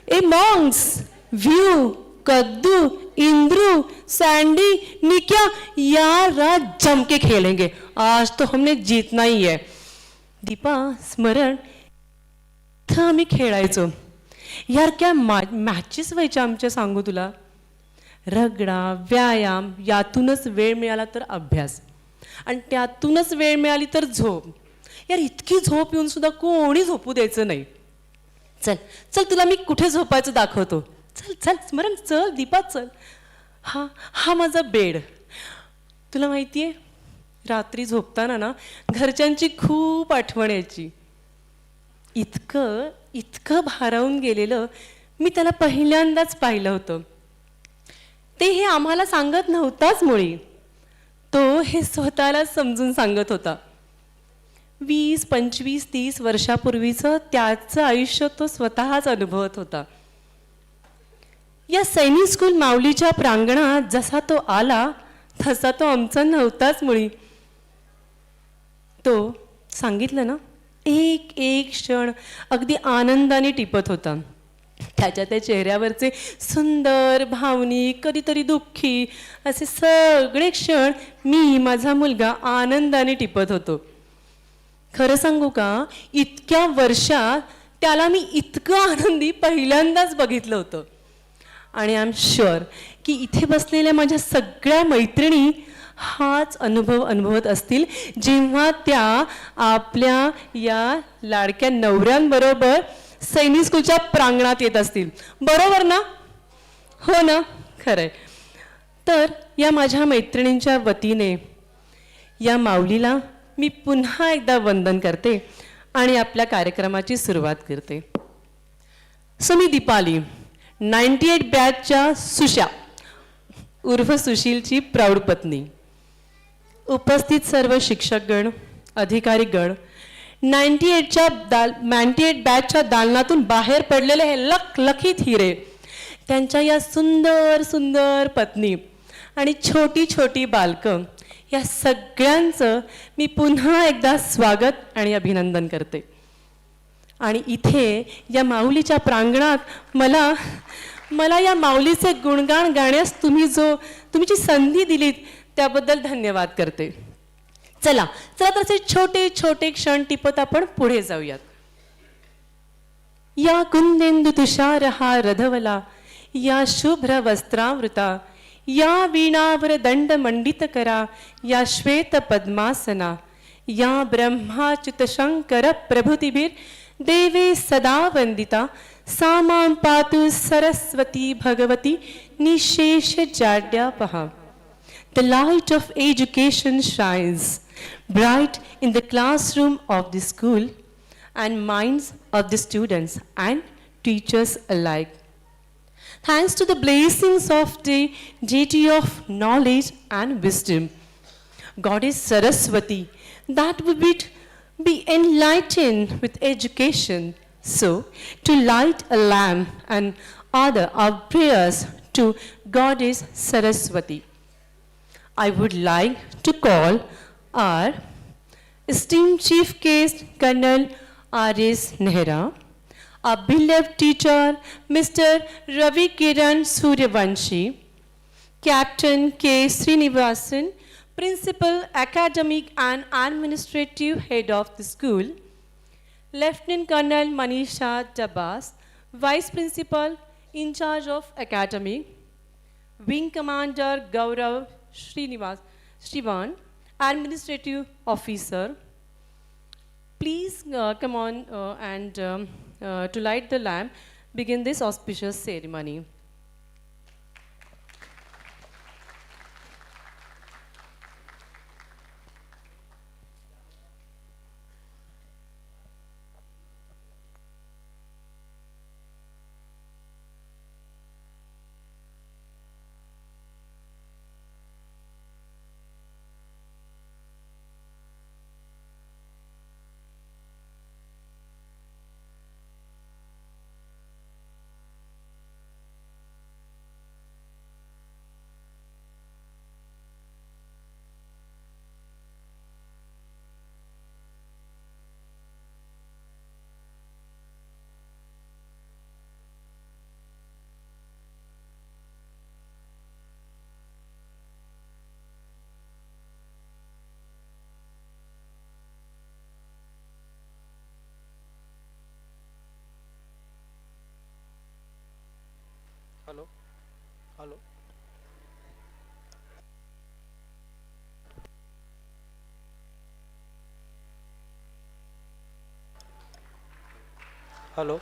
ए Monks, view, कद्दू, Indro, Sandy, निक्या, यार आज जम के खेलेंगे. आज तो हमने जीतना ही है. दीपा, स्मरण, इथं आम्ही खेळायचो यार. क्या मॅचेस व्हायच्या आमच्या, सांगू तुला. रगडा, व्यायाम, यातूनच वेळ मिळाला तर अभ्यास, आणि त्यातूनच वेळ मिळाली तर झोप. यार इतकी झोप येऊन सुद्धा कोणी झोपू द्यायचं नाही. चल चल, तुला मी कुठे झोपायचं दाखवतो. चल चल स्मरण, चल दीपा चल. हा हा माझा बेड. तुला माहिती आहे, रात्री झोपताना ना घरच्यांची खूप आठवण यायची. इतकं इतकं भारावून गेलेलं मी त्याला पहिल्यांदाच पाहिलं होतं. ते हे आम्हाला सांगत नव्हताच मुळी, तो हे स्वतःला समजून सांगत होता. 20, 25, 30 वर्षापूर्वीचं त्याचं आयुष्य तो स्वतःच अनुभवत होता. या सैनिक स्कूल माऊलीच्या प्रांगणात जसा तो आला तसा तो आमचा नव्हताच मुळी. तो सांगितलं ना, एक एक क्षण अगदी आनंदाने टिपत होता. त्याच्या त्या चेहऱ्यावरचे सुंदर, भावनिक, कधीतरी दुःखी असे सगळे क्षण मी, माझा मुलगा आनंदाने टिपत होतो. खरं सांगू का, इतक्या वर्षात त्याला मी इतकं आनंदी पहिल्यांदाच बघितलं होतं. आणि आय एम शुअर की इथे बसलेल्या माझ्या सगळ्या मैत्रिणी हाच अनुभव अनुभवत असतील जेव्हा त्या आपल्या या लाडक्या नवऱ्यांबरोबर सैनिक स्कूलच्या प्रांगणात येत असतील. बरोबर ना? हो ना? खरंय. तर या माझ्या मैत्रिणींच्या वतीने या माऊलीला मी पुन्हा एकदा वंदन करते आणि आपल्या कार्यक्रमाची सुरुवात करते. सो मी दीपाली, 98 बॅचच्या सुशा उर्फ सुशीलची प्रौढ पत्नी. उपस्थित सर्व शिक्षकगण, अधिकारीगण, 98 बॅचच्या दालनातून बाहेर पडलेले हे लखलखीत हिरे, त्यांच्या या सुंदर सुंदर पत्नी आणि छोटी छोटी बालकं, या सगळ्यांचं मी पुन्हा एकदा स्वागत आणि अभिनंदन करते. आणि इथे या माऊलीच्या प्रांगणात मला या माऊलीचे गुणगान गाण्यास तुम्ही जी संधी दिलीत त्याबद्दल धन्यवाद करते. चला चला, तसे छोटे छोटे क्षण टिपत आपण पुढे जाऊयात. या कुंदेंदु तुषार हा रधवला, या शुभ्र वस्त्रावृता, या वीणावर दंड मंडित करा, या श्वेत पद्मासना, या ब्रह्माच्युत शंकर प्रभुतिभिर देवे सदा वंदिता, सामां पातु Saraswati Bhagwati निशेष जाड्यापहा. The light of education shines bright in the classroom of the school and minds of the students and teachers alike. Thanks to the blessings of the deity of knowledge and wisdom, Goddess Saraswati, that would be enlightened with education. So, to light a lamp and other our prayers to Goddess Saraswati, I would like to call our esteemed Chief Guest, Colonel R.S. Nehra, our beloved teacher, Mr. Ravi Kiran Suryavanshi, Captain K. Srinivasan, Principal, Academic and Administrative Head of the school, Lieutenant Colonel Manisha Dabas, Vice Principal, in charge of Academy, Wing Commander Gaurav Shrivan, Administrative Officer. Please come on and to light the lamp, begin this auspicious ceremony. Hello.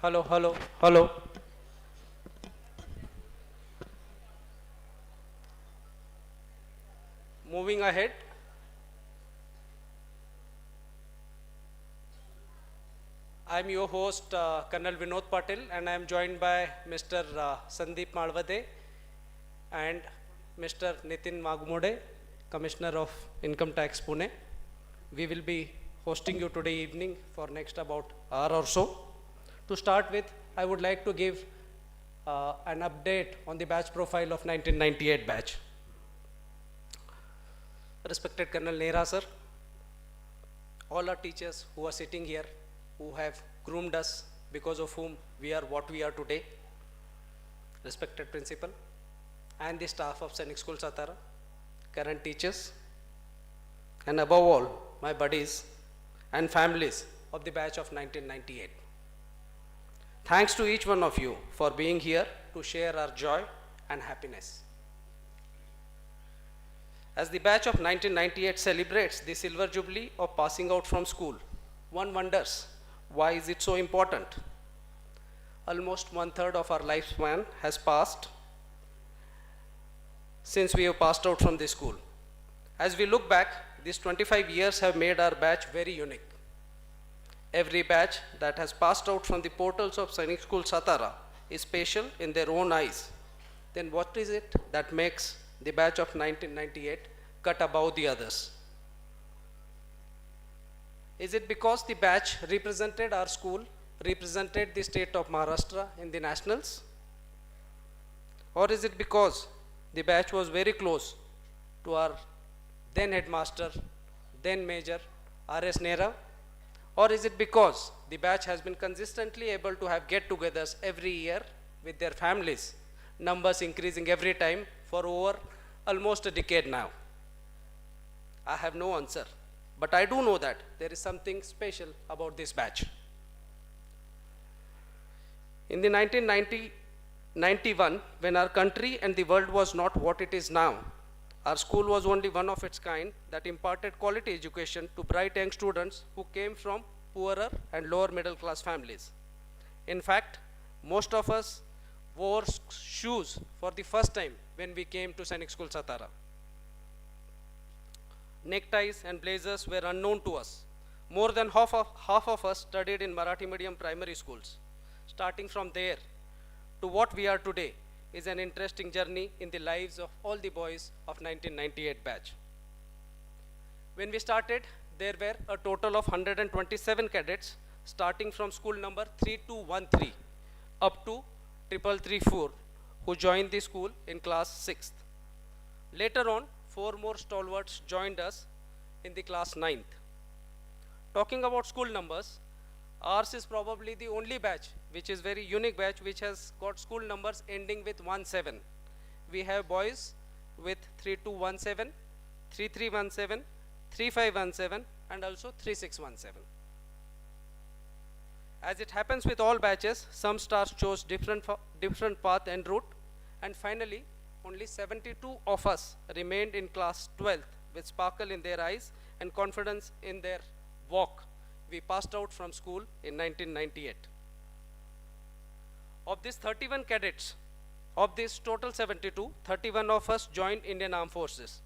Hello, hello, hello. Moving ahead, I'm your host, Colonel Vinod Patil, and I'm joined by Mr. Sandeep Malvade and Mr. Nitin Magmode, Commissioner of Income Tax Pune. We will be hosting you today evening for next about hour or so. To start with, I would like to give an update on the batch profile of 1998 batch. Respected Colonel Nehra sir, all our teachers who are sitting here, who have groomed us, because of whom we are what we are today, respected principal, and the staff of Sainik School Satara, current teachers, and above all, my buddies and families of the batch of 1998. Thanks to each one of you for being here to share our joy and happiness. As the batch of 1998 celebrates the silver jubilee of passing out from school, one wonders, why is it so important? Almost 1/3 of our lifespan has passed since we have passed out from the school. As we look back, these 25 years have made our batch very unique. Every batch that has passed out from the portals of Sainik School Satara is special in their own eyes. Then what is it that makes the batch of 1998 cut above the others? Is it because the batch represented our school, represented the state of Maharashtra in the nationals? Or is it because the batch was very close to our then headmaster, then Major R.S. Nehra? Or is it because the batch has been consistently able to have get-togethers every year with their families, numbers increasing every time for over almost a decade now? I have no answer, but I do know that there is something special about this batch. In the 1991, when our country and the world was not what it is now, our school was only one of its kind that imparted quality education to bright young students who came from poorer and lower middle class families. In fact, most of us wore shoes for the first time when we came to Sainik School Satara. Neckties and blazers were unknown to us. More than half of us studied in Marathi medium primary schools. Starting from there to what we are today is an interesting journey in the lives of all the boys of 1998 batch. When we started, there were a total of 127 cadets starting from school number 3213 up to 3334 who joined the school in class 6th. Later on, 4 more stalwarts joined us in the class 9th. Talking about school numbers, ours is probably the only batch which is very unique batch which has got school numbers ending with 17. We have boys with 3217, 3317, 3517 and also 3617. As it happens with all batches, some stars chose different path and route, and finally only 72 of us remained in class 12th with sparkle in their eyes and confidence in their walk, we passed out from school in 1998. Of these 31 cadets, of this total 72, 31 of us joined Indian Armed Forces.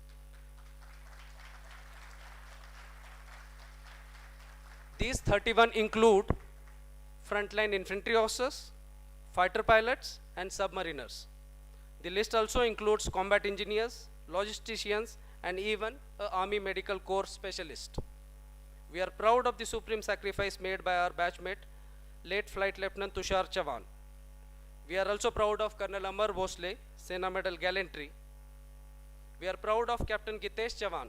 These 31 include frontline infantry officers, fighter pilots, and submariners. The list also includes combat engineers, logisticians, and even an Army Medical Corps specialist. We are proud of the supreme sacrifice made by our batchmate, late Flight Lieutenant Tushar Chavan. We are also proud of Colonel Amar Bhosle, Sena Medal Gallantry. We are proud of Captain Gitesh Chavan,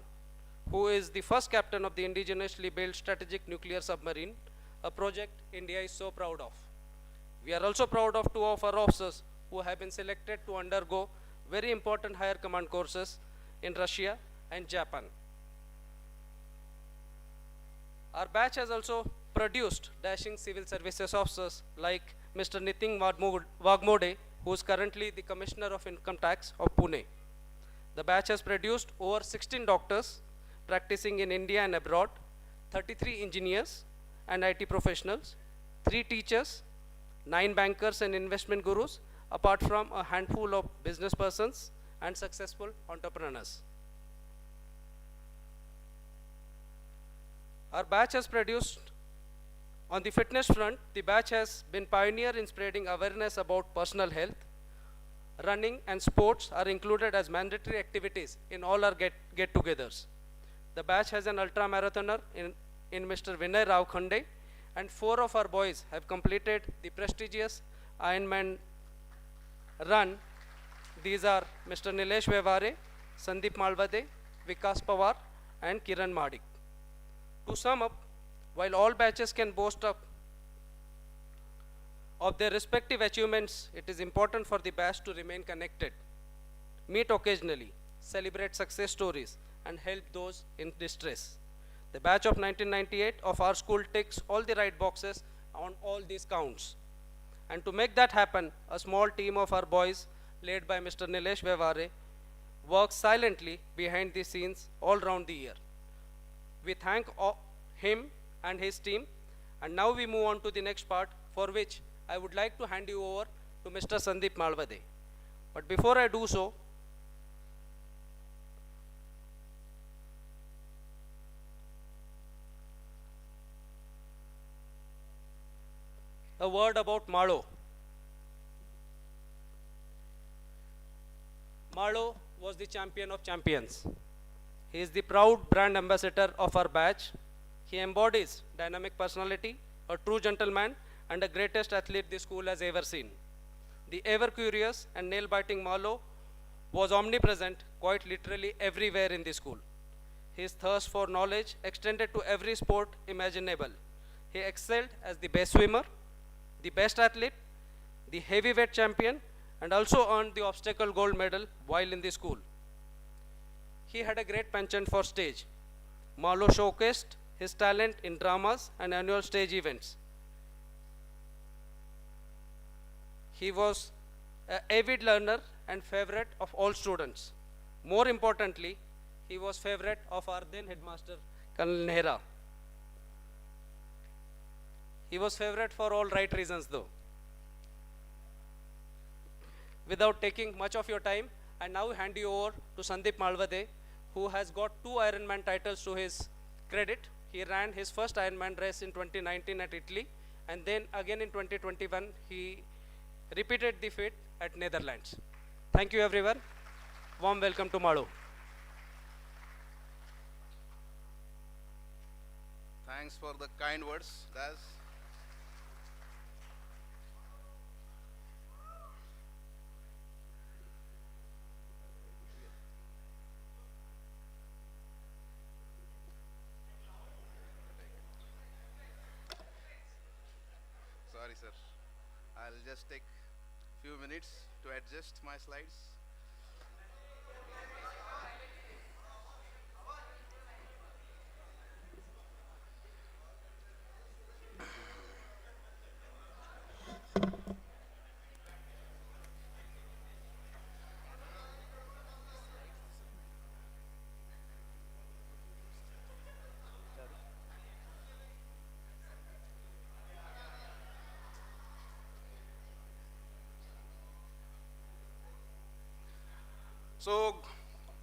who is the first captain of the indigenously built strategic nuclear submarine, a project India is so proud of. We are also proud of two of our officers who have been selected to undergo very important higher command courses in Russia and Japan. Our batch has also produced dashing civil services officers like Mr. Nitin Wagmode, who is currently the Commissioner of Income Tax of Pune. The batch has produced over 16 doctors practicing in India and abroad, 33 engineers and IT professionals, 3 teachers, 9 bankers and investment gurus, apart from a handful of business persons and successful entrepreneurs. Our batch has produced, on the fitness front, the batch has been pioneer in spreading awareness about personal health. Running and sports are included as mandatory activities in all our get-togethers. The batch has an ultra-marathoner in Mr. Vinay Rao Khande, and 4 of our boys have completed the prestigious Ironman run. These are Mr. Nilesh Vevare, Sandeep Malvade, Vikas Pawar, and Kiran Madik. To sum up, while all batches can boast of their respective achievements, it is important for the batch to remain connected, meet occasionally, celebrate success stories, and help those in distress. The batch of 1998 of our school ticks all the right boxes on all these counts. And to make that happen, a small team of our boys, led by Mr. Nilesh Vevare, works silently behind the scenes all round the year. We thank him and his team, and now we move on to the next part, for which I would like to hand you over to Mr. Sandeep Malvade. But before I do so, a word about Malo. Malo was the champion of champions. He is the proud brand ambassador of our batch. He embodies dynamic personality, a true gentleman, and the greatest athlete the school has ever seen. The ever curious and nail-biting Malo was omnipresent, quite literally everywhere in the school. His thirst for knowledge extended to every sport imaginable. He excelled as the best swimmer, the best athlete, the heavyweight champion, and also earned the obstacle gold medal while in the school. He had a great penchant for stage. Malo showcased his talent in dramas and annual stage events. He was an avid learner and favorite of all students. More importantly, he was favorite of our then headmaster, Colonel Nehra. He was favorite for all right reasons though. Without taking much of your time, I now hand you over to Sandeep Malvade, who has got 2 Ironman titles to his credit. He ran his first Ironman race in 2019 at Italy, and then again in 2021, he repeated the feat at Netherlands. Thank you everyone. Warm welcome to Malo. Thanks for the kind words, Daz. Sorry, sir. I'll just take few minutes to adjust my slides. So,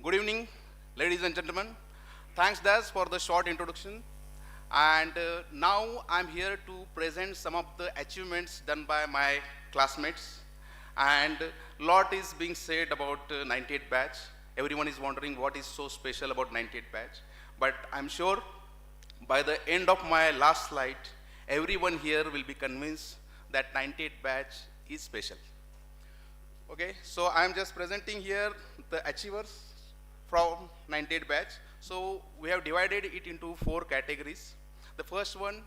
good evening, ladies and gentlemen. Thanks, Das, for the short introduction. And now I'm here to present some of the achievements done by my classmates. And lot is being said about 98 batch. Everyone is wondering what is so special about 98 batch. But I'm sure by the end of my last slide, everyone here will be convinced that 98 batch is special. Okay, so I'm just presenting here the achievers from 98 batch. So we have divided it into 4 categories. The first one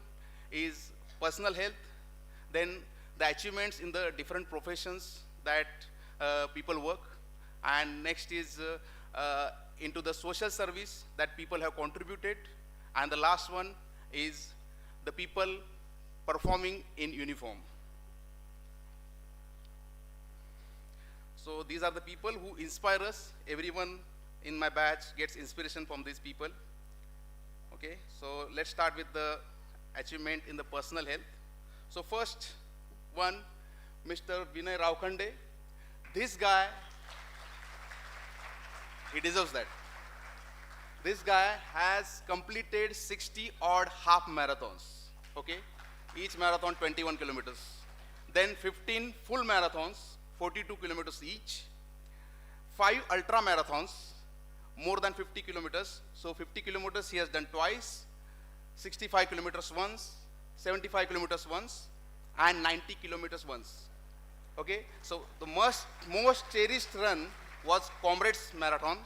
is personal health, then the achievements in the different professions that people work, and next is into the social service that people have contributed, and the last one is the people performing in uniform. So these are the people who inspire us. Everyone in my batch gets inspiration from these people. Okay, so let's start with the achievement in the personal health. So first one, Mr. Vinay Raukhande. This guy, he deserves that. This guy has completed 60 odd half marathons. Okay, each marathon 21 kilometers. Then 15 full marathons, 42 kilometers each. 5 ultra marathons, more than 50 kilometers. So 50 kilometers he has done twice, 65 kilometers once, 75 kilometers once, and 90 kilometers once. Okay, so the most cherished run was Comrades Marathon.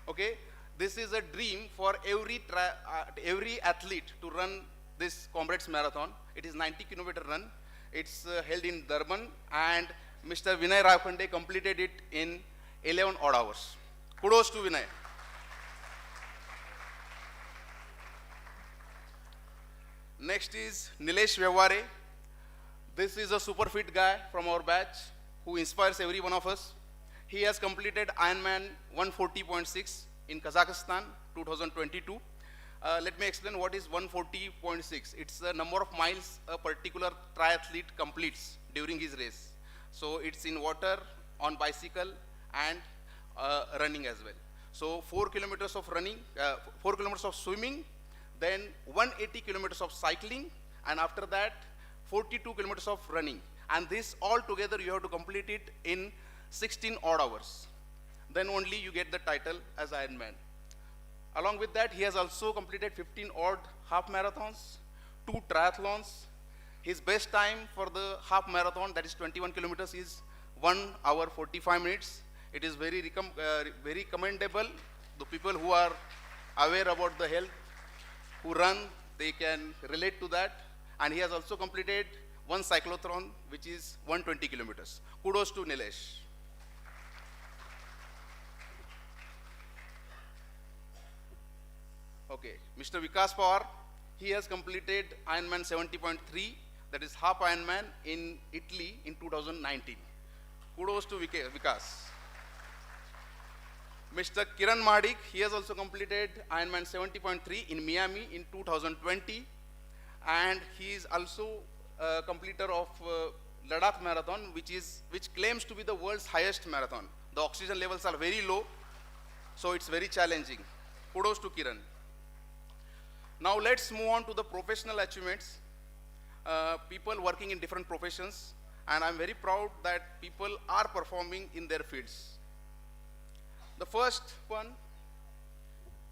Okay, this is a dream for every athlete to run this Comrades Marathon. It is 90-kilometer run. It's held in Durban, and Mr. Vinay Raukhande completed it in 11 odd hours. Kudos to Vinay. Next is Nilesh Vyavare. This is a super fit guy from our batch who inspires every one of us. He has completed Ironman 140.6 in Kazakhstan 2022. Let me explain what is 140.6. It's the number of miles a particular triathlete completes during his race. So it's in water, on bicycle, and running as well. So 4 kilometers of running, 4 kilometers of swimming, then 180 kilometers of cycling, and after that 42 kilometers of running. And this all together you have to complete it in 16 odd hours. Then only you get the title as Ironman. Along with that, he has also completed 15 odd half marathons, 2 triathlons. His best time for the half marathon, that is 21 kilometers, is 1 hour 45 minutes. It is very commendable. The people who are aware about the health, who run, they can relate to that. And he has also completed 1 cyclotron, which is 120 kilometers. Kudos to Nilesh. Okay, Mr. Vikas Pawar, he has completed Ironman 70.3, that is half Ironman in Italy in 2019. Kudos to Vikas. Mr. Kiran Madik, he has also completed Ironman 70.3 in Miami in 2020, and he is also a completer of Ladakh Marathon, which claims to be the world's highest marathon. The oxygen levels are very low, so it's very challenging. Kudos to Kiran. Now let's move on to the professional achievements. People working in different professions, and I'm very proud that people are performing in their fields. The first one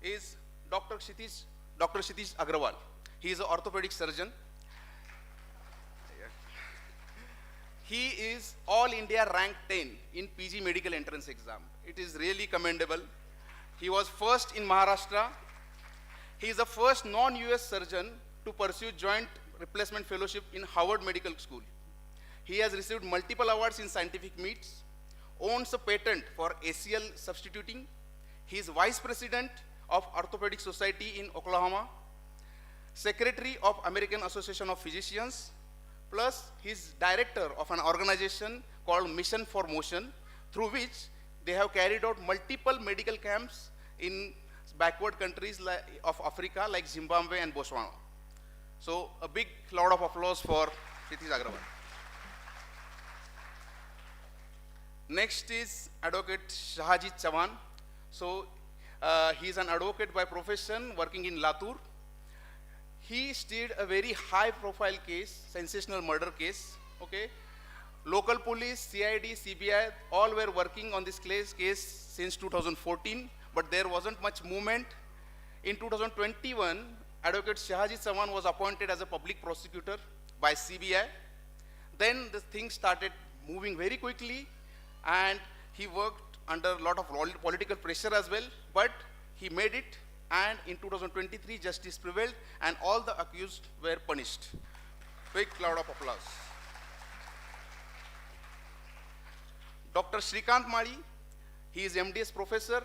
is Dr. Kshitij Agrawal. He is an orthopedic surgeon. He is All India rank 10 in PG medical entrance exam. It is really commendable. He was first in Maharashtra. He is the first non-US surgeon to pursue joint replacement fellowship in Harvard Medical School. He has received multiple awards in scientific meets, owns a patent for ACL substituting. He is vice president of Orthopedic Society in Oklahoma, secretary of American Association of Physicians, plus he is director of an organization called Mission for Motion, through which they have carried out multiple medical camps in backward countries of Africa like Zimbabwe and Botswana. So a big round of applause for Kshitij Agrawal. Next is Advocate Shahajit Chavan. So he is an advocate by profession working in Latur. He steered a very high profile case, sensational murder case, okay. Local police, CID, CBI, all were working on this case since 2014, but there wasn't much movement. In 2021, Advocate Shahajit Chavan was appointed as a public prosecutor by CBI. Then the things started moving very quickly, and he worked under a lot of political pressure as well, but he made it, and in 2023, justice prevailed, and all the accused were punished. Big cloud of applause. Dr. Shrikant Mali, he is MDS professor.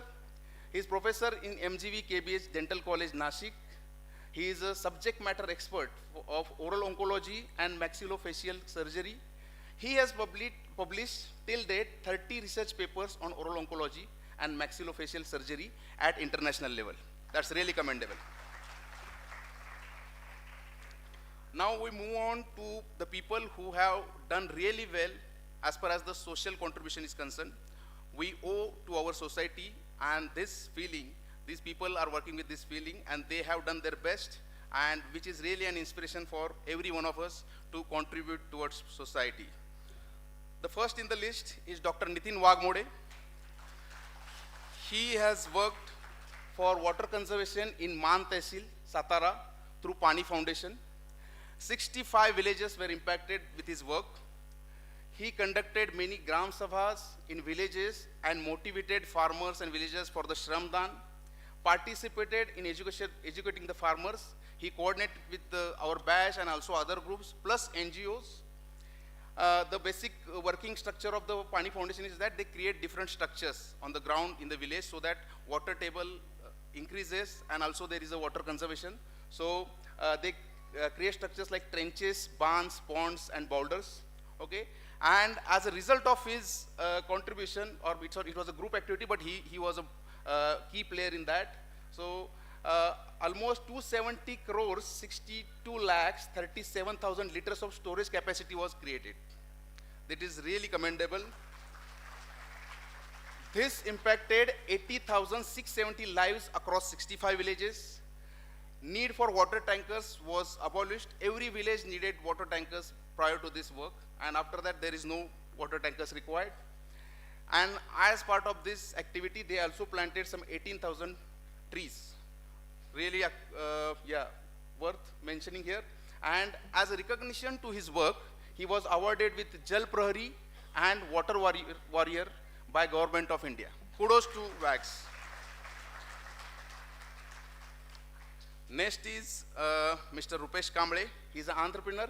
He is professor in MGV KBH Dental College, Nashik. He is a subject matter expert of oral oncology and maxillofacial surgery. He has published till date 30 research papers on oral oncology and maxillofacial surgery at international level. That's really commendable. Now we move on to the people who have done really well as far as the social contribution is concerned. We owe to our society and this feeling, these people are working with this feeling and they have done their best, and which is really an inspiration for every one of us to contribute towards society. The first in the list is Dr. Nitin Wagmode. He has worked for water conservation in Man Tehsil, Satara through Pani Foundation. 65 villages were impacted with his work. He conducted many Gram Sabhas in villages and motivated farmers and villagers for the Shramdan, participated in educating the farmers. He coordinated with our batch and also other groups, plus NGOs. The basic working structure of the Pani Foundation is that they create different structures on the ground in the village so that water table increases and also there is a water conservation. So they create structures like trenches, barns, ponds and boulders, okay? And as a result of his contribution, or it was a group activity, but he was a key player in that. So almost 270 crores, 62 lakhs, 37,000 liters of storage capacity was created. That is really commendable. This impacted 80,670 lives across 65 villages. Need for water tankers was abolished. Every village needed water tankers prior to this work, and after that there is no water tankers required. And as part of this activity, they also planted some 18,000 trees. Really, worth mentioning here. And as a recognition to his work, he was awarded with Jal Prahari and Water Warrior by Government of India. Kudos to Vax. Next is Mr. Rupesh Kamble. He's an entrepreneur.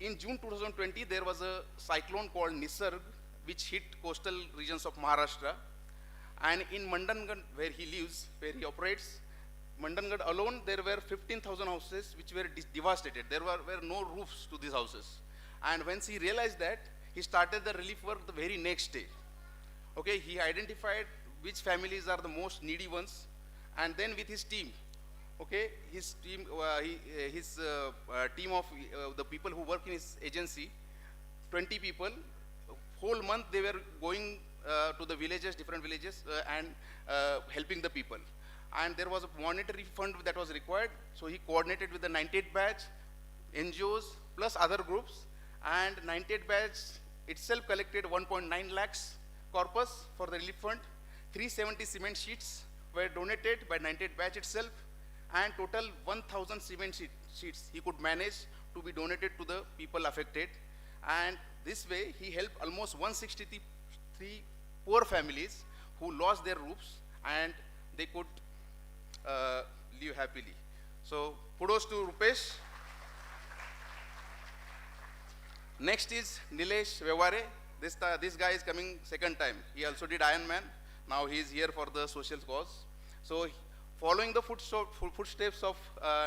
In June 2020, there was a cyclone called Nisarg, which hit coastal regions of Maharashtra. And in Mandangad, where he lives, where he operates, Mandangad alone, there were 15,000 houses which were devastated. There were no roofs to these houses. And once he realized that, he started the relief work the very next day. Okay, he identified which families are the most needy ones, and then with his team, okay, his team of the people who work in his agency, 20 people, whole month they were going to the villages, different villages, and helping the people. And there was a monetary fund that was required, so he coordinated with the 98 batch, NGOs, plus other groups, and 98 batch itself collected 1.9 lakhs corpus for the relief fund. 370 cement sheets were donated by 98 batch itself, and total 1,000 cement sheets he could manage to be donated to the people affected. And this way, he helped almost 163 poor families who lost their roofs, and they could live happily. So, kudos to Rupesh. Next is Nilesh Veware. This guy is coming second time. He also did Iron Man. Now he is here for the social cause. So, following the footsteps of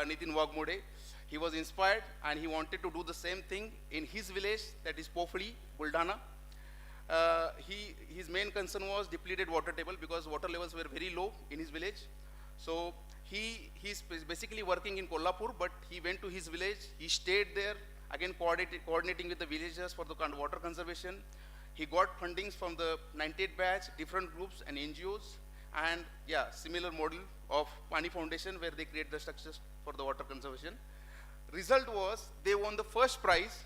Nitin Wagmode, he was inspired and he wanted to do the same thing in his village, that is Pofli, Buldhana. His main concern was depleted water table because water levels were very low in his village. So he's basically working in Kolhapur, but he went to his village, he stayed there, again coordinating with the villagers for the water conservation. He got fundings from the 98 batch, different groups and NGOs, and yeah, similar model of Pani Foundation where they create the structures for the water conservation. Result was they won the first prize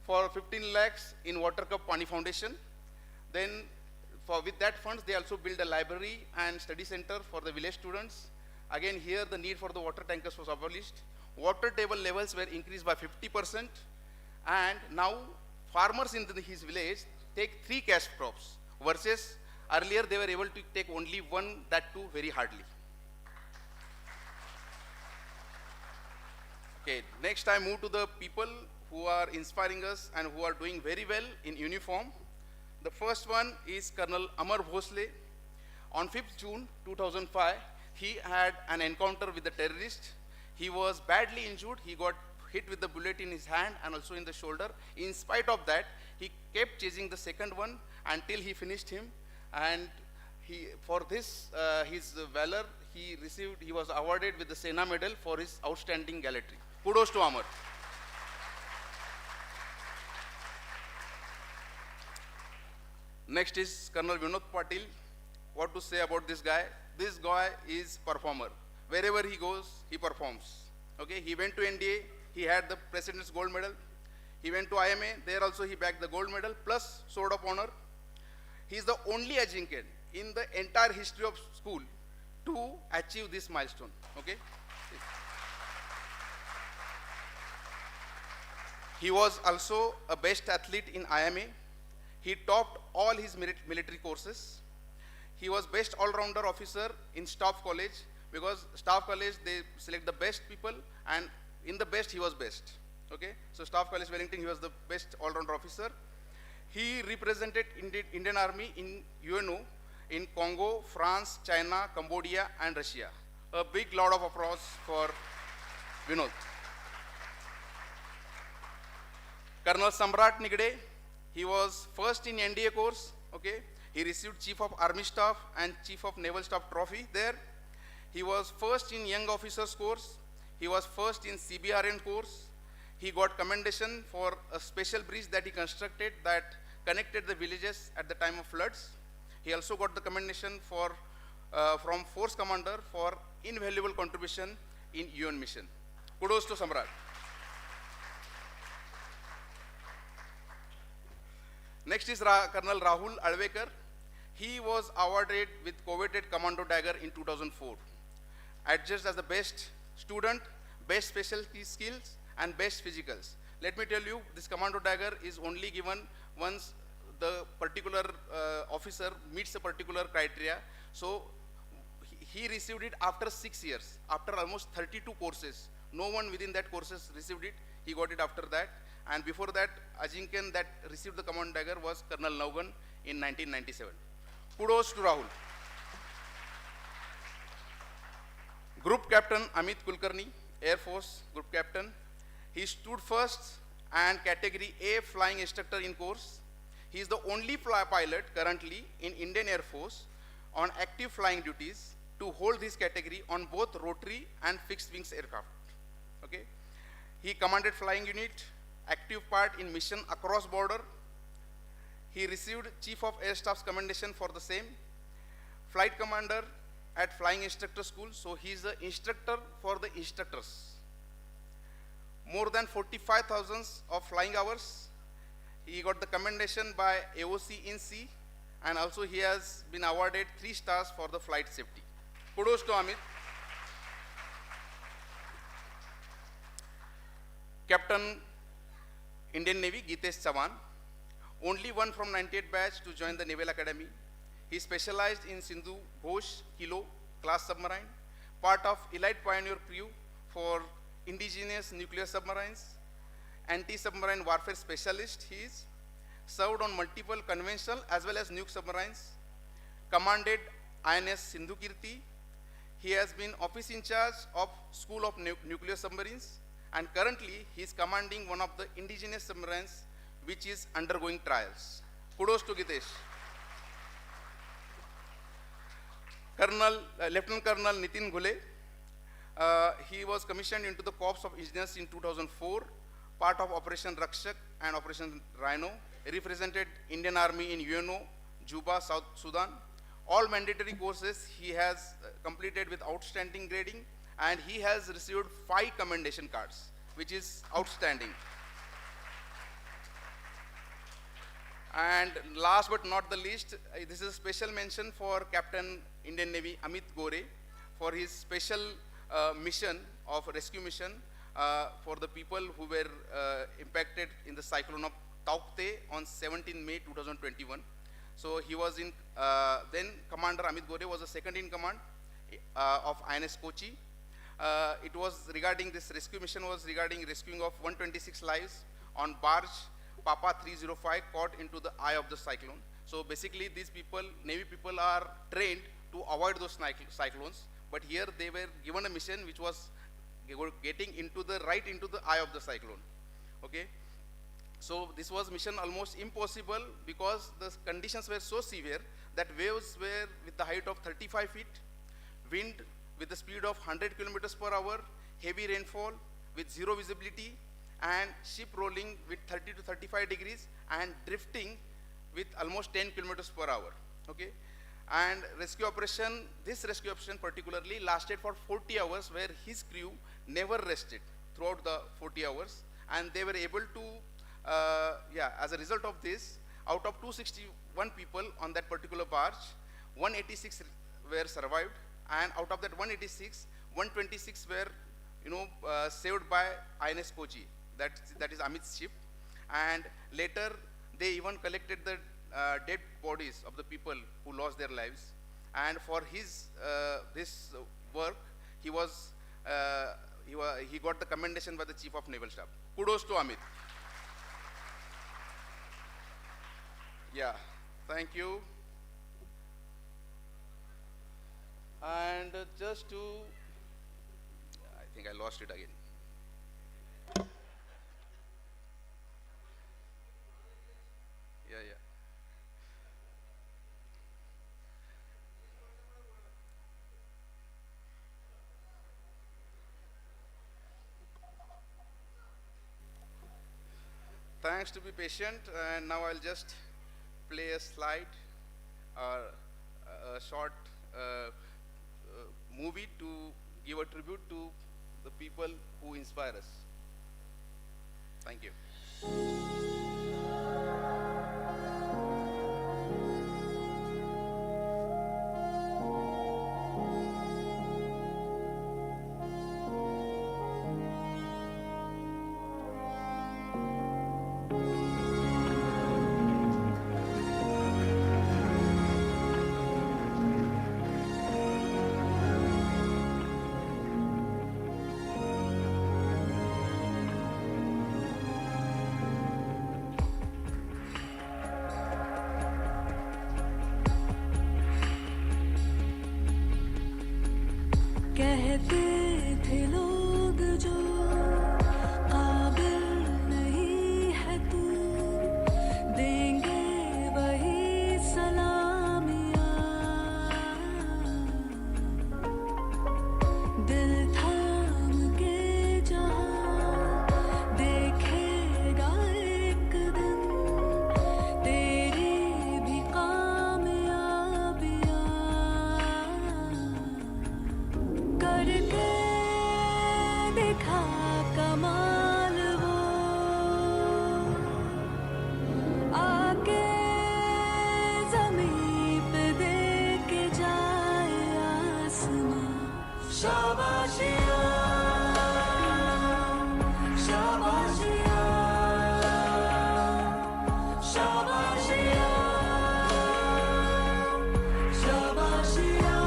for 15 lakhs in Water Cup Pani Foundation. Then with that funds, they also built a library and study center for the village students. Again, here the need for the water tankers was abolished. Water table levels were increased by 50%. And now farmers in his village take 3 cash crops versus earlier they were able to take only 1, that too very hardly. Okay, next I move to the people who are inspiring us and who are doing very well in uniform. The first one is Colonel Amar Bhosle. On 5th June 2005, he had an encounter with the terrorist. He was badly injured. He got hit with the bullet in his hand and also in the shoulder. In spite of that, he kept chasing the second one until he finished him. And for this, his valor, he was awarded with the Sena Medal for his outstanding gallantry. Kudos to Amar. Next is Colonel Vinod Patil. What to say about this guy? This guy is performer. Wherever he goes, he performs. Okay, he went to NDA, he had the President's Gold Medal. He went to IMA, there also he bagged the gold medal plus Sword of Honor. He is the only Ajinkan in the entire history of school to achieve this milestone. Okay. He was also a best athlete in IMA. He topped all his military courses. He was best all-rounder officer in Staff College because Staff College, they select the best people and in the best, he was best. Okay, so Staff College Wellington, he was the best all-rounder officer. He represented Indian Army in UNO, in Congo, France, China, Cambodia and Russia. A big lot of applause for Vinod. Colonel Samrat Nigde, he was first in NDA course, okay. He received Chief of Army Staff and Chief of Naval Staff trophy there. He was first in Young Officers course. He was first in CBRN course. He got commendation for a special bridge that he constructed that connected the villages at the time of floods. He also got the commendation for, from Force Commander for invaluable contribution in UN mission. Kudos to Samrat. Next is Colonel Rahul Alvekar. He was awarded with coveted Commando Dagger in 2004. Adjudged as the best student, best specialty skills, and best physicals. Let me tell you, this Commando Dagger is only given once the particular officer meets a particular criteria. So he received it after 6 years, after almost 32 courses. No one within that courses received it. He got it after that. And before that, Ajinkan that received the Commando Dagger was Colonel Naugan in 1997. Kudos to Rahul. Group Captain Amit Kulkarni, Air Force Group Captain. He stood first and category A flying instructor in course. He is the only pilot currently in Indian Air Force on active flying duties to hold this category on both rotary and fixed wings aircraft. Okay. He commanded flying unit, active part in mission across border. He received Chief of Air Staff's commendation for the same. Flight commander at Flying Instructor School, so he is the instructor for the instructors. More than 45,000 of flying hours. He got the commendation by AOC in C, and also he has been awarded 3 stars for the flight safety. Kudos to Amit. Captain Indian Navy Gitesh Chavan, only one from 98 batch to join the Naval Academy. He specialized in Sindhu Ghosh Kilo class submarine, part of elite pioneer crew for indigenous nuclear submarines, anti-submarine warfare specialist he is, served on multiple conventional as well as nuke submarines, commanded INS Sindhu Kirti. He has been office in charge of School of Nuclear Submarines, and currently he is commanding one of the indigenous submarines which is undergoing trials. Kudos to Gitesh. Lieutenant Colonel Nitin Ghule, he was commissioned into the Corps of Engineers in 2004, part of Operation Rakshak and Operation Rhino. represented Indian Army in UNO, Juba, South Sudan. All mandatory courses he has completed with outstanding grading, and he has received 5 commendation cards, which is outstanding. And last but not the least, this is a special mention for Captain Indian Navy Amit Gore for his special mission of rescue mission for the people who were impacted in the cyclone of Taukte on 17 May 2021. So he was in, then Commander Amit Gore was the second in command of INS Kochi. It was regarding this rescue mission was regarding rescuing of 126 lives on barge Papa 305 caught into the eye of the cyclone. So basically these people, Navy people are trained to avoid those cyclones, but here they were given a mission which was getting into the right into the eye of the cyclone. Okay. So this was mission almost impossible because the conditions were so severe that waves were with the height of 35 feet, wind with the speed of 100 kilometers per hour, heavy rainfall with zero visibility, and ship rolling with 30 to 35 degrees and drifting with almost 10 kilometers per hour. Okay. And rescue operation, this rescue operation particularly lasted for 40 hours, where his crew never rested throughout the 40 hours, and they were able to as a result of this, out of 261 people on that particular barge, 186 were survived, and out of that 186, 126 were saved by INS Kochi, that is Amit's ship. And later they even collected the dead bodies of the people who lost their lives, and for his this work he got the commendation by the Chief of Naval Staff. Kudos to Amit. Yeah, thank you. And just to, I think I lost it again. Yeah. Thanks to be patient, and now I'll just play a slide or a short movie to give a tribute to the people who inspire us. Thank you. कहते थे लोग जो काबिल नहीं है तू, देंगे वही सलामियाँ। दिल थाम के जहाँ देखेगा एक दिन तेरी भी कामयाबियाँ। करके दिखा कमाल वो, आके ज़मीं पे दे के जाए आसमां। शाबाशियाँ, शाबाशियाँ, शाबाशियाँ, शाबाशियाँ।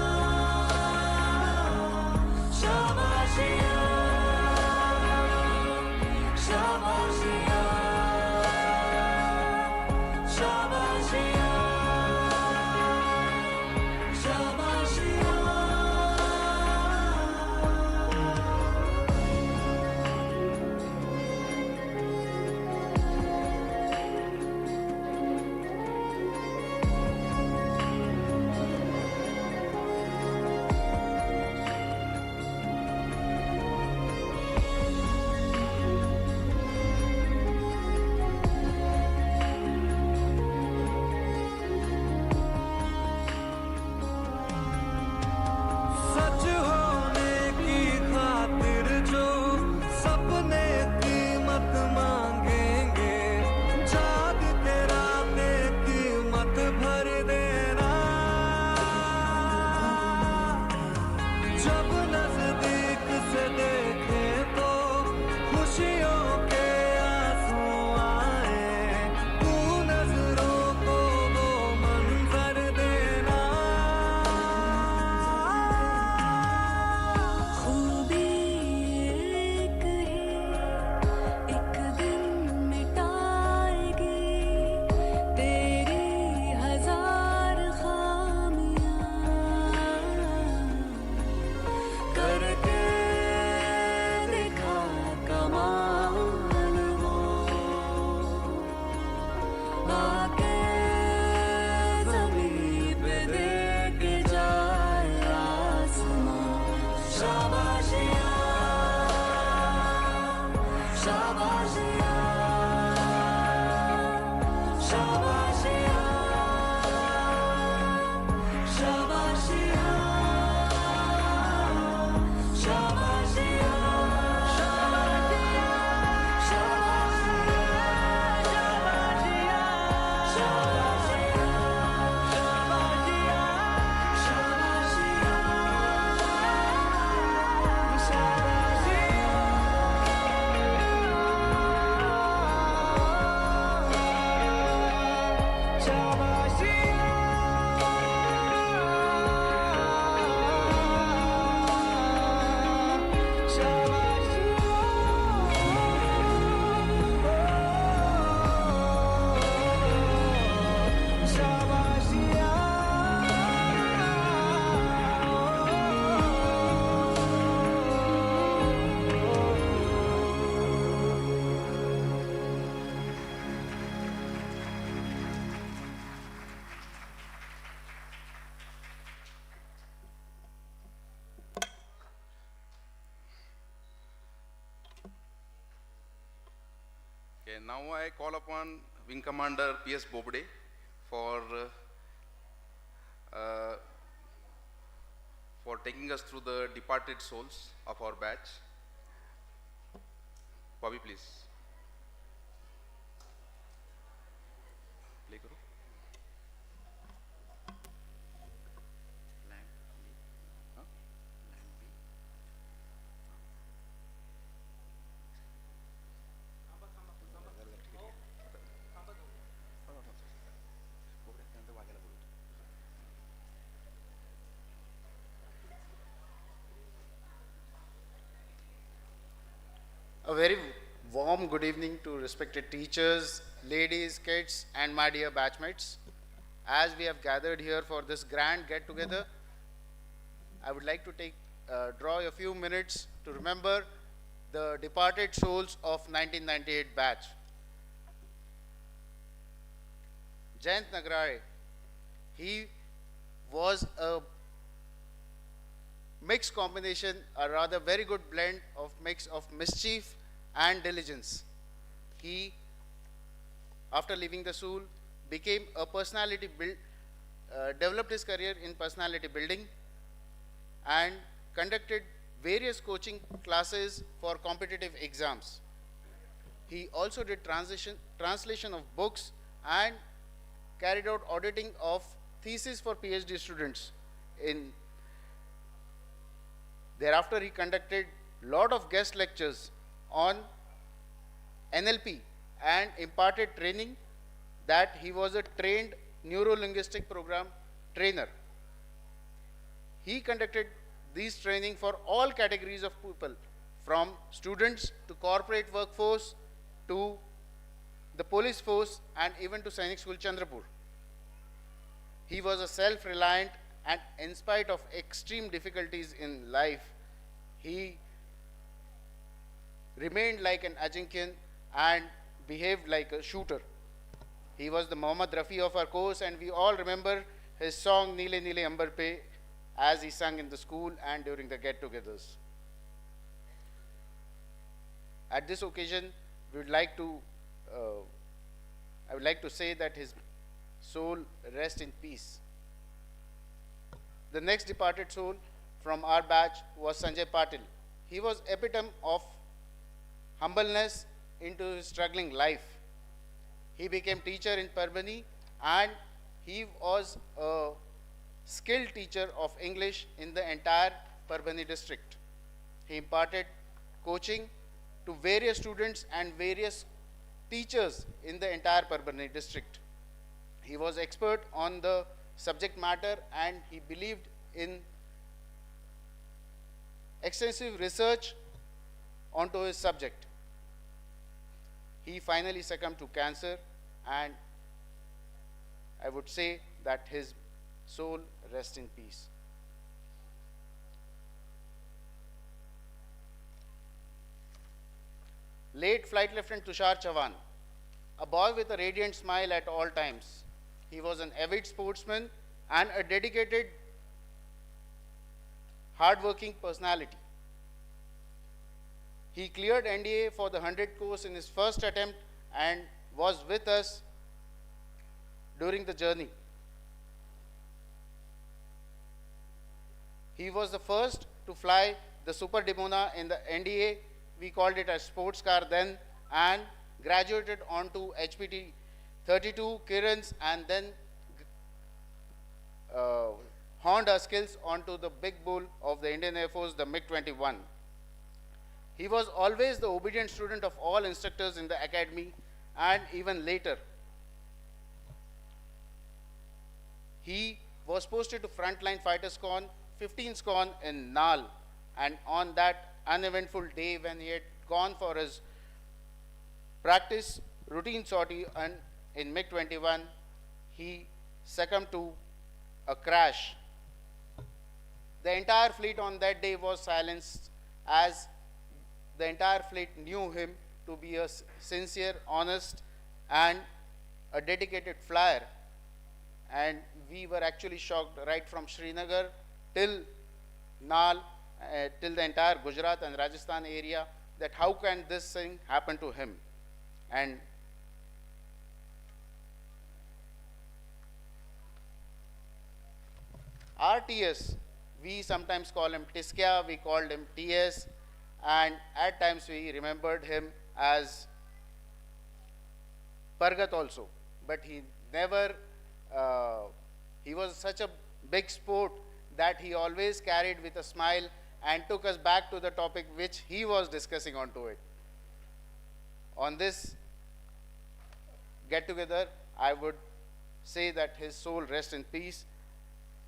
शाबाशिया शाबाशिया शाबाशिया शाबाशिया शाबाशिया Okay, now I call upon Wing Commander P.S. Bobde uh, for taking us through the departed souls of our batch. Bobby, please. Play karo. A very warm good evening to respected teachers, ladies, kids, and my dear batchmates. As we have gathered here for this grand get-together, I would like to draw a few minutes to remember the departed souls of 1998 batch. Jayant Nagrare, he was a mixed combination, a rather very good blend of mix of mischief and diligence. He, after leaving the school, became a personality developed his career in personality building and conducted various coaching classes for competitive exams. He also did translation of books and carried out auditing of theses for PhD students. Thereafter, he conducted lot of guest lectures on NLP and imparted training that he was a trained neuro-linguistic program trainer. He conducted these training for all categories of people, from students to corporate workforce to the police force and even to Sainik School Chandrapur. He was a self-reliant, and in spite of extreme difficulties in life, he remained like an Ajinkian and behaved like a shooter. He was the Mohammad Rafi of our course, and we all remember his song Neele Neele Ambar Pe as he sang in the school and during the get-togethers. At this occasion, I would like to say that his soul rest in peace. The next departed soul from our batch was Sanjay Patil. He was epitome of humbleness into his struggling life. He became teacher in Parbhani, and he was a skilled teacher of English in the entire Parbhani district. He imparted coaching to various students and various teachers in the entire Parbhani district. He was expert on the subject matter, and he believed in extensive research onto his subject. He finally succumbed to cancer, and I would say that his soul rest in peace. Late Flight Lieutenant Tushar Chavan, a boy with a radiant smile at all times. He was an avid sportsman and a dedicated hardworking personality. He cleared NDA for the 100 course in his first attempt and was with us during the journey. He was the first to fly the Super Dimona in the NDA. We called it a sports car then, and graduated onto HPT 32 Kiran's, and then honed our skills onto the big bull of the Indian Air Force, the MiG-21. He was always the obedient student of all instructors in the academy, and even later. He was posted to Frontline Fighters Con, 15th Con in Nal, and on that uneventful day when he had gone for his practice routine sortie and in MiG-21, he succumbed to a crash. The entire fleet on that day was silenced, as the entire fleet knew him to be a sincere, honest, and a dedicated flyer. And we were actually shocked right from Srinagar till Nal, till the entire Gujarat and Rajasthan area, that how can this thing happen to him? And RTS, we sometimes call him Tiskia, we called him TS, and at times we remembered him as Pargat also. But he never, he was such a big sport that he always carried with a smile and took us back to the topic which he was discussing onto it. On this get together, I would say that his soul rest in peace.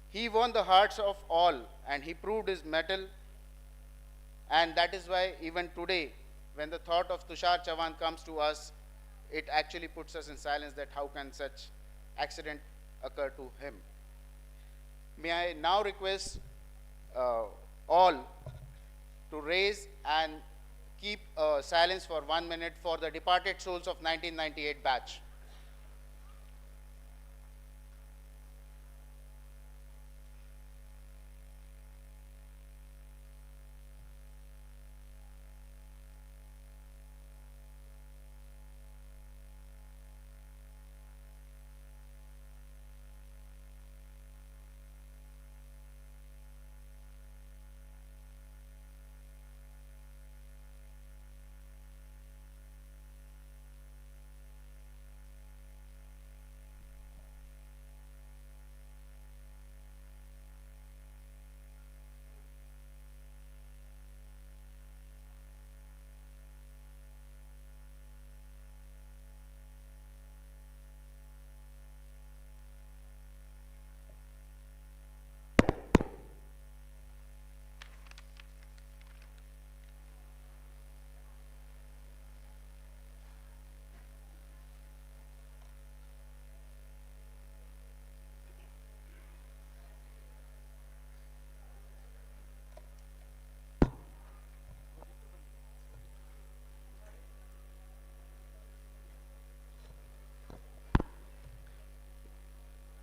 He won the hearts of all, and he proved his mettle, and that is why even today, when the thought of Tushar Chavan comes to us, it actually puts us in silence that how can such accident occur to him. May I now request all to raise and keep silence for 1 minute for the departed souls of 1998 batch.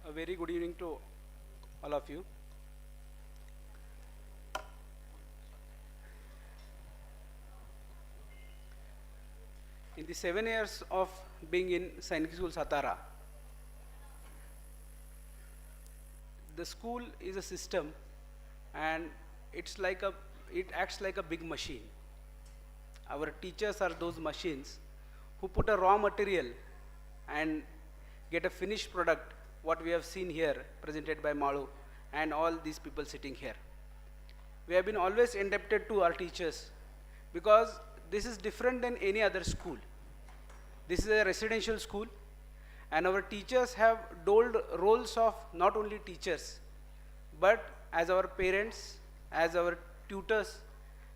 A very good evening to all of you. In the 7 years of being in Sainik School Satara, the school is a system, and it acts like a big machine. Our teachers are those machines who put a raw material and get a finished product, what we have seen here presented by Malu and all these people sitting here. We have been always indebted to our teachers because this is different than any other school. This is a residential school, and our teachers have doled roles of not only teachers but as our parents, as our tutors,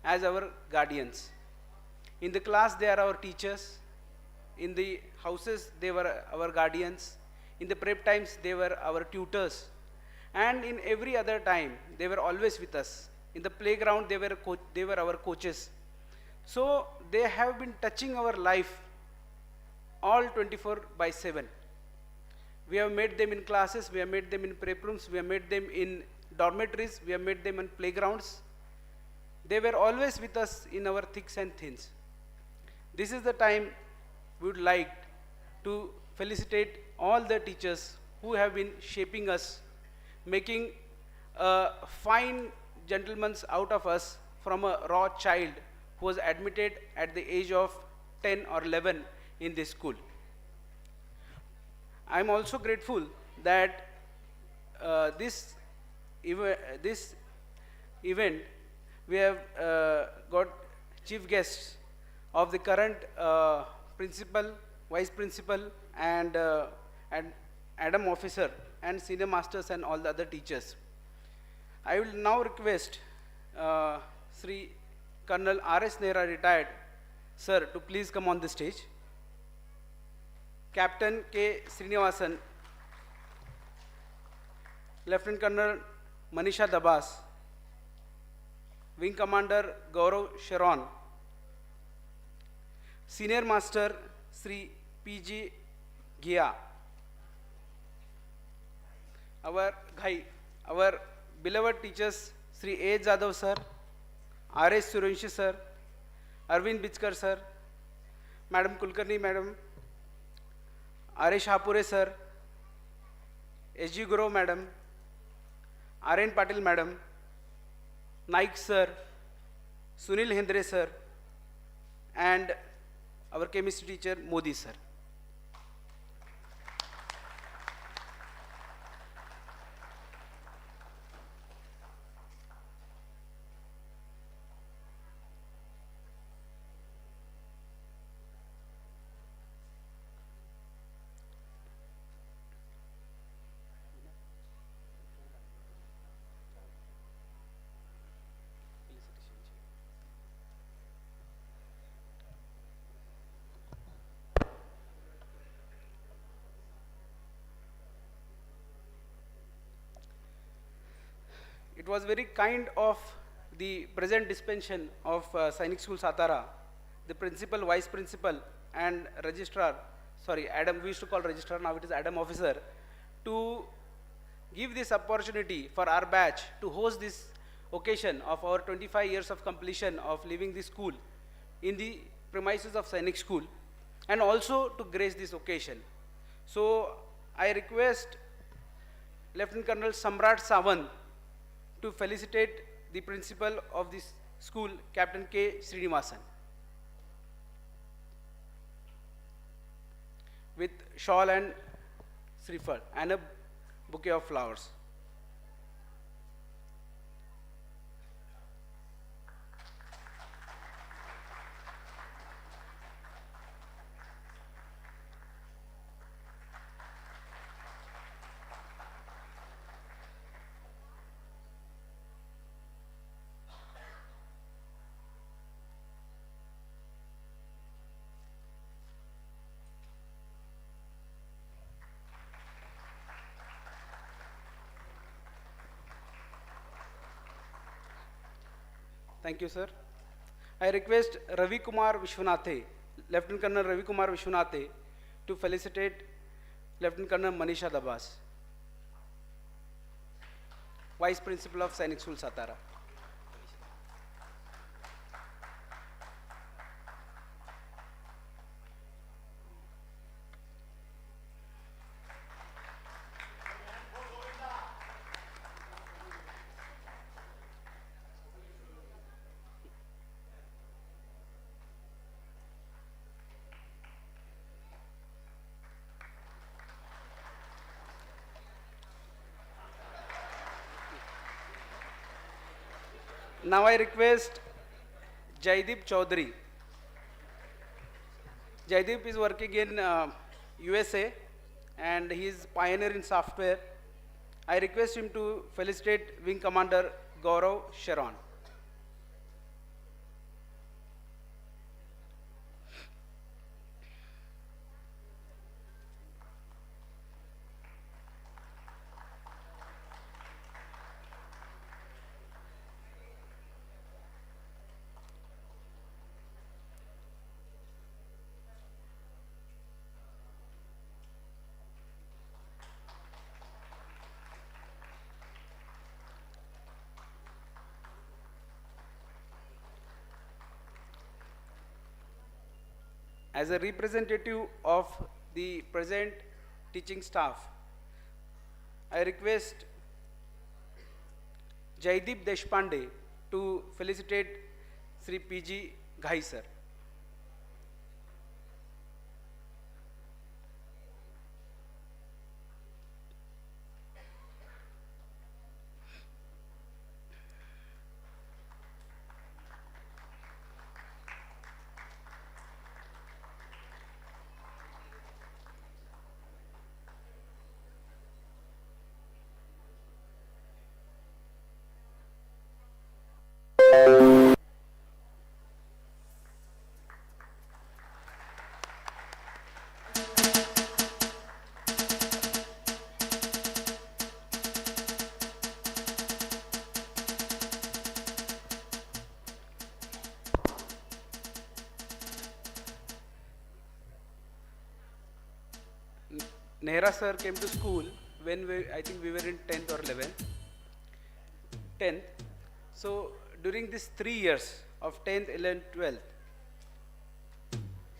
as our guardians. In the class they are our teachers, in the houses they were our guardians, in the prep times they were our tutors, and in every other time they were always with us. In the playground they were our coaches. So they have been touching our life all 24/7. We have met them in classes, we have met them in prep rooms, we have met them in dormitories, we have met them in playgrounds. They were always with us in our thicks and thins. This is the time we would like to felicitate all the teachers who have been shaping us, making fine gentlemen out of us from a raw child who was admitted at the age of 10 or 11 in this school. I am also grateful that this event we have got chief guests of the current principal, vice principal, and Adam officer, and senior masters, and all the other teachers. I will now request Sri Colonel R.S. Nehra, retired, sir, to please come on the stage. Captain K. Srinivasan, Lieutenant Colonel Manisha Dabas, Wing Commander Gaurav Sharon, Senior Master Sri P.G. Ghia, our beloved teachers Sri A. Jadhav sir, R.S. Suranshi sir, Arvind Bichkar sir, Madam Kulkarni madam, R.S. Hapure sir, S.G. Guru madam, R.N. Patil madam, Naik sir, Sunil Hendre sir, and our chemistry teacher Modi sir. It was very kind of the present dispensation of Sainik School Satara, the principal, vice principal, and registrar, sorry, Adam, we used to call registrar, now it is Adam officer, to give this opportunity for our batch to host this occasion of our 25 years of completion of leaving the school in the premises of Sainik School, and also to grace this occasion. So I request Lieutenant Colonel Samrat Sawant to felicitate the principal of this school, Captain K. Srinivasan, with shawl and srifal and a bouquet of flowers. Thank you, sir. I request Ravi Kumar Vishwanathe, Lieutenant Colonel Ravi Kumar Vishwanathe, to felicitate Lieutenant Colonel Manisha Dabas, Vice Principal of Sainik School Satara. Now I request Jaideep Chaudhary. Jaideep is working in USA and he is pioneer in software. I request him to felicitate Wing Commander Gaurav Sharon. As a representative of the present teaching staff, I request Jaideep Deshpande to felicitate Sri P.G. Ghai sir. Nehra sir came to school when I think we were in 10th or 11th. 10th. So during these 3 years of 10th, 11th, 12th,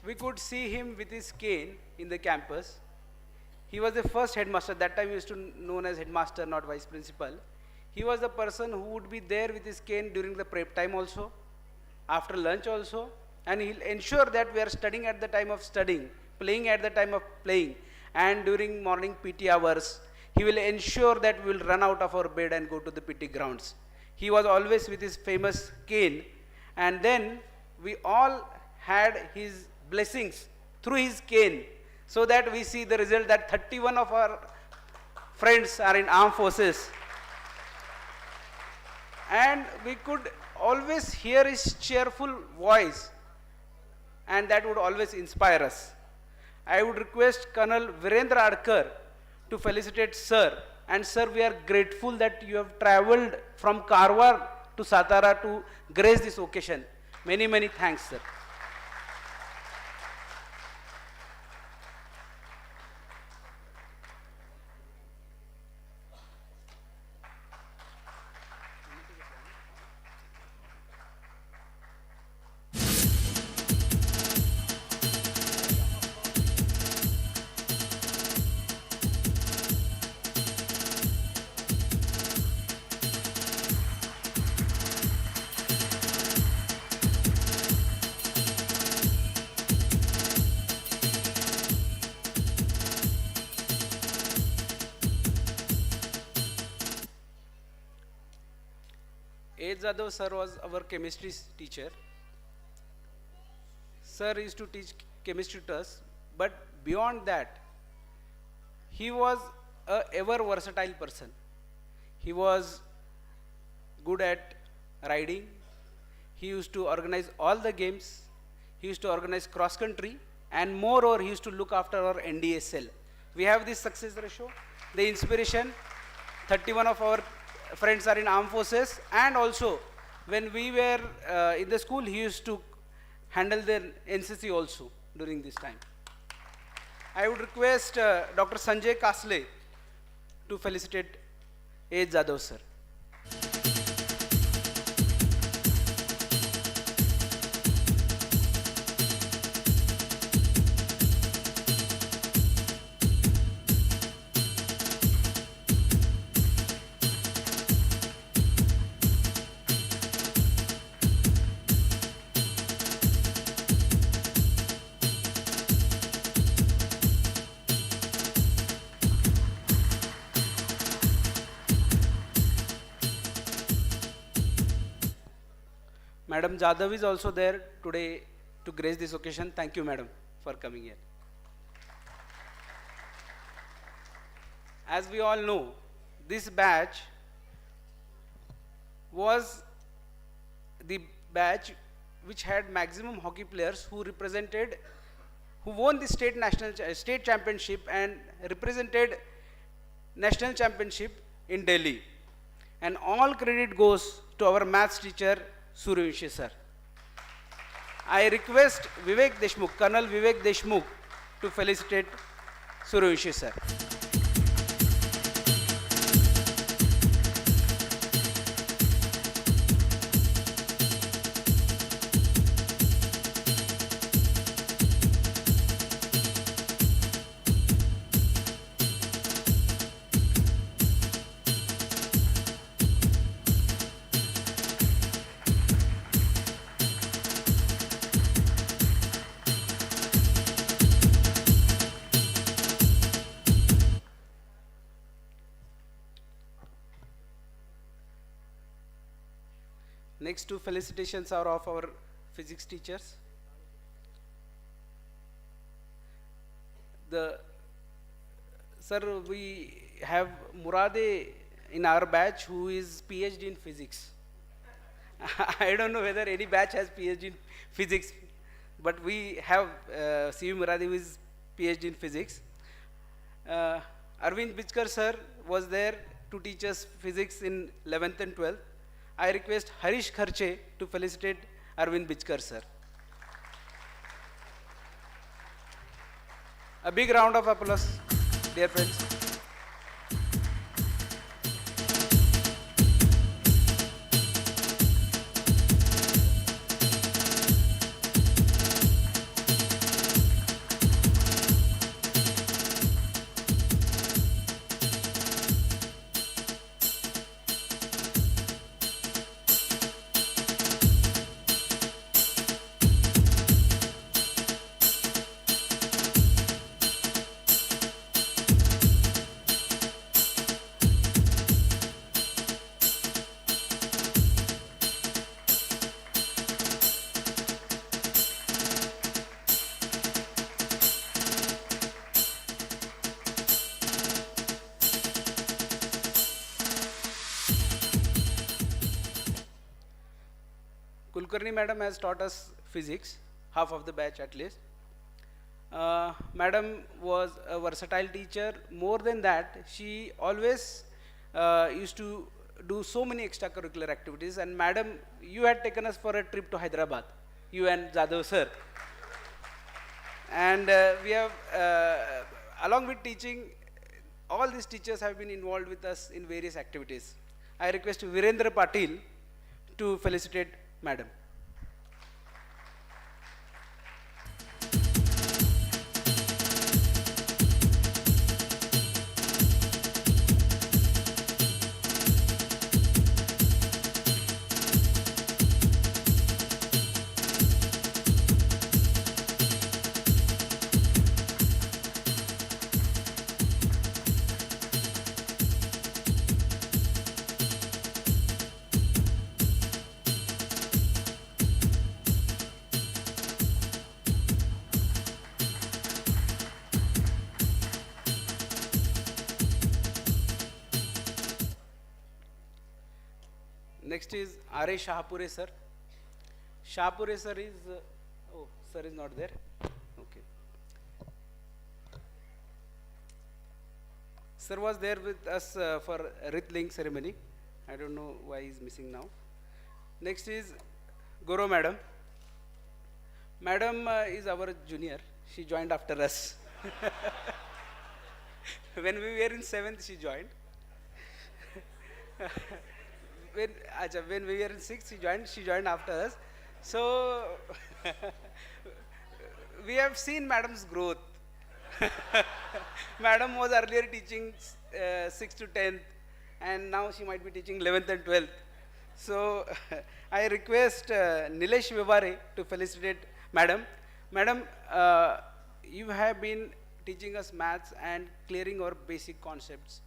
we could see him with his cane in the campus. He was the first headmaster. That time he used to known as headmaster, not vice principal. He was the person who would be there with his cane during the prep time also, after lunch also, and he'll ensure that we are studying at the time of studying, playing at the time of playing, and during morning PT hours, he will ensure that we will run out of our bed and go to the PT grounds. He was always with his famous cane, and then we all had his blessings through his cane, so that we see the result that 31 of our friends are in armed forces. And we could always hear his cheerful voice, and that would always inspire us. I would request Colonel Virendra Adkar to felicitate sir. And sir, we are grateful that you have traveled from Karwar to Satara to grace this occasion. Many, many thanks, sir. Jadhav sir was our chemistry teacher. Sir used to teach chemistry to us, but beyond that, he was a ever versatile person. He was good at riding. He used to organize all the games. He used to organize cross country, and moreover, he used to look after our NDA cell. We have this success ratio, the inspiration. 31 of our friends are in armed forces, and also when we were in the school, he used to handle the NCC also during this time. I would request Dr. Sanjay Kasle to felicitate A. Jadhav sir. Madam Jadhav is also there today to grace this occasion. Thank you, madam, for coming here. As we all know, this batch was the batch which had maximum hockey players who won the state championship and represented national championship in Delhi. And all credit goes to our maths teacher, Suryavanshi sir. I request Vivek Deshmukh, Colonel Vivek Deshmukh, to felicitate Suryavanshi sir. Next two felicitations are of our physics teachers. Sir, we have Murade in our batch who is PhD in physics. I don't know whether any batch has PhD in physics, but we have C.V. Murade who is PhD in physics. Arvind Bichkar sir was there to teach us physics in 11th and 12th. I request Harish Kharche to felicitate Arvind Bichkar sir. A big round of applause, dear friends. Kulkarni madam has taught us physics, half of the batch at least. Madam was a versatile teacher. More than that, she always used to do so many extracurricular activities. And madam, you had taken us for a trip to Hyderabad, you and Jadhav sir. And we have, along with teaching, all these teachers have been involved with us in various activities. I request Virendra Patil to felicitate madam. Next is R.A. Shahpure sir. Shahpure sir is, oh, sir is not there. Okay. Sir was there with us for Ritling ceremony. I don't know why he's missing now. Next is Goro madam. Madam is our junior. She joined after us. When we were in 7th, she joined. When we were in 6th, she joined after us. So, we have seen madam's growth. Madam was earlier teaching 6th to 10th, and now she might be teaching 11th and 12th. So, I request Nilesh Vivare to felicitate madam. Madam, you have been teaching us maths and clearing our basic concepts.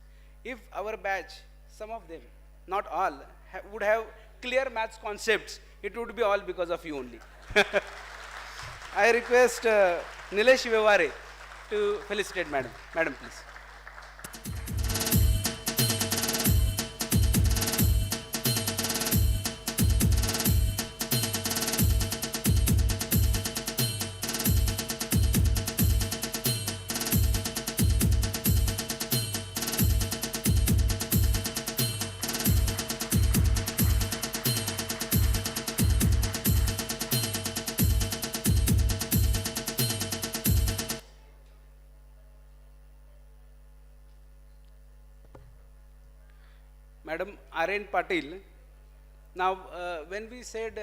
If our batch, some of them, not all, would have clear maths concepts, it would be all because of you only. I request Nilesh Vivare to felicitate madam. Madam, please. Madam R.N. Patil. Now, when we said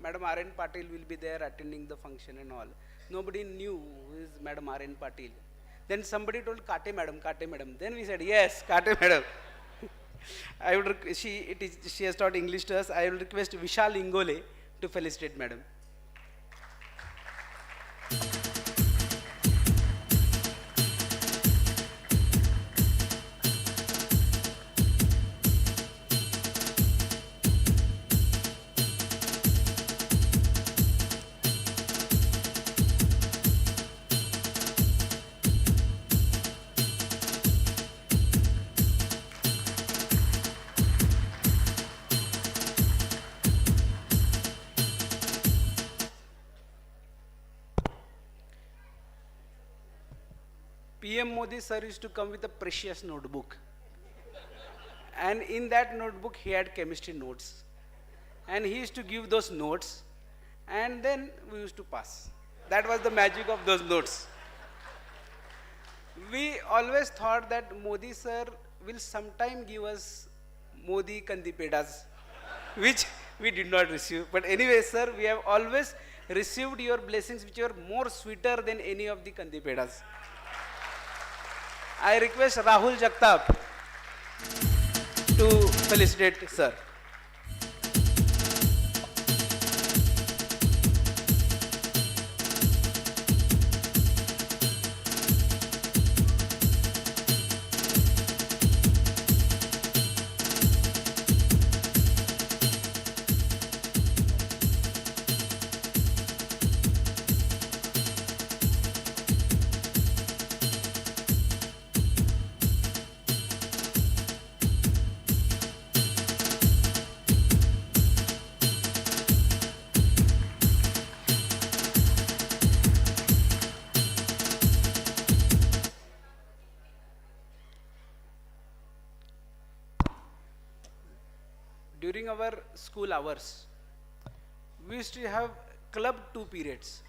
Madam R.N. Patil will be there attending the function and all, nobody knew who is Madam R.N. Patil. Then somebody told Kate Madam, Kate Madam. Then we said, yes, Kate Madam. She has taught English to us. I will request Vishal Ingole to felicitate Madam. PM Modi sir used to come with a precious notebook. And in that notebook, he had chemistry notes. And he used to give those notes, and then we used to pass. That was the magic of those notes. We always thought that Modi sir will sometime give us Modi Kandipedas, which we did not receive. But anyway, sir, we have always received your blessings, which are more sweeter than any of the Kandipedas. I request Rahul Jagtap to felicitate sir. During our school hours, we used to have club 2 periods.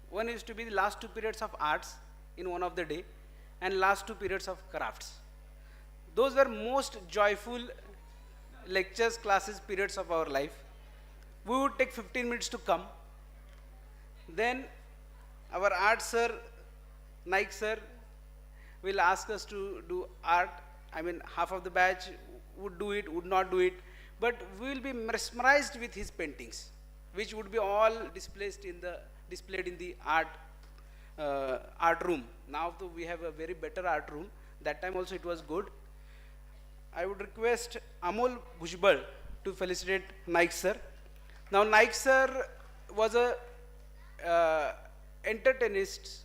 One used to be the last 2 periods of arts in one of the day, and last 2 periods of crafts. Those were most joyful lectures, classes, periods of our life. We would take 15 minutes to come. Then our art sir, Naik sir, will ask us to do art. I mean, half of the batch would do it, would not do it, but we will be mesmerized with his paintings, which would be all displayed in the art room. Now though we have a very better art room. That time also it was good. I would request Amol Bhujbal to felicitate Naik sir. Now Naik sir was a entertainist,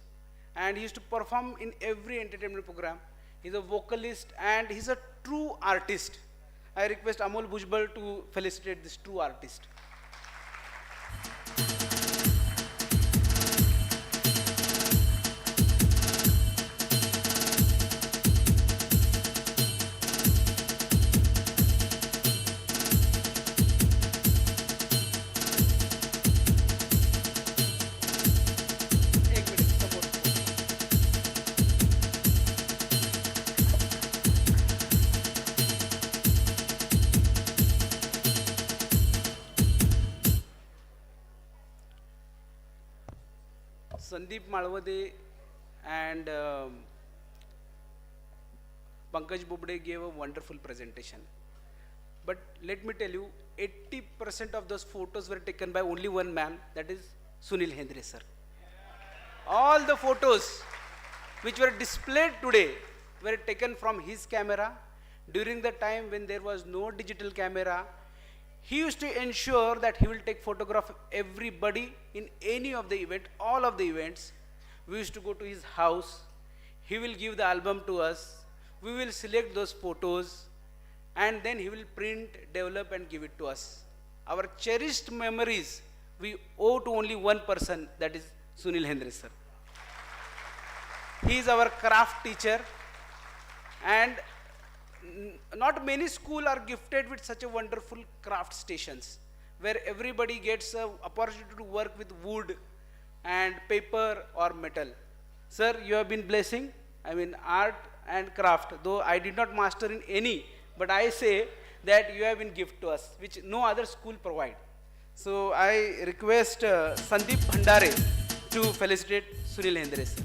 and he used to perform in every entertainment program. He's a vocalist and he's a true artist. I request Amol Bhujbal to felicitate this true artist. एक minute, support. Sandeep Malwade and Pankaj Bobde gave a wonderful presentation. But let me tell you, 80% of those photos were taken by only one man, that is Sunil Hendre sir. All the photos which were displayed today were taken from his camera during the time when there was no digital camera. He used to ensure that he will take photograph of everybody in any of the event, all of the events. We used to go to his house. He will give the album to us. We will select those photos, and then he will print, develop, and give it to us. Our cherished memories we owe to only one person, that is Sunil Hendre sir. He is our craft teacher, and not many schools are gifted with such a wonderful craft stations where everybody gets an opportunity to work with wood and paper or metal. Sir, you have been blessing, I mean, art and craft, though I did not master in any, but I say that you have been gift to us, which no other school provide. So I request Sandeep Bhandare to felicitate Sunil Hendre sir.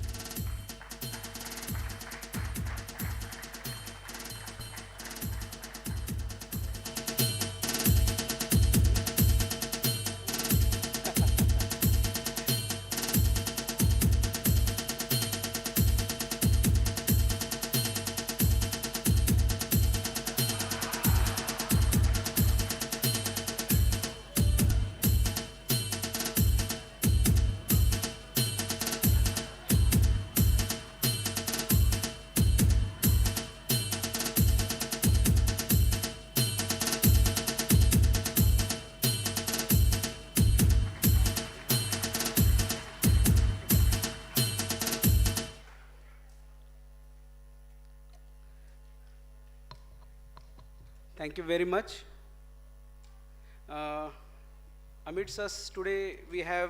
Thank you very much. Amidst us today, we have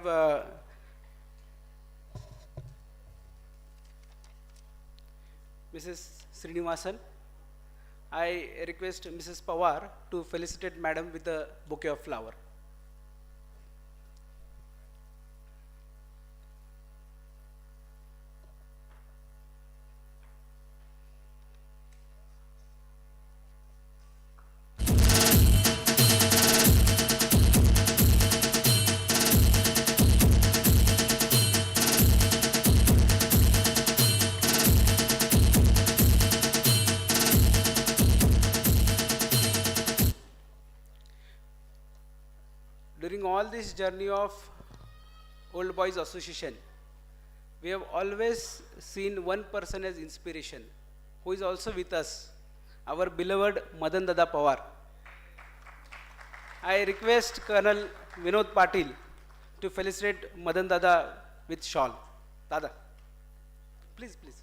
Mrs. Srinivasan. I request Mrs. Pawar to felicitate Madam with a bouquet of flower. During all this journey of Old Boys Association, we have always seen one person as inspiration, who is also with us, our beloved Madan Dada Pawar. I request Colonel Vinod Patil to felicitate Madan Dada with shawl. Dada, please, please.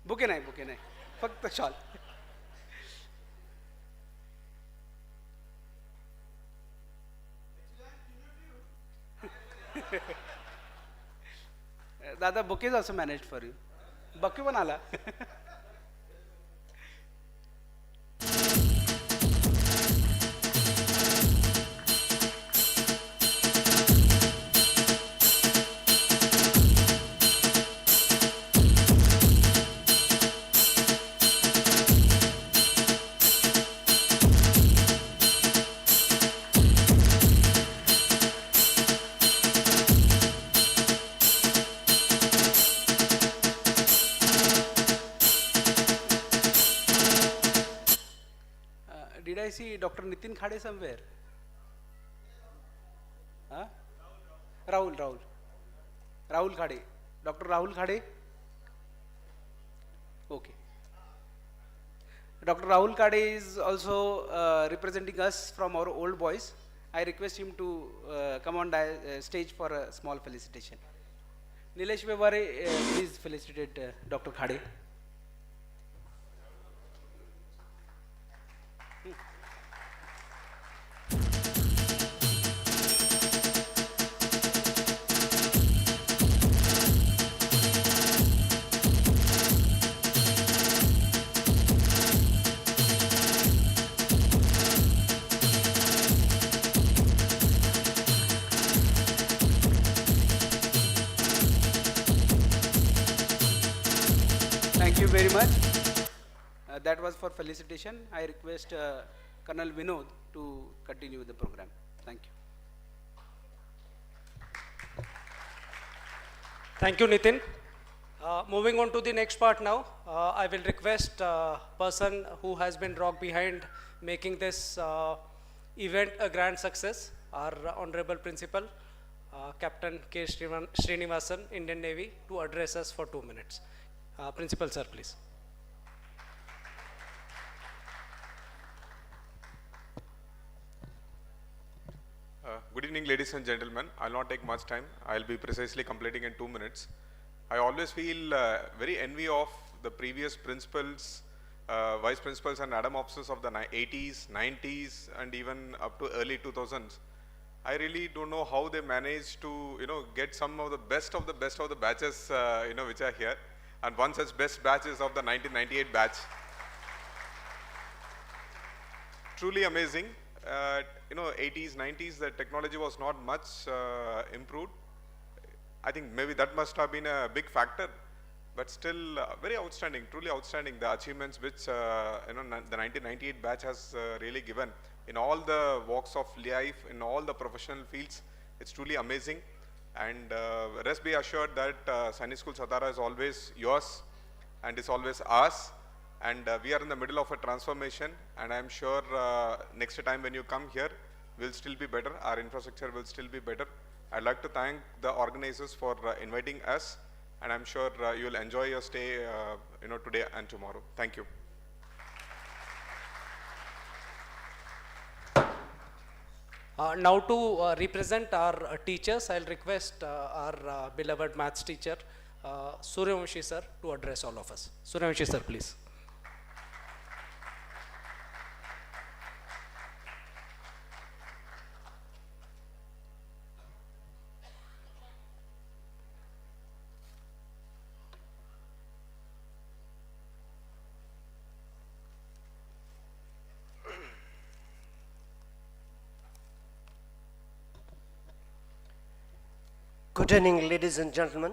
Bouquet nahi. Fakt shawl. Dada, bouquet is also managed for you. Bouquet banala. Did I see Dr. Nitin Khade somewhere? Huh? Rahul Khade. Dr. Rahul Khade? Okay. Dr. Rahul Khade is also representing us from our old boys. I request him to come on stage for a small felicitation. Nilesh Vevare, please felicitate Dr. Khade. Thank you very much. That was for felicitation. I request Colonel Vinod to continue with the program. Thank you. Thank you, Nitin. Moving on to the next part now, I will request person who has been dropped behind making this event a grand success, our Honorable Principal, Captain K. Srinivasan, Indian Navy, to address us for 2 minutes. Principal, sir, please. Good evening, ladies and gentlemen. I'll not take much time. I'll be precisely completing in 2 minutes. I always feel very envy of the previous principals, vice principals and Adam officers of the 80s, 90s, and even up to early 2000s. I really don't know how they managed to, get some of the best of the batches, which are here. And one such best batch is of the 1998 batch. Truly amazing. 80s, 90s, the technology was not much improved. I think maybe that must have been a big factor, but still very outstanding, truly outstanding, the achievements which the 1998 batch has really given in all the walks of life, in all the professional fields. It's truly amazing. And rest be assured that Sainik School Satara is always yours and is always ours. And we are in the middle of a transformation, and I'm sure next time when you come here, we'll still be better. Our infrastructure will still be better. I'd like to thank the organizers for inviting us, and I'm sure you'll enjoy your stay, today and tomorrow. Thank you. Now to represent our teachers, I'll request our beloved maths teacher, Suryavamshi sir, to address all of us. Suryavamshi sir, please. Good evening, ladies and gentlemen.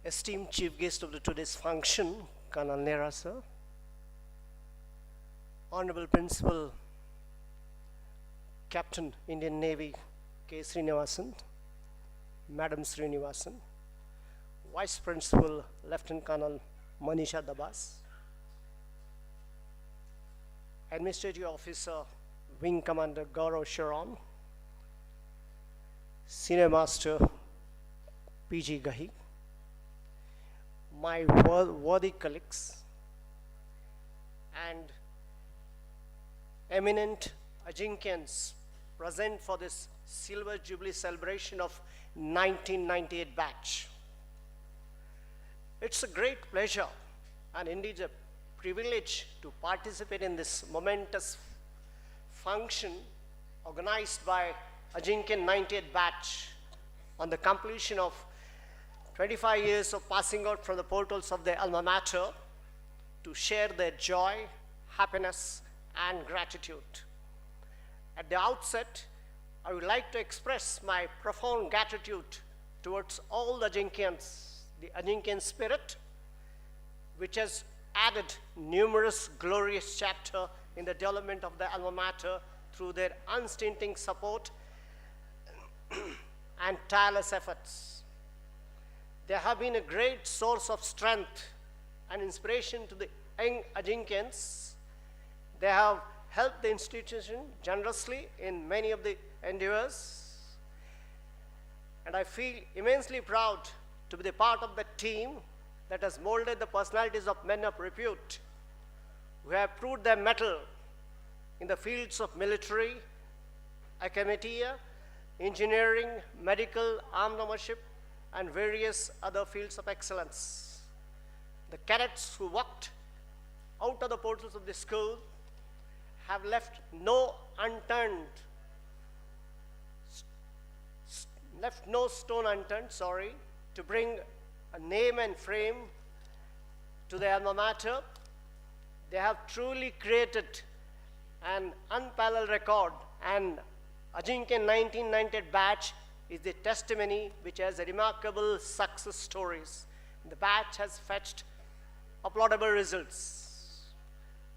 Esteemed chief guest of today's function, Colonel Nehra sir, Honorable Principal, Captain, Indian Navy, K. Srinivasan, Madam Srinivasan, Vice Principal, Lieutenant Colonel Manisha Dabas, Administrative Officer, Wing Commander Gaurav Sharon, Senior Master P.G. Gahi, my worthy colleagues, and eminent Ajinkans present for this Silver Jubilee celebration of 1998 batch. It's a great pleasure and indeed a privilege to participate in this momentous function organized by Ajinkan 98 batch on the completion of 25 years of passing out from the portals of their alma mater to share their joy, happiness, and gratitude. At the outset, I would like to express my profound gratitude towards all the Ajinkans, the Ajinkan spirit, which has added numerous glorious chapters in the development of the alma mater through their unstinting support and tireless efforts. They have been a great source of strength and inspiration to the young Ajinkans. They have helped the institution generously in many of the endeavors. And I feel immensely proud to be the part of the team that has molded the personalities of men of repute who have proved their mettle in the fields of military, academia, engineering, medical, armed ownership, and various other fields of excellence. The cadets who walked out of the portals of the school have left no stone unturned, to bring a name and frame to the alma mater. They have truly created an unparalleled record, and Ajinkan 1998 batch is the testimony which has a remarkable success stories. The batch has fetched applaudable results.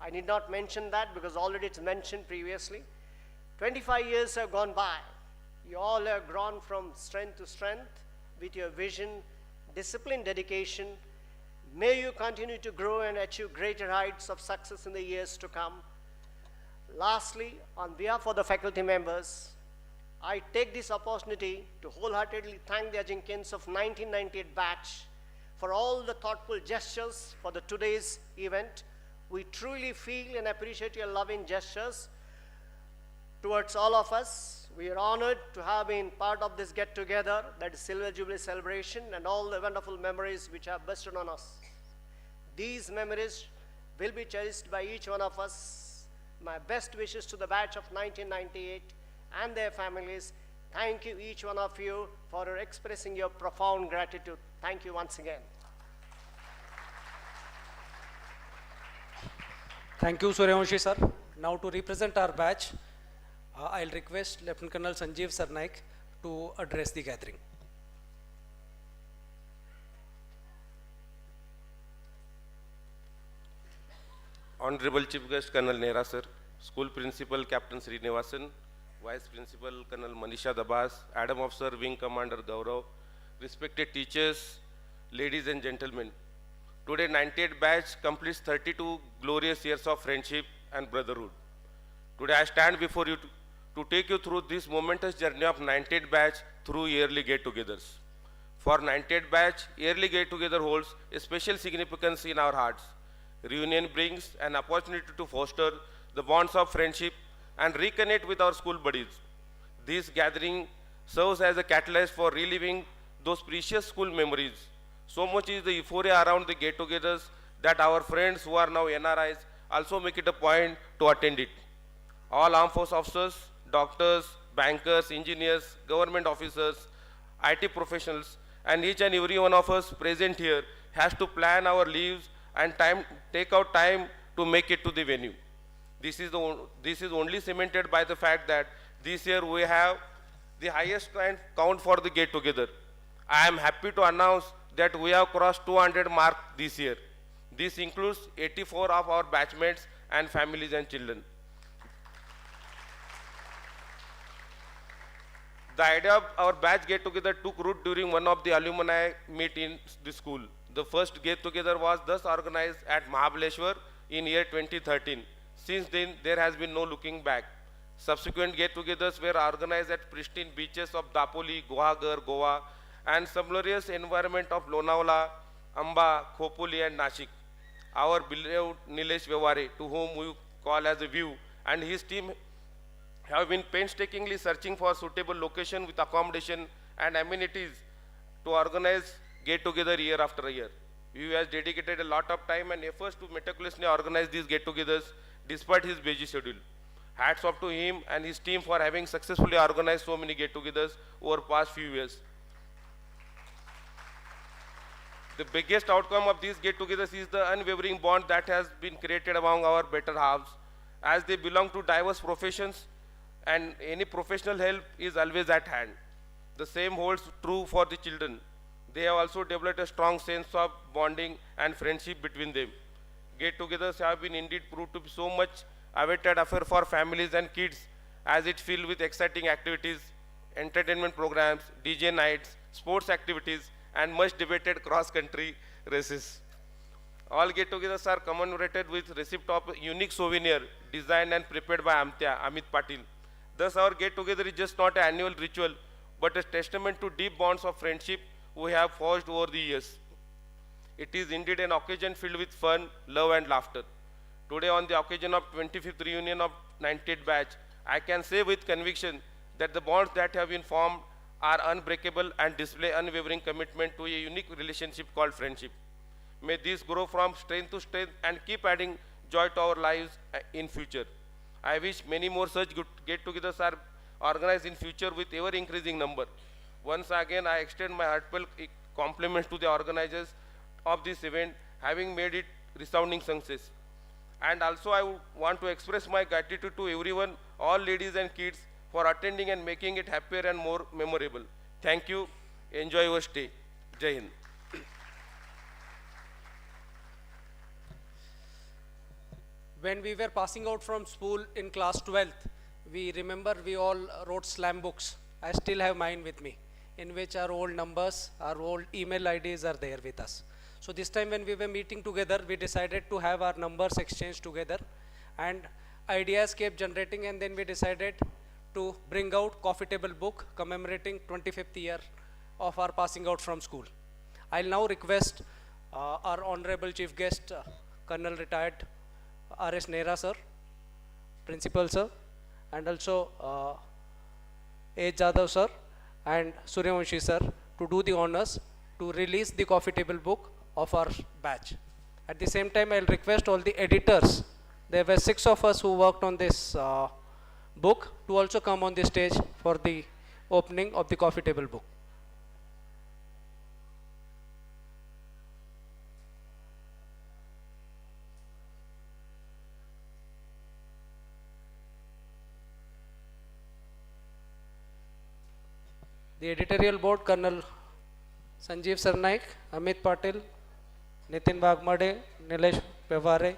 I need not mention that because already it's mentioned previously. 25 years have gone by. You all have grown from strength to strength with your vision, discipline, dedication. May you continue to grow and achieve greater heights of success in the years to come. Lastly, on behalf of the faculty members, I take this opportunity to wholeheartedly thank the Ajinkans of 1998 batch for all the thoughtful gestures for the today's event. We truly feel and appreciate your loving gestures towards all of us. We are honored to have been part of this get-together, that is Silver Jubilee celebration, and all the wonderful memories which have bestowed on us. These memories will be cherished by each one of us. My best wishes to the batch of 1998 and their families. Thank you, each one of you, for expressing your profound gratitude. Thank you once again. Thank you, Suryavanshi sir. Now to represent our batch, I'll request Lieutenant Colonel Sanjeev Sarnaik to address the gathering. Honorable Chief Guest Colonel Nehra sir, School Principal Captain Srinivasan, Vice Principal Colonel Manisha Dabas, Adam Officer Wing Commander Gaurav, respected teachers, ladies and gentlemen. Today 98 batch completes 32 glorious years of friendship and brotherhood. Today I stand before you to take you through this momentous journey of 98 batch through yearly get-togethers. For 98 batch, yearly get-together holds a special significance in our hearts. Reunion brings an opportunity to foster the bonds of friendship and reconnect with our school buddies. This gathering serves as a catalyst for reliving those precious school memories. So much is the euphoria around the get-togethers that our friends who are now NRIs also make it a point to attend it. All armed force officers, doctors, bankers, engineers, government officers, IT professionals, and each and every one of us present here has to plan our leaves and take out time to make it to the venue. This is only cemented by the fact that this year we have the highest count for the get-together. I am happy to announce that we have crossed 200 mark this year. This includes 84 of our batchmates and families and children. The idea of our batch get-together took root during one of the alumni meet in the school. The first get-together was thus organized at Mahabaleshwar in year 2013. Since then, there has been no looking back. Subsequent get-togethers were organized at pristine beaches of Dapoli, Guhagar, Goa, and sublurious environment of Lonavala, Amba, Khopoli, and Nashik. Our beloved Nilesh Vyaware, to whom we call as a view, and his team have been painstakingly searching for suitable location with accommodation and amenities to organize get-together year after year. He has dedicated a lot of time and efforts to meticulously organize these get-togethers despite his busy schedule. Hats off to him and his team for having successfully organized so many get-togethers over past few years. The biggest outcome of these get-togethers is the unwavering bond that has been created among our better halves. As they belong to diverse professions, and any professional help is always at hand. The same holds true for the children. They have also developed a strong sense of bonding and friendship between them. Get-togethers have been indeed proved to be so much awaited affair for families and kids, as it filled with exciting activities, entertainment programs, DJ nights, sports activities, and much debated cross-country races. All get-togethers are commemorated with receipt of a unique souvenir designed and prepared by Amit Patil. Thus, our get-together is just not an annual ritual, but a testament to deep bonds of friendship we have forged over the years. It is indeed an occasion filled with fun, love, and laughter. Today, on the occasion of 25th reunion of 98th batch, I can say with conviction that the bonds that have been formed are unbreakable and display unwavering commitment to a unique relationship called friendship. May this grow from strength to strength and keep adding joy to our lives in future. I wish many more such good get-togethers are organized in future with ever increasing number. Once again, I extend my heartfelt compliments to the organizers of this event, having made it resounding success. And also I want to express my gratitude to everyone, all ladies and kids, for attending and making it happier and more memorable. Thank you. Enjoy your stay. Jai Hind. When we were passing out from school in class 12th, we remember we all wrote slam books. I still have mine with me, in which our old numbers, our old email IDs are there with us. So this time when we were meeting together, we decided to have our numbers exchanged together, and ideas kept generating, and then we decided to bring out coffee table book commemorating 25th year of our passing out from school. I'll now request our honorable chief guest, Colonel Retired R.S. Nehra sir, Principal sir, and also A. Jadhav sir and Suryavanshi sir to do the honors to release the coffee table book of our batch. At the same time, I'll request all the editors, there were 6 of us who worked on this book, to also come on the stage for the opening of the coffee table book. The editorial board, Colonel Sanjeev Sarnaik, Amit Patil, Nitin Bagmade, Nilesh Vyaware.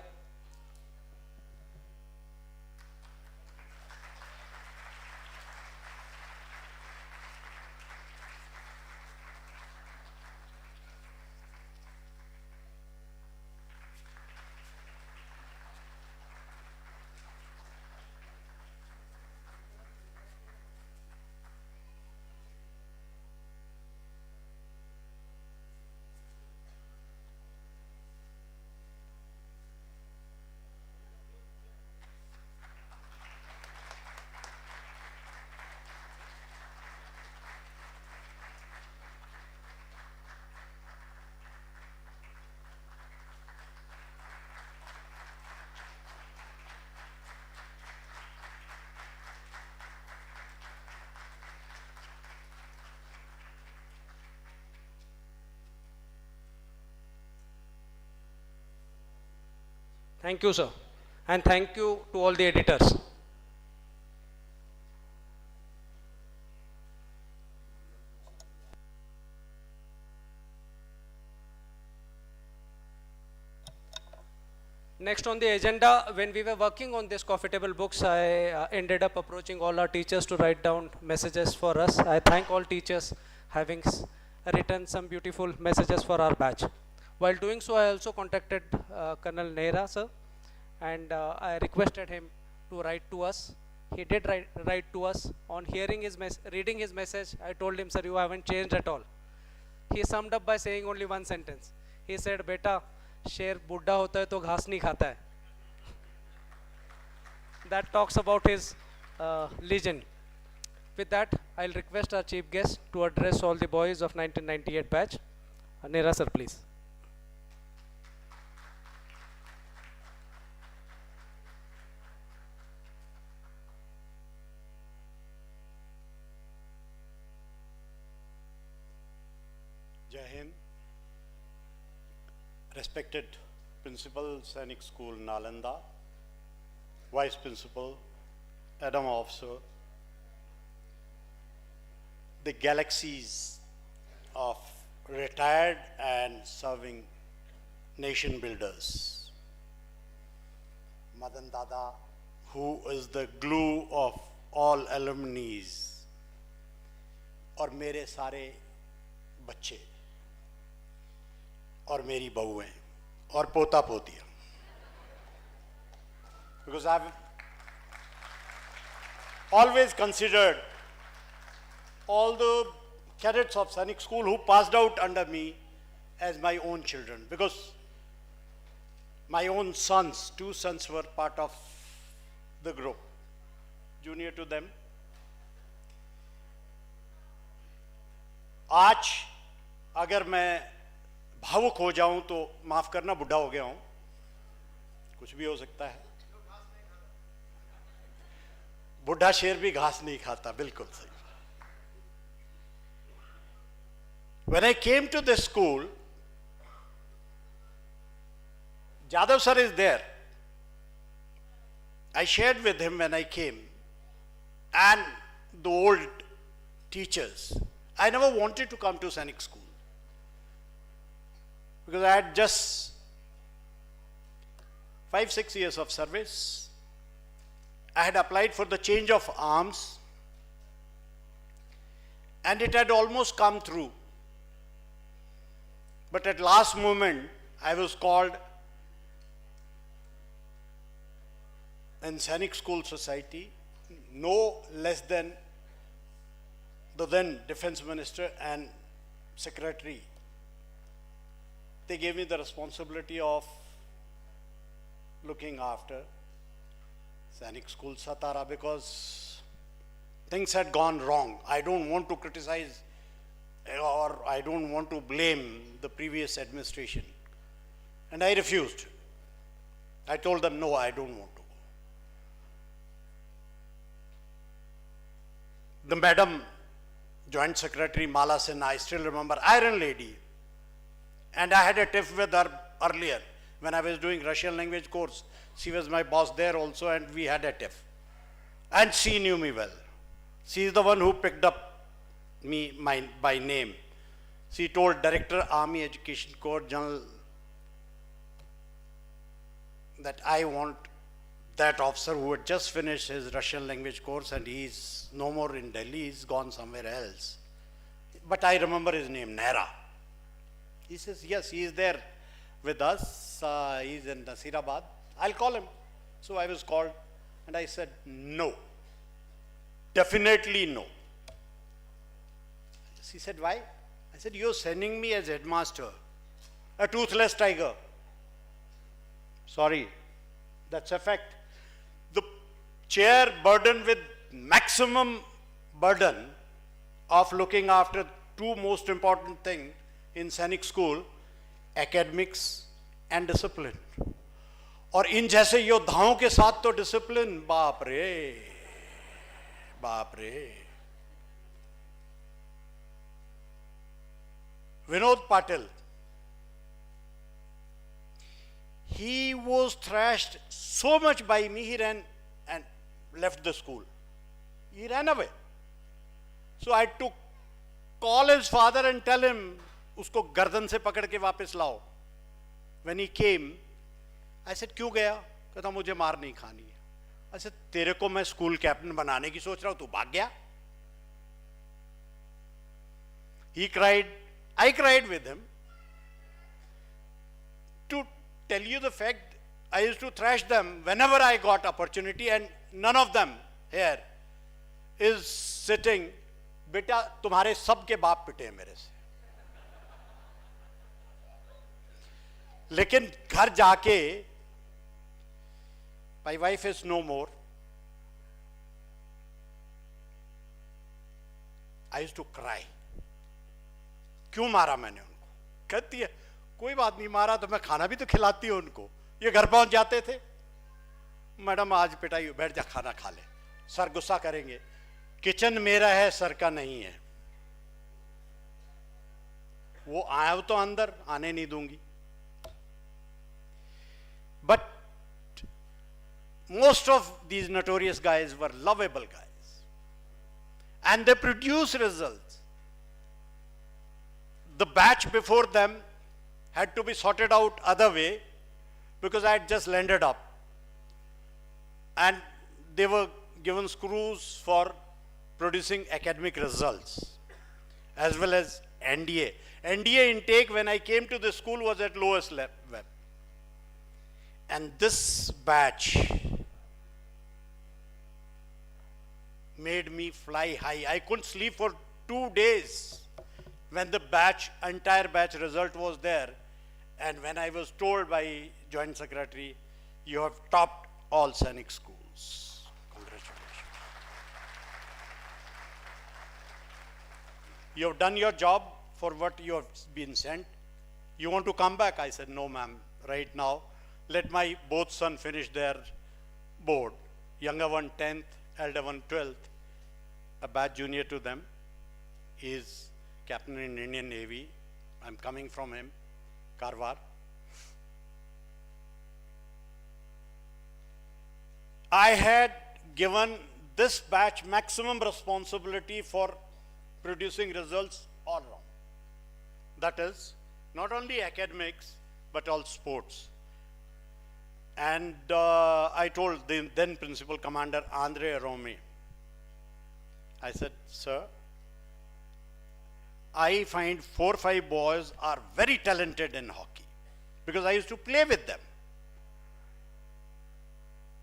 Thank you, sir. And thank you to all the editors. Next on the agenda, when we were working on this coffee table books, I ended up approaching all our teachers to write down messages for us. I thank all teachers having written some beautiful messages for our batch. While doing so, I also contacted Colonel Nehra sir, and I requested him to write to us. He did write to us. On hearing his reading his message, I told him, sir, you haven't changed at all. He summed up by saying only one sentence. He said, beta, शेर बुढ़ा होता है तो घास नहीं खाता है. That talks about his legend. With that, I'll request our chief guest to address all the boys of 1998 batch. Nehra sir, please. Jai Hind. Respected Principal, Sainik School, Nalanda, Vice Principal, Adam Officer, the galaxies of retired and serving nation builders. Madan Dada, who is the glue of all alumni, और मेरे सारे बच्चे और मेरी बहुएं और पोता पोतियां, because I've always considered all the cadets of Sainik School who passed out under me as my own children, because my own sons, 2 sons were part of the group, junior to them. आज अगर मैं भावुक हो जाऊं तो माफ करना, बुढ़ा हो गया हूं, कुछ भी हो सकता है. बुढ़ा शेर भी घास नहीं खाता, बिल्कुल सही. When I came to this school, Jadhav sir is there. I shared with him when I came, and the old teachers. I never wanted to come to Sainik School, because I had just 5-6 years of service. I had applied for the change of arms, and it had almost come through. But at last moment, I was called in Sainik School Society, no less than the then Defense Minister and Secretary. They gave me the responsibility of looking after Sainik School Satara, because things had gone wrong. I don't want to criticize or I don't want to blame the previous administration. And I refused. I told them, no, I don't want to go. The Madam Joint Secretary Mala Sin, I still remember, Iron Lady. And I had a tiff with her earlier when I was doing Russian language course. She was my boss there also, and we had a tiff. And she knew me well. She is the one who picked up me by name. She told Director Army Education Corps General that I want that officer who had just finished his Russian language course, and he's no more in Delhi, he's gone somewhere else. But I remember his name, Nehra. He says, yes, he is there with us. He's in Nasirabad. I'll call him. So I was called, and I said, no. Definitely no. He said, why? I said, you're sending me as headmaster, a toothless tiger. Sorry, that's a fact. The chair burdened with maximum burden of looking after 2 most important things in Sainik School, academics and discipline. और इन जैसे योद्धाओं के साथ तो discipline, बाप रे, बाप रे. Vinod Patil, he was thrashed so much by me, he ran and left the school. He ran away. So I had to call his father and tell him, उसको गर्दन से पकड़ के वापस लाओ. When he came, ऐसे क्यों गया? कहता मुझे मार नहीं खानी है। ऐसे तेरे को मैं स्कूल कैप्टन बनाने की सोच रहा हूं, तू भाग गया? He cried, I cried with him. To tell you the fact, I used to thrash them whenever I got opportunity, and none of them here is sitting, बेटा तुम्हारे सब के बाप पिटे हैं मेरे से। लेकिन घर जाके, my wife is no more, I used to cry. क्यों मारा मैंने उनको? कहती है कोई बात नहीं, मारा तो मैं खाना भी तो खिलाती हूं उनको। ये घर पहुंच जाते थे, मैडम आज पिटाई, बैठ जा खाना खा ले। सर गुस्सा करेंगे, किचन मेरा है सर का नहीं है। वो आया तो अंदर आने नहीं दूंगी। But most of these notorious guys were lovable guys, and they produce results. The batch before them had to be sorted out other way because I had just landed up, and they were given screws for producing academic results as well as NDA. NDA intake when I came to the school was at lowest level. And this batch made me fly high. I couldn't sleep for 2 days when the entire batch result was there. And when I was told by Joint Secretary, you have topped all Sainik schools. Congratulations. You have done your job for what you have been sent. You want to come back? I said, no ma'am, right now. Let my both sons finish their board. Younger one 10th, elder one 12th. A batch junior to them. He is captain in Indian Navy. I'm coming from him, Karwar. I had given this batch maximum responsibility for producing results all round. That is, not only academics, but all sports. And I told the then principal commander, Andre Romy, I said, sir, I find 4 or 5 boys are very talented in hockey because I used to play with them.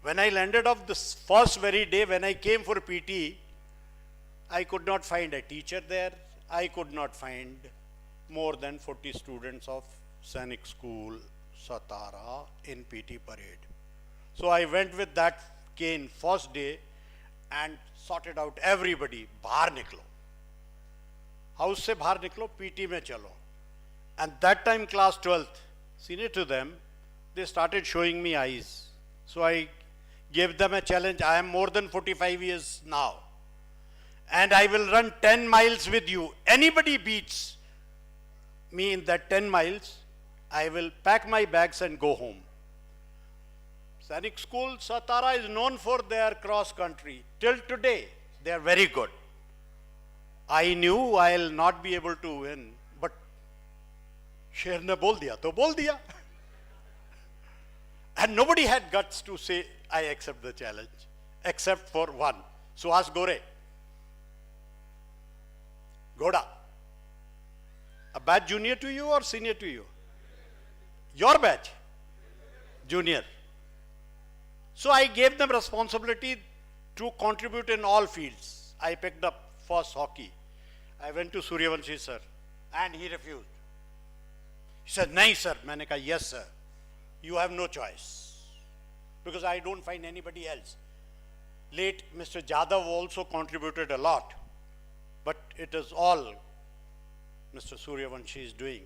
When I landed off this first very day, when I came for PT, I could not find a teacher there. I could not find more than 40 students of Sainik School, Satara in PT parade. So I went with that cane first day and sorted out everybody. Bahar niklo. House se bahar niklo, PT mein chalo. And that time class 12th, senior to them, they started showing me eyes. So I gave them a challenge. I am more than 45 years now. And I will run 10 miles with you. Anybody beats me in that 10 miles, I will pack my bags and go home. Sainik School, Satara is known for their cross country. Till today, they are very good. I knew I'll not be able to win, but Sher ne bol diya, to bol diya. And nobody had guts to say, I accept the challenge, except for one, Suhas Gore. Goda. A batch junior to you or senior to you? Your batch? Junior. So I gave them responsibility to contribute in all fields. I picked up first hockey. I went to Suryavanshi sir and he refused. He said, nahi sir. Maine kaha, yes sir. You have no choice. Because I don't find anybody else. Late Mr. Jadhav also contributed a lot. But it is all Mr. Suryavanshi is doing.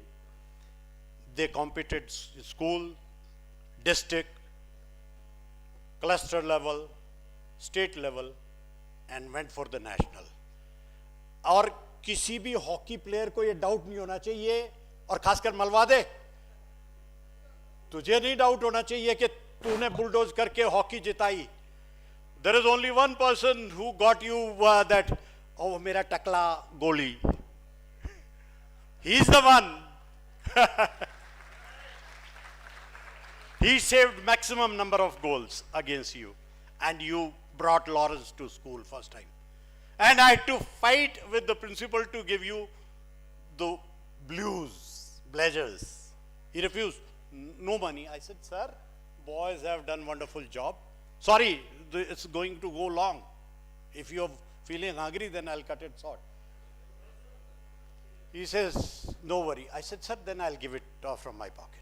They competed school, district, cluster level, state level, and went for the national. और किसी भी hockey player को ये doubt नहीं होना चाहिए, और खासकर मलवा दे, तुझे नहीं डाउट होना चाहिए कि तूने बुलडोज करके hockey जिताई. There is only one person who got you that, oh, मेरा टकला गोली. He is the one. He saved maximum number of goals against you, and you brought Lawrence to school first time. And I had to fight with the principal to give you the blazers. He refused. No money. I said, sir, boys have done wonderful job. Sorry, it's going to go long. If you're feeling hungry, then I'll cut it short. He says, no worry. I said, sir, then I'll give it off from my pocket.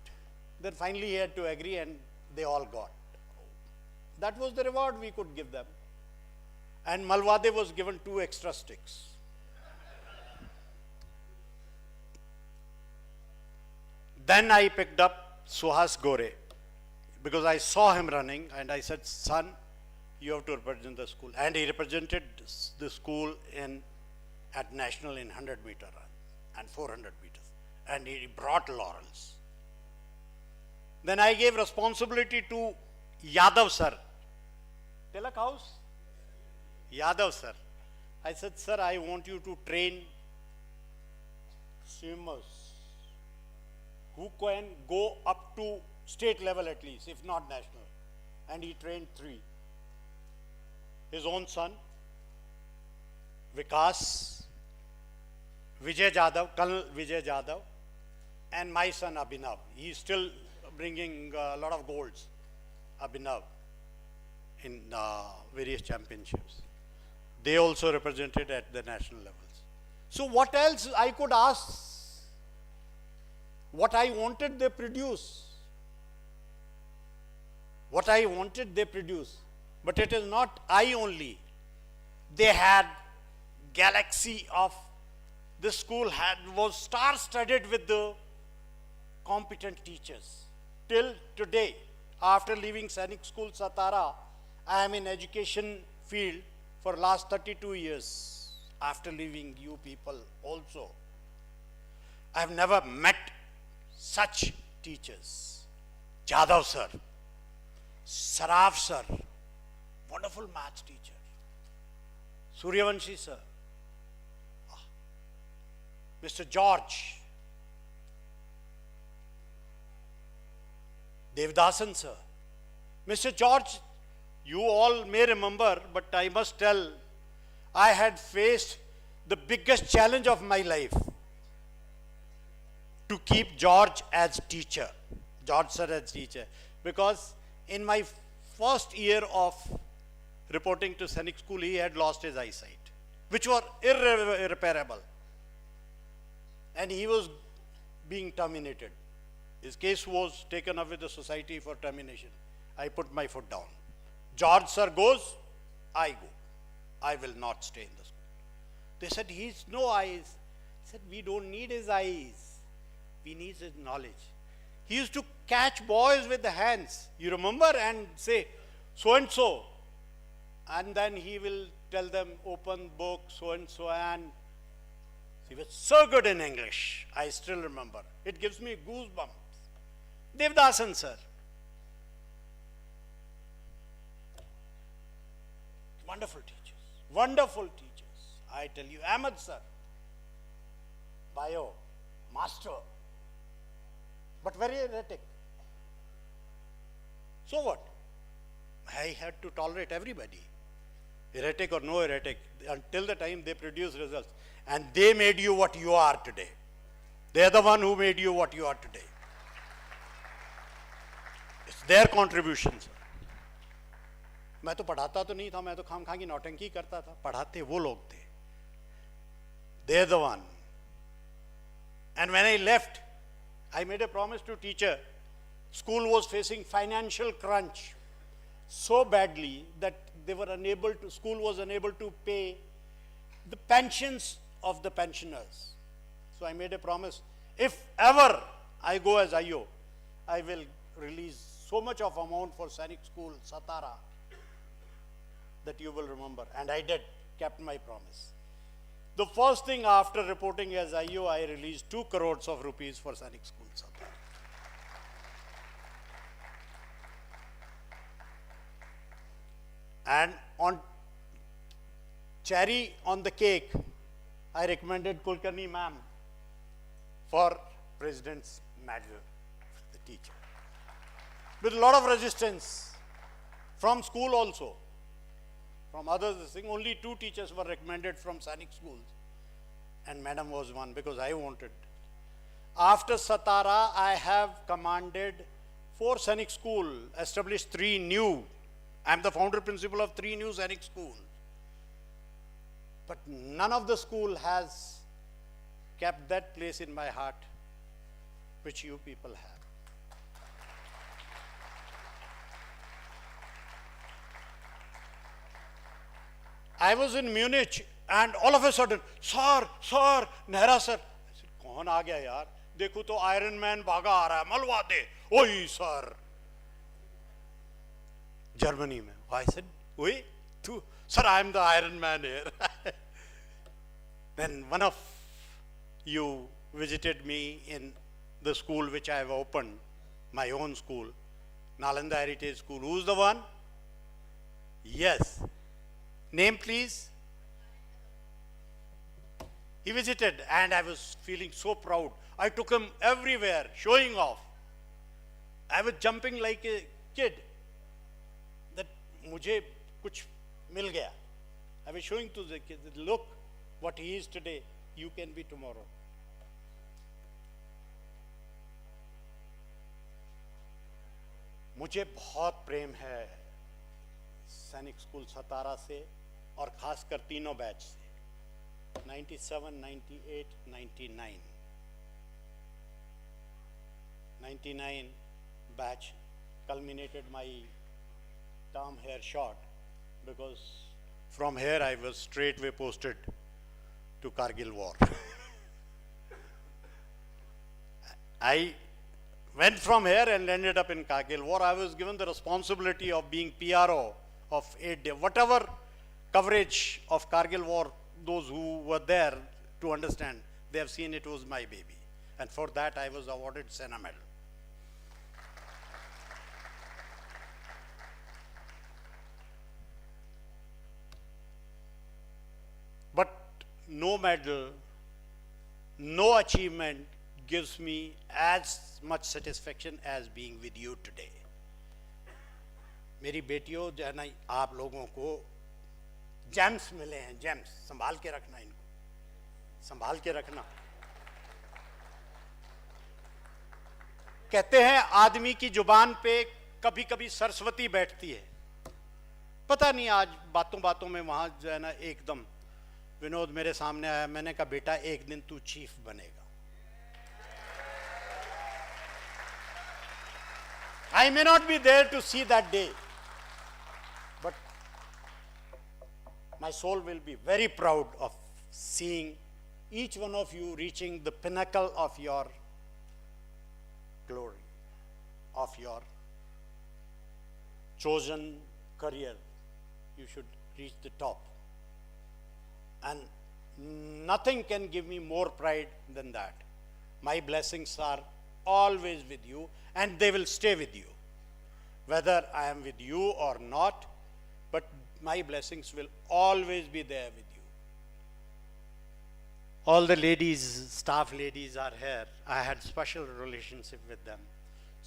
Then finally he had to agree, and they all got. That was the reward we could give them. And Malwade was given 2 extra sticks. Then I picked up Suhas Gore, because I saw him running, and I said, son, you have to represent the school. And he represented the school at national in 100-meter run and 400 meters. And he brought laurels. Then I gave responsibility to Yadav sir. Tilak House? Yadav sir. I said, sir, I want you to train swimmers who can go up to state level at least, if not national. And he trained 3. His own son, Vikas, Vijay Jadhav, Colonel Vijay Jadhav, and my son Abhinav. He is still bringing a lot of golds, Abhinav, in various championships. They also represented at the national levels. So what else I could ask? What I wanted, they produce. What I wanted, they produce. But it is not I only. They had galaxy of, this school was star-studded with the competent teachers. Till today, after leaving Sainik School Satara, I am in education field for last 32 years. After leaving you people also, I have never met such teachers. Jadhav sir, Saraf sir, wonderful maths teacher. Suryavanshi sir, Mr. George, Devdasan sir. Mr. George, you all may remember, but I must tell, I had faced the biggest challenge of my life to keep George as teacher, George sir as teacher, because in my first year of reporting to Sainik School, he had lost his eyesight, which were irreparable. And he was being terminated. His case was taken up with the society for termination. I put my foot down. George sir goes, I go. I will not stay in the school. They said, he's no eyes. I said, we don't need his eyes. We need his knowledge. He used to catch boys with the hands, you remember, and say, so and so. And then he will tell them, open book, so and so, and he was so good in English. I still remember. It gives me goosebumps. Devdasan sir. Wonderful teachers. Wonderful teachers. I tell you, Ahmed sir. Bio. Master. But very erratic. So what? I had to tolerate everybody. Erratic or no erratic, until the time they produce results. And they made you what you are today. They are the one who made you what you are today. It's their contribution, sir. मैं तो पढ़ाता तो नहीं था, मैं तो खाम-खा की नौटंकी करता था. पढ़ाते वो लोग थे. They're the one. And when I left, I made a promise to teacher. School was facing financial crunch so badly that they were unable to, school was unable to pay the pensions of the pensioners. So I made a promise, if ever I go as IO, I will release so much of amount for Sainik School, Satara, that you will remember. And I did, kept my promise. The first thing after reporting as IO, I released 2 crores of rupees for Sainik School, Satara. And on cherry on the cake, I recommended Kulkarni ma'am for President's Medal, the teacher. with a lot of resistance from school also. From others, this thing, only 2 teachers were recommended from Sainik schools. And madam was one because I wanted. After Satara, I have commanded 4 Sainik school, established 3 new. I am the founder principal of 3 new Sainik schools. But none of the school has kept that place in my heart which you people have. I was in Munich and all of a sudden, sir, Nehra sir. I said, कौन आ गया यार? देखो तो iron man भागा आ रहा है, मलवा दे. ओई सर. Germany में. I said, ओई, तू, sir, I am the Iron Man here. Then one of you visited me in the school which I have opened, my own school, Nalanda Heritage School. Who's the one? Yes. Name please. He visited and I was feeling so proud. I took him everywhere, showing off. I was jumping like a kid that मुझे कुछ मिल गया. I was showing to the kids, look what he is today, you can be tomorrow. मुझे बहुत प्रेम है सैनिक school सतारा से और खासकर तीनों बैच से 97, 98, 99. 99 batch culminated my term here short because from here I was straightway posted to Kargil war. I went from here and ended up in Kargil war. I was given the responsibility of being PRO of 8 days. Whatever coverage of Kargil war, those who were there to understand, they have seen it was my baby. And for that I was awarded Sena Medal. But no medal, no achievement gives me as much satisfaction as being with you today. मेरी बेटियों जो है ना, आप लोगों को James मिले हैं, जेम्स, संभाल के रखना इनको, संभाल के रखना. कहते हैं आदमी की जुबान पे कभी कभी सरस्वती बैठती है. पता नहीं आज बातों बातों में वहां जो है ना एकदम विनोद मेरे सामने आया. मैंने कहा बेटा एक दिन तू चीफ बनेगा. I may not be there to see that day, but my soul will be very proud of seeing each one of you reaching the pinnacle of your glory, of your chosen career. You should reach the top. And nothing can give me more pride than that. My blessings are always with you and they will stay with you. Whether I am with you or not, but my blessings will always be there with you. All the ladies, staff ladies are here. I had special relationship with them.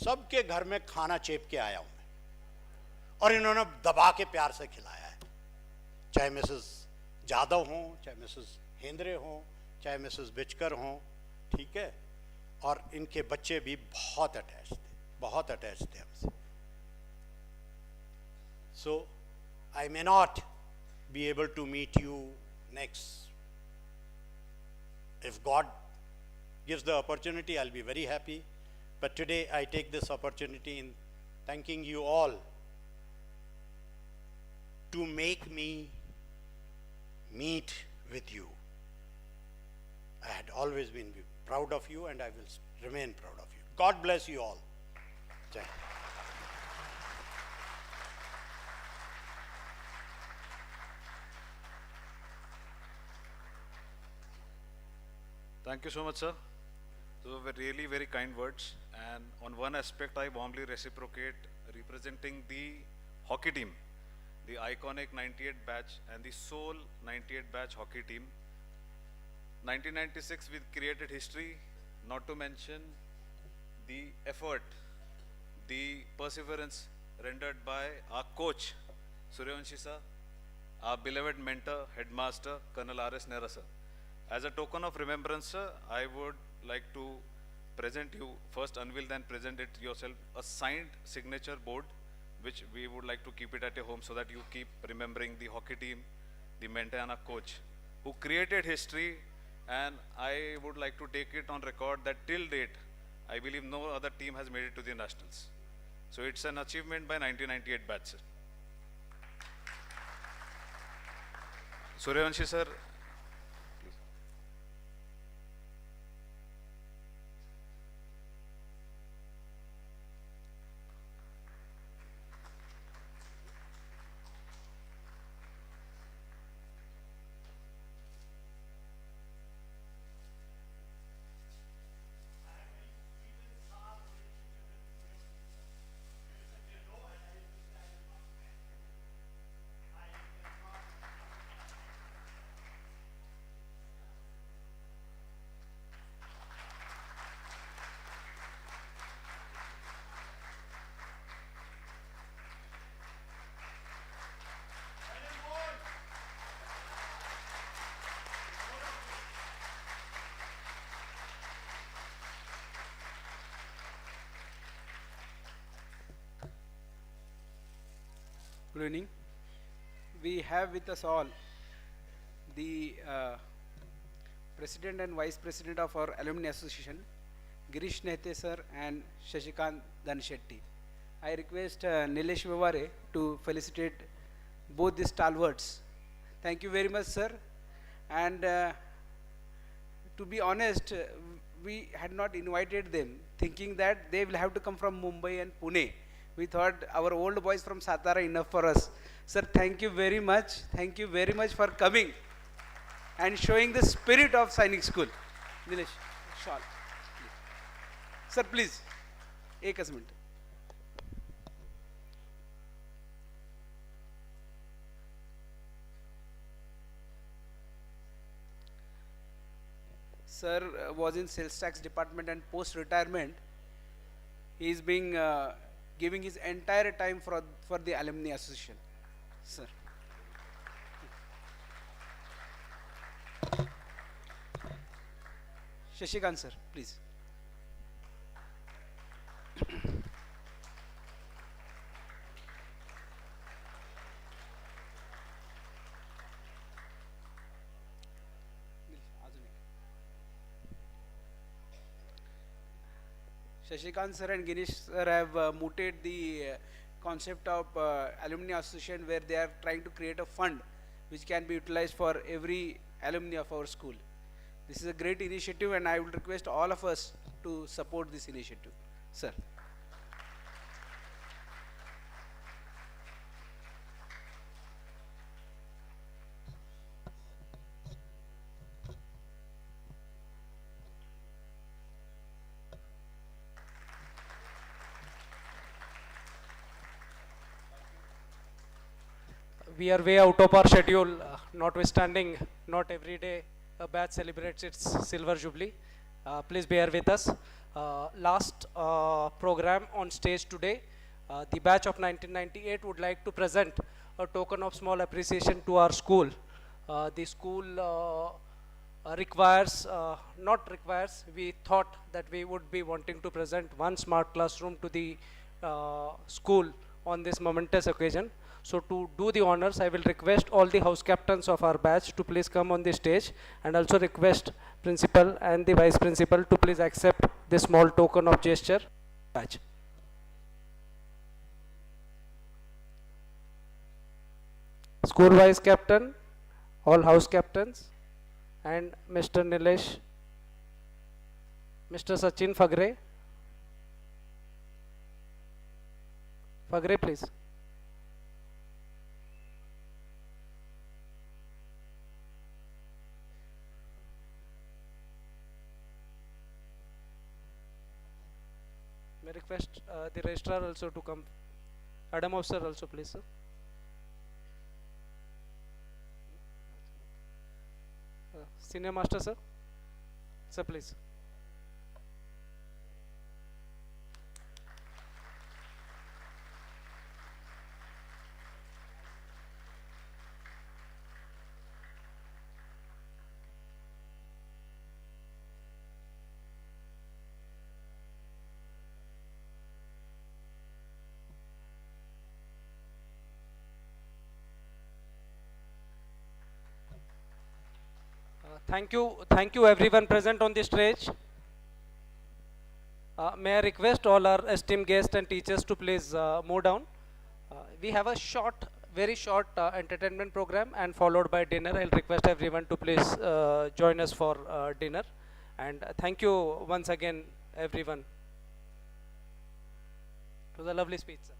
सबके घर में खाना चेप के आया हूं मैं और इन्होंने दबा के प्यार से खिलाया है. चाहे मिसेस जादव हों, चाहे मिसेस हेंद्रे हों, चाहे मिसेस बिचकर हों, ठीक है. और इनके बच्चे भी बहुत अटैच थे, बहुत अटैच थे हमसे. So I may not be able to meet you next. If God gives the opportunity, I'll be very happy. But today I take this opportunity in thanking you all to make me meet with you. I had always been proud of you and I will remain proud of you. God bless you all. Jai Hind. Thank you so much, sir. Those were really very kind words. And on one aspect, I warmly reciprocate representing the hockey team, the iconic 98 batch and the sole 98 batch hockey team. 1996, we created history, not to mention the effort, the perseverance rendered by our coach, Suryavanshi sir, our beloved mentor, headmaster, Colonel R.S. Nehra sir. As a token of remembrance, sir, I would like to present you, first unveil then present it yourself, a signed signature board, which we would like to keep it at your home so that you keep remembering the hockey team, the mentor and our coach, who created history, and I would like to take it on record that till date, I believe no other team has made it to the nationals. So it's an achievement by 1998 batch, sir. Suryavanshi sir, please. Good evening. We have with us all the President and Vice President of our Alumni Association, Girish Nehte sir and Shashikant Dhanshetty. I request Nilesh Vivare to felicitate both the stalwarts. Thank you very much, sir. And to be honest, we had not invited them, thinking that they will have to come from Mumbai and Pune. We thought our old boys from Satara enough for us. Sir, thank you very much. Thank you very much for coming and showing the spirit of Sainik School. Nilesh, shawl. Sir, please. एक minute. Sir was in sales tax department, and post retirement he is being giving his entire time for the alumni association. Sir. Shashikant sir, please. Shashikant sir and Ginesh sir have mooted the concept of alumni association, where they are trying to create a fund which can be utilized for every alumni of our school. This is a great initiative, and I would request all of us to support this initiative. Sir. We are way out of our schedule, notwithstanding not every day a batch celebrates its silver jubilee. Please bear with us. Last program on stage today, the batch of 1998 would like to present a token of small appreciation to our school. The school we thought that we would be wanting to present one smart classroom to the school on this momentous occasion. So to do the honors, I will request all the house captains of our batch to please come on the stage, and also request principal and the vice principal to please accept this small token of gesture. Batch. School vice captain, all house captains, and Mr. Nilesh, Mr. Sachin Fagre. Fagre, please. May request the registrar also to come. Adam officer also, please, sir. Senior master, sir. Sir, please. thank you everyone present on the stage. May I request all our esteemed guests and teachers to please move down. We have a very short entertainment program and followed by dinner. I'll request everyone to please join us for dinner. And thank you once again, everyone. It was a lovely speech, sir.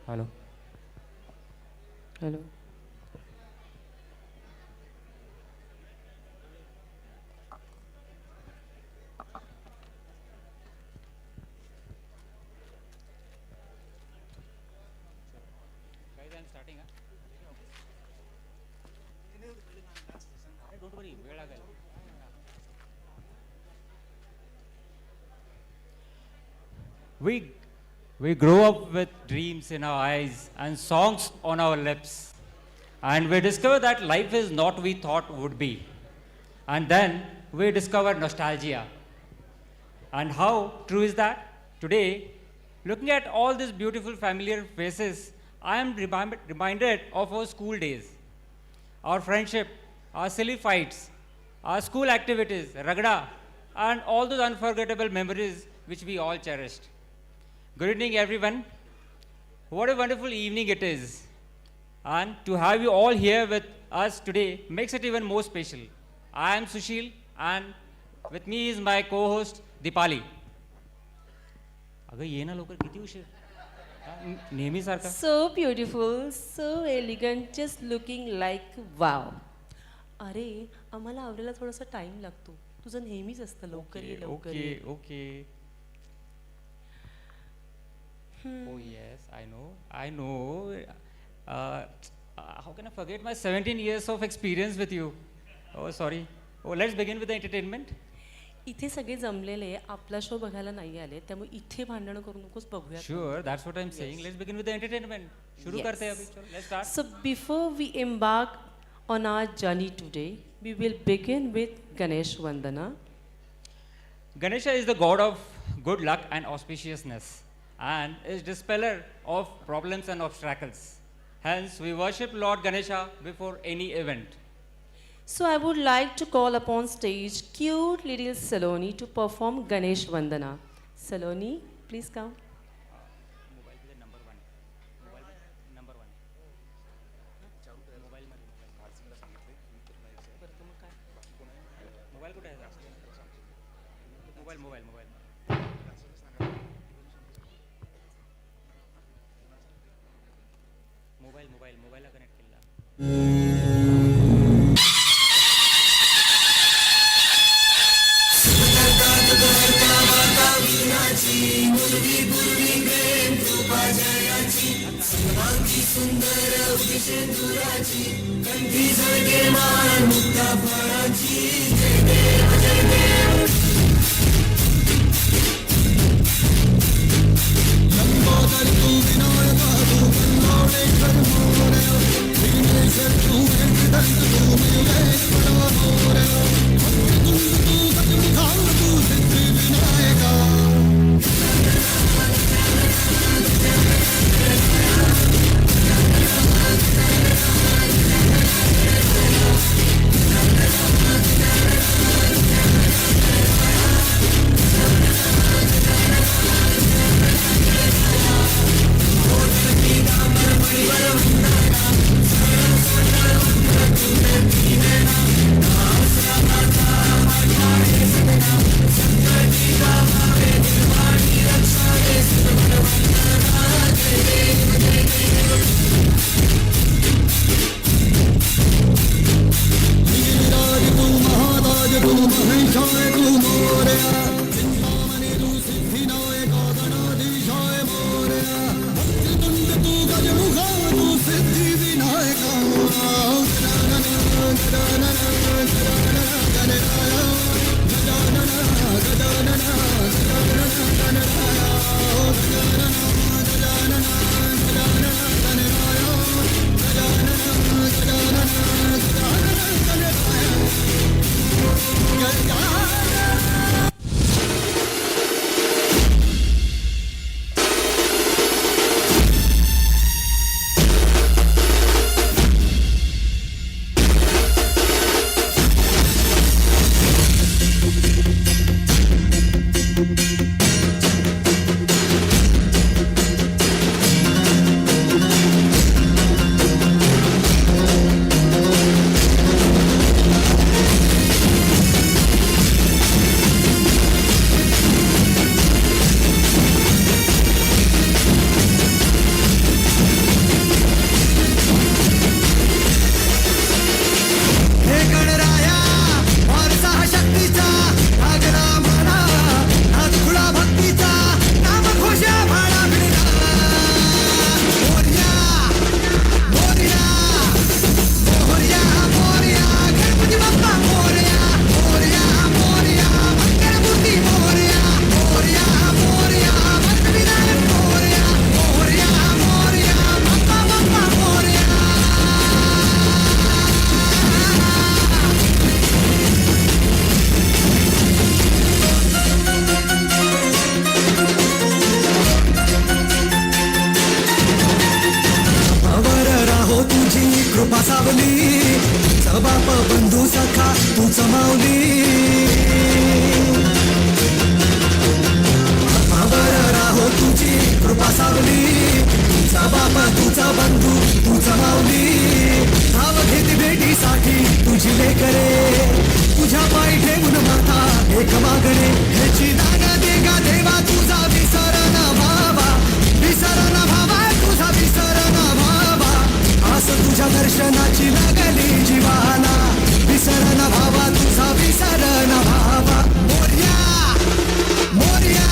Hello. Hello. Guys, I'm starting. Don't worry. We grow up with dreams in our eyes and songs on our lips. And we discover that life is not we thought would be. And then we discover nostalgia. And how true is that? Today, looking at all these beautiful familiar faces, I am reminded of our school days, our friendship, our silly fights, our school activities, ragda, and all those unforgettable memories which we all cherished. Good evening, everyone. What a wonderful evening it is. And to have you all here with us today makes it even more special. I am Sushil, and with me is my co-host, Dipali. अगं ये ना लवकर किती उशीर नेहमी सारखा So beautiful, so elegant, just looking like wow. अरे आम्हाला आवरायला थोडासा टाइम लागतो. तुझं नेहमीच असतं लवकर ये लवकर ये. Okay. Oh yes, I know. How can I forget my 17 years of experience with you? Oh, sorry. Oh, let's begin with the entertainment. इथे सगळे जमलेले आपला शो बघायला नाही आले त्यामुळे इथे भांडण करू नकोस बघूया. Sure, that's what I'm saying. Let's begin with the entertainment. शुरू करते हैं अभी. चलो, let's start. So before we embark on our journey today, we will begin with Ganesh Vandana. Ganesha is the god of good luck and auspiciousness and is dispeller of problems and obstacles. Hence, we worship Lord Ganesha before any event. So I would like to call upon stage cute little Saloni to perform Ganesh Vandana. Saloni, please come. Mobile connect केला. कृपा सावली तुझा बाप बंधू सखा तूच माऊली आत्मावर राहो तुझी कृपा सावली तुझा बाप तुझा बंधू तुझा माऊली धाव घेत भेटीसाठी तुझी लेकरे तुझ्या पायी ठेवून माथा एक मागणे ह्याची दान दे गा देवा तुझा विसर ना भावा तुझा विसर ना भावा आस तुझ्या दर्शनाची लागली जीवाला विसर ना भावा तुझा विसर ना भावा Morya Morya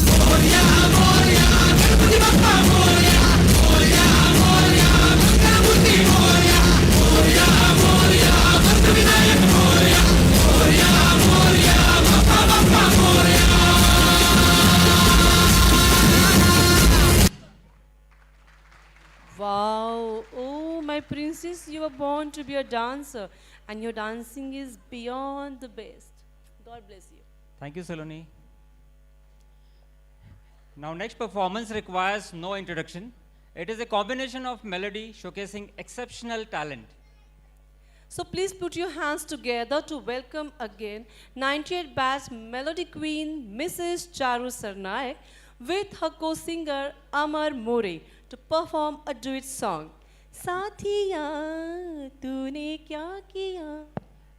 Morya Morya Ganpati Bappa Morya Morya Morya Mangalmurti Morya Morya Morya भक्तविनायक Morya Morya Morya Bappa Bappa Morya. Wow, oh my princess, you were born to be a dancer and your dancing is beyond the best. God bless you. Thank you, Saloni. Now, next performance requires no introduction. It is a combination of melody showcasing exceptional talent. So please put your hands together to welcome again 98 batch melody queen Mrs. Charu Sarnaik with her co-singer Amar More to perform a duet song. Sathiya, tune kya kiya?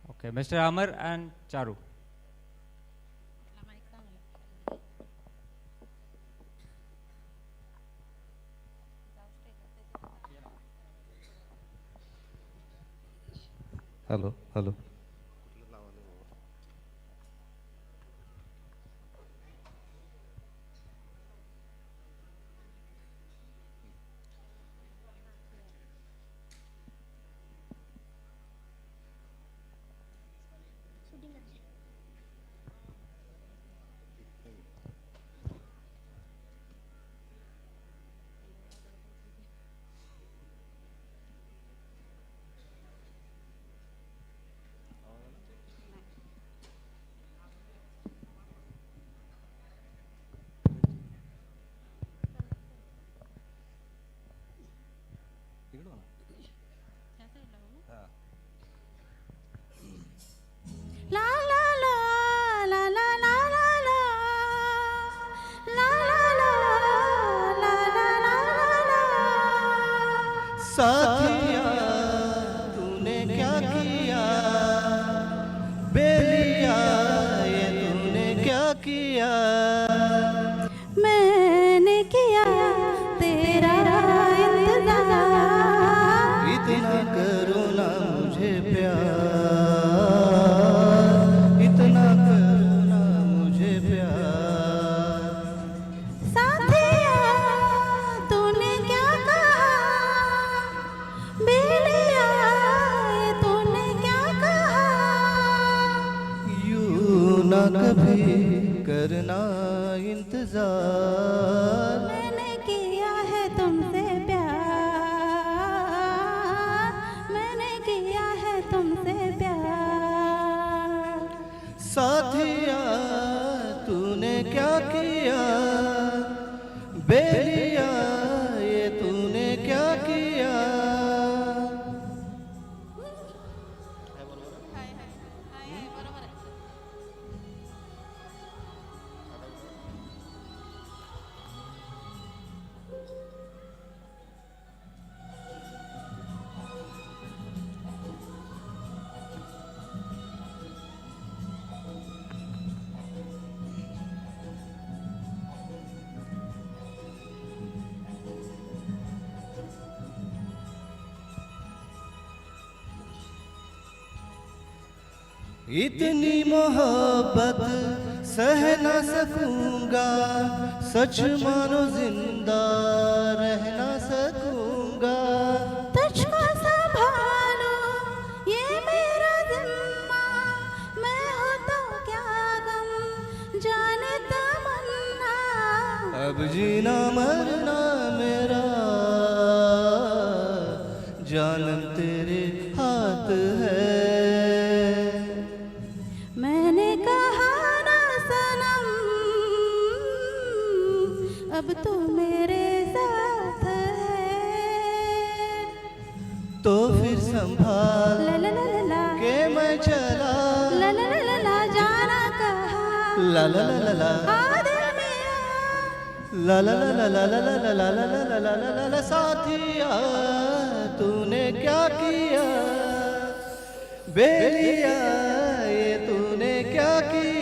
Okay, Mr. Amar and Charu. Hello, hello. La la la la la la la la la la la la la la. साथिया तूने क्या किया बेलिया ये तूने क्या किया मैंने किया तेरा इंतजार इतना करो ना मुझे प्यार साथिया तूने क्या कहा बेलिया ये तूने क्या कहा यूं ना कभी करना इंतजार मैंने किया है तुमसे प्यार मैंने किया है तुमसे प्यार साथिया तूने क्या किया बेलिया ये तूने क्या किया इतनी मोहब्बत सह न सकूंगा सच मानो जिंदा रह न सकूंगा तुझको संभालो ये मेरा जिम्मा मैं हो तो क्या गम जाने तमन्ना अब जीना मरना मेरा जानम तेरे हाथ है मैंने कहा ना सनम अब तो मेरे साथ है तो फिर संभाल ला ला ला ला के मैं चला ला ला ला ला ला जाना कहाँ ला ला ला ला ला आ दिल में आ ला ला ला ला ला ला ला ला ला ला ला ला ला ला ला साथिया तूने क्या किया बेलिया ये तूने क्या किया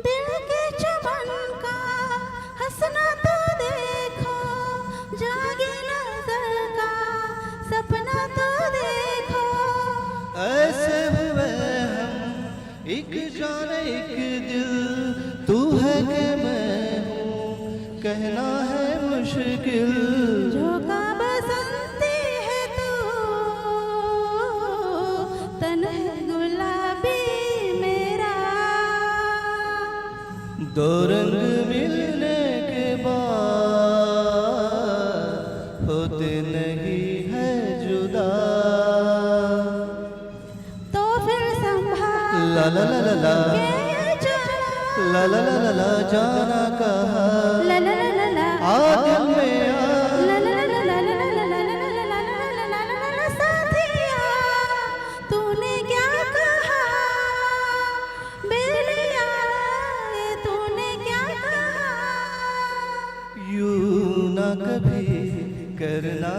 दिल के चमन का हंसना तो देखो जागे नजर का सपना तो देखो ऐसे हुए हम एक जान एक दिल तू है कि मैं हूँ कहना है मुश्किल जो का बसंती है तू तन है गुलाबी मेरा दो रंग मिलने के बाद होते नहीं है जुदा तो फिर संभाल ला ला ला ला ला के चला ला ला ला ला ला जाना कहा ला ला ला ला ला आ दिल में आ ला ला ला ला ला ला ला ला ला ला ला ला ला ला ला साथिया तूने क्या कहा बेलिया ये तूने क्या कहा यूं ना कभी करना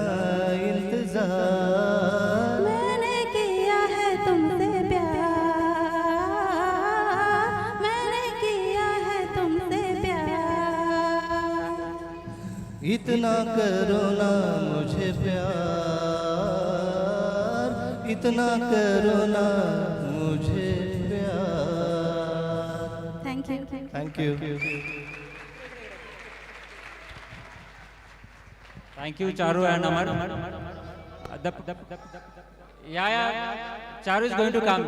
इंतजार मैंने किया है तुमसे प्यार मैंने किया है तुमसे प्यार इतना करो ना मुझे प्यार इतना करो ना मुझे प्यार thank you thank you Thank you, Charu and Amar. Charu is going to come.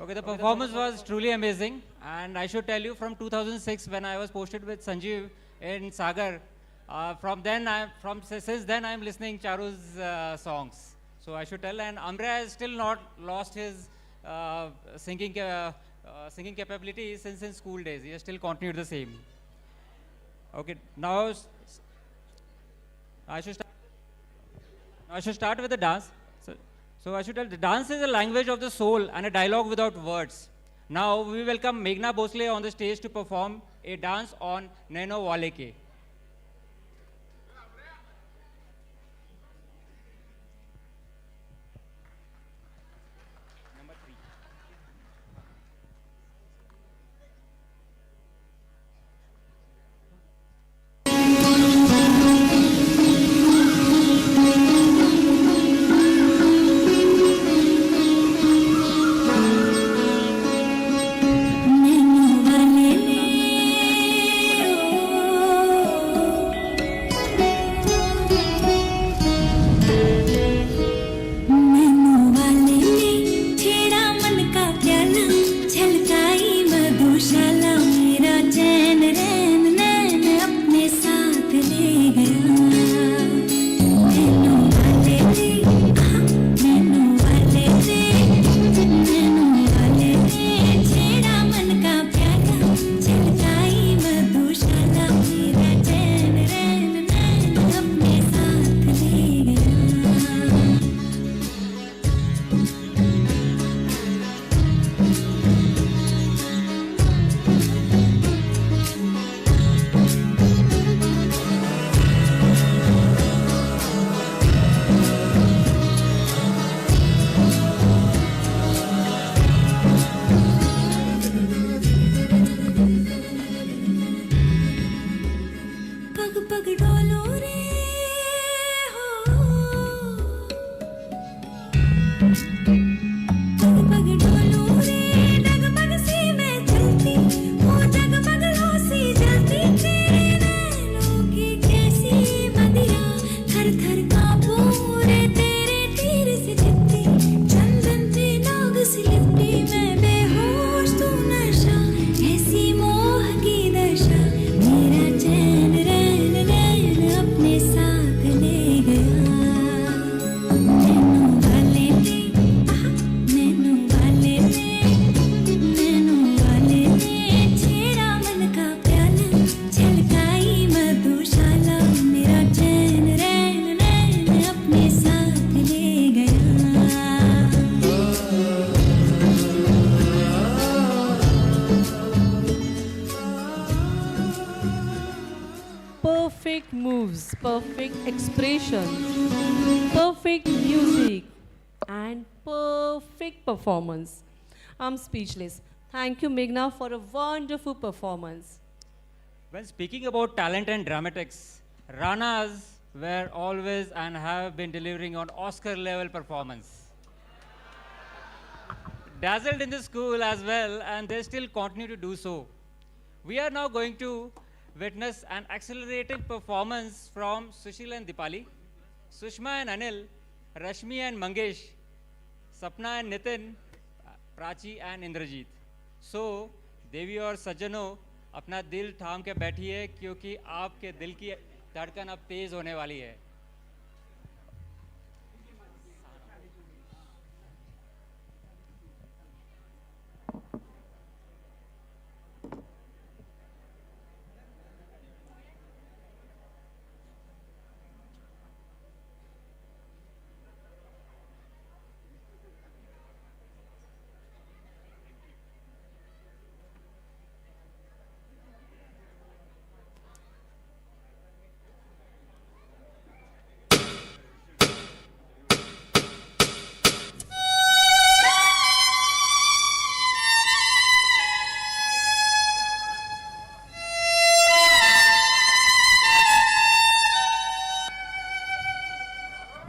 Okay, the performance was truly amazing, and I should tell you, from 2006 when I was posted with Sanjeev in Sagar, since then I am listening Charu's songs. So I should tell, and Amre has still not lost his singing capability since in school days. He has still continued the same. Okay, now I should start with the dance. So I should tell, the dance is a language of the soul and a dialogue without words. Now we welcome Meghna Bhosle on the stage to perform a dance on Nano Wale Ke. perfect expression, perfect music, and perfect performance. I'm speechless. Thank you, Meghna, for a wonderful performance. When speaking about talent and dramatics, Ranas were always and have been delivering on Oscar level performance. Dazzled in the school as well, and they still continue to do so. We are now going to witness an accelerated performance from Sushil and Dipali, Sushma and Anil, Rashmi and Mangesh, Sapna and Nitin, Prachi and Indrajit. So, देवी और सज्जनों, अपना दिल थाम के बैठिए क्योंकि आपके दिल की धड़कन अब तेज होने वाली है.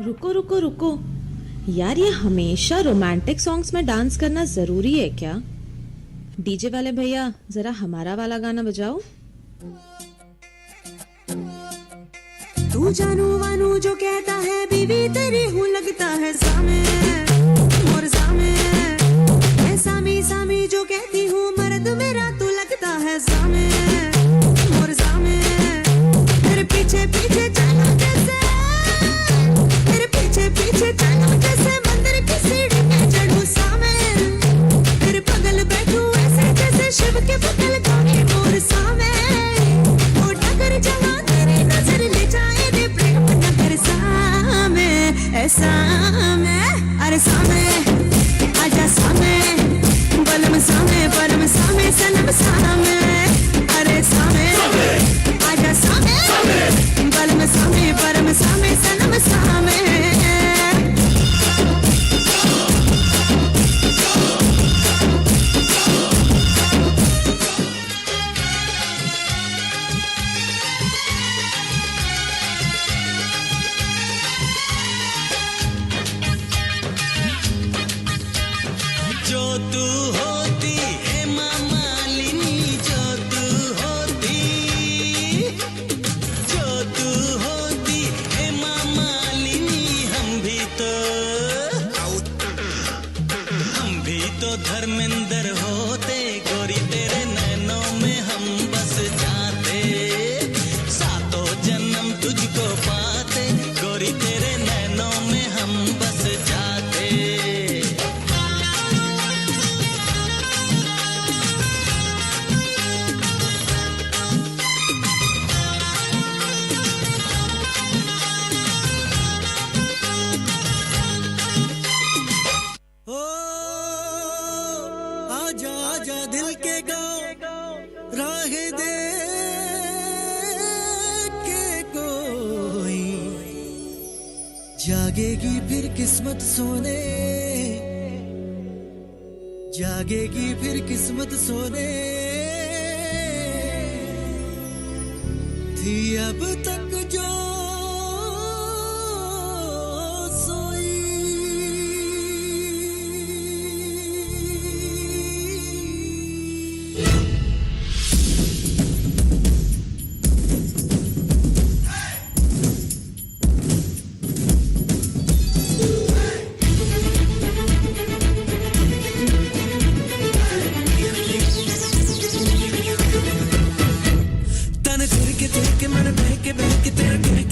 रुको रुको रुको यार, ये हमेशा रोमांटिक सॉन्ग्स में डांस करना जरूरी है क्या? डीजे वाले भैया जरा हमारा वाला गाना बजाओ. तू जानू वानू जो कहता है बीवी तेरी हूँ लगता है सामे और सामे, मैं सामी सामी जो कहती हूँ मर्द मेरा तू लगता है सामे और सामे. तेरे पीछे पीछे चला जैसे, तेरे पीछे पीछे चला जैसे मंदिर की सीढ़ी पे चढ़ूं सामे, तेरे बगल बैठूं ऐसे जैसे शिव के बगल गाने मोर सामे. ओ डगर जहाँ तेरी नजर ले जाए दे प्रेम नगर सामे, ऐसा मैं अरे सामे आजा सामे, बलम सामे परम सामे सनम सामे, अरे सामे आजा सामे, बलम सामे परम सामे सनम सामे. जो तू होती है मालिनी, जो तू होती, जो तू होती है मालिनी, हम भी तो धर्मेंद्र होते गोरी, तेरे नैनों में हम बस जाते, सातों जन्म तुझको पाते गोरी, तेरे नैनों में हम बस जाते. ओ आजा आजा दिल के गाँव राह दे के कोई, जागेगी फिर किस्मत सोने, जागेगी फिर किस्मत सोने, थी अब तक जो तन तिरके मन बहके तेरा कह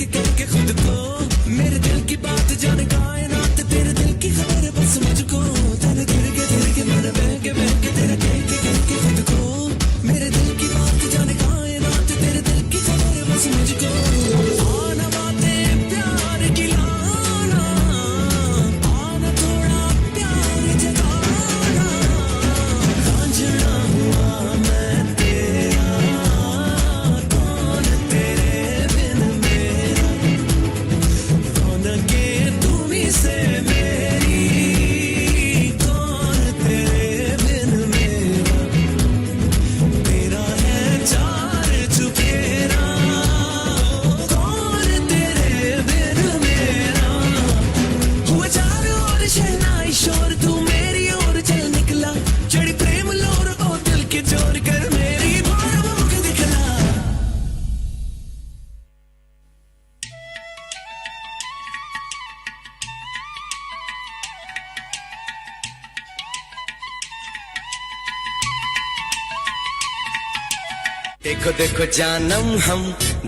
देखो देखो जानम हम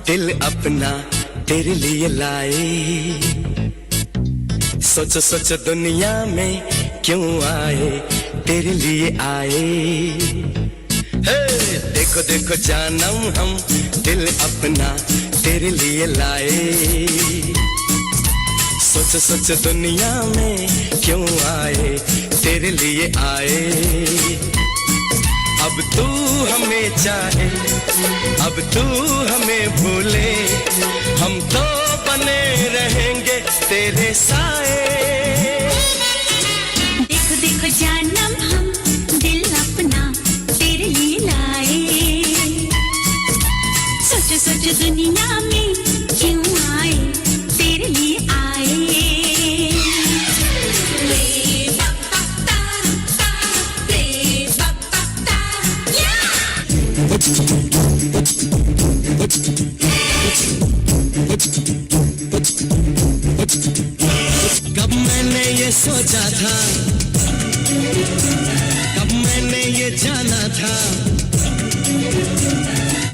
दिल अपना तेरे लिए लाए, सोचो सोचो दुनिया में क्यों आए, तेरे लिए आए। हे देखो देखो जानम हम दिल अपना तेरे लिए लाए, सोचो सोचो दुनिया में क्यों आए, तेरे लिए आए। अब तू हमें चाहे, अब तू हमें भूले, हम तो बने रहेंगे तेरे साए। देखो देखो जानम हम दिल अपना तेरे लिए लाए, सोचो सोचो दुनिया में क्यों आए, तेरे लिए आए। कब मैंने ये सोचा था, कब मैंने ये जाना था,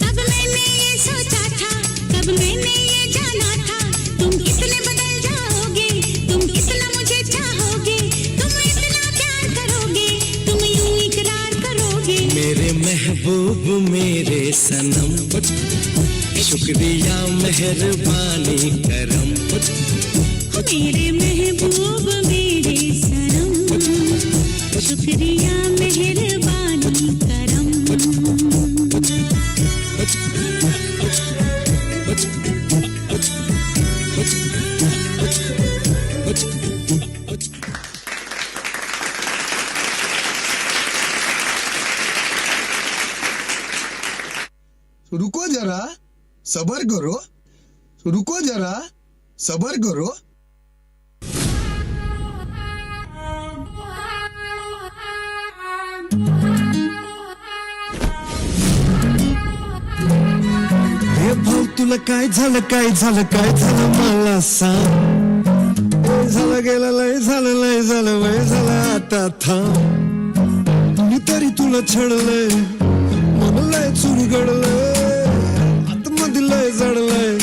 कब मैंने ये सोचा था, कब मैंने ये जाना था, तुम कितने बदल जाओगे, तुम कितना मुझे चाहोगे, तुम इतना प्यार करोगे, तुम यूं इकरार करोगे। मेरे महबूब मेरे सनम, शुक्रिया मेहरबानी करम। मेरे महबूब मेरे सनम, शुक्रिया मेहरबानी करम। रुको जरा, सबर करो, रुको जरा, सबर करो। हे भाऊ तुला काय झालं, काय झालं, काय झालं मला सांग. लय झालं गेलं, लय झालं, लय झालं, लय झालं आता थांब. कुणीतरी तुला छळलंय, मन लय चुरगडलंय, आतमध्ये लय जडलंय,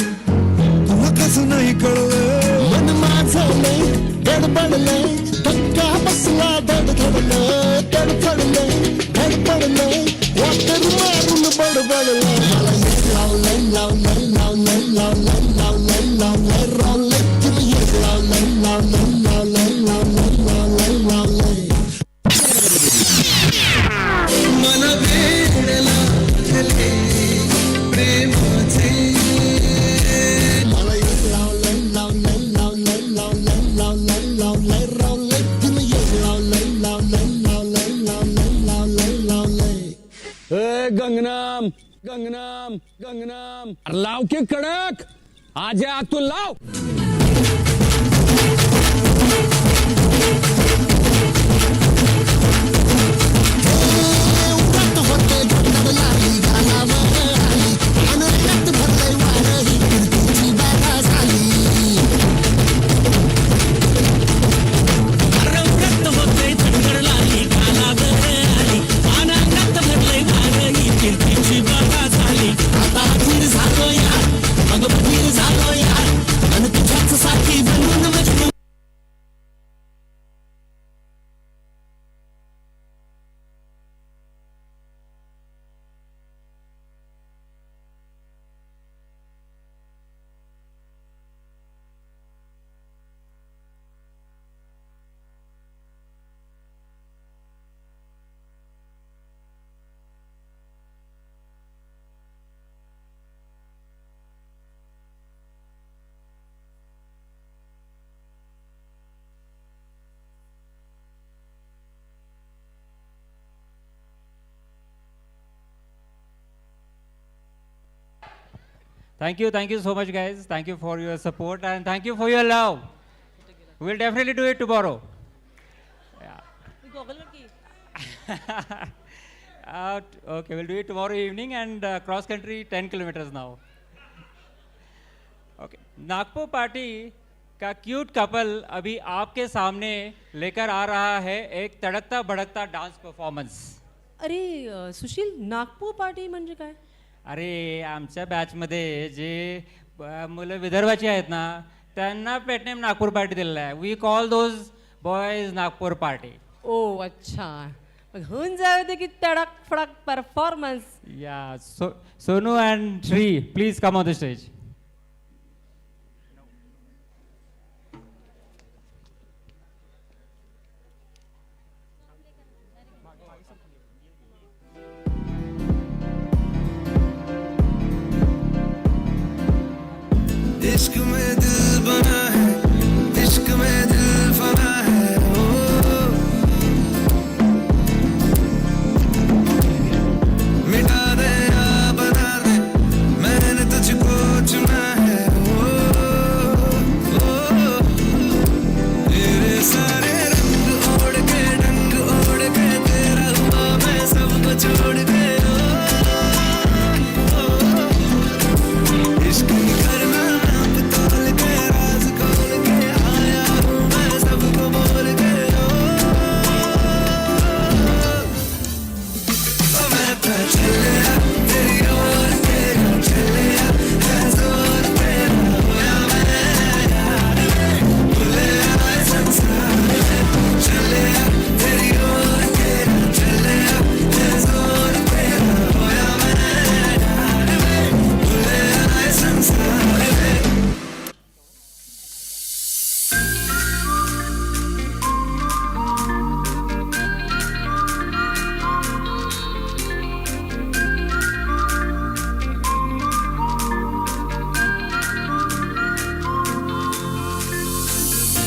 तुला कसं नाही कळलंय. मन माझं लय गडबडलंय, धक्का बसला धडधडलंय, धडधडलंय, धडपडलंय, वाटर मारून बडबडलंय. मला लावलंय लावलंय लावलंय लावलंय लावलंय लावलंय लावलंय तुला एक लावलंय लावलंय लावलंय लावलंय लावलंय लावलंय. मला वेड लागले प्रेमाचे, मला एक लावलंय लावलंय लावलंय लावलंय लावलंय लावलंय लावलंय तुला एक लावलंय लावलंय लावलंय लावलंय लावलंय लावलंय. गंगनाम गंगनाम गंगनाम, अरे लाव के कडक, आजा तू लाव. Thank you so much, guys. Thank you for your support and thank you for your love. We'll definitely do it tomorrow. Yeah. Okay, we'll do it tomorrow evening and cross country 10 kilometers now. Okay. Nagpur party का cute couple अभी आपके सामने लेकर आ रहा है एक तड़कता भड़कता dance performance. अरे सुशील, Nagpur party म्हणजे काय? अरे आमच्या बॅचमध्ये जे मुलं विदर्भाची आहेत ना त्यांना पेटनेम नागपूर पार्टी दिलेला आहे. We call those boys Nagpur party. ओ अच्छा, मग होऊन जाऊ दे की तडक फडक परफॉर्मन्स. या Sonu and Shri please come on the stage. इश्क में दिल बना है, इश्क में दिल फना है, ओ मिटा दे या बना दे, मैंने तुझको चुना है, ओ तेरे सारे रंग ओढ़ के डंग ओढ़ के तेरा हुआ मैं सबको छोड़ के, इश्क करना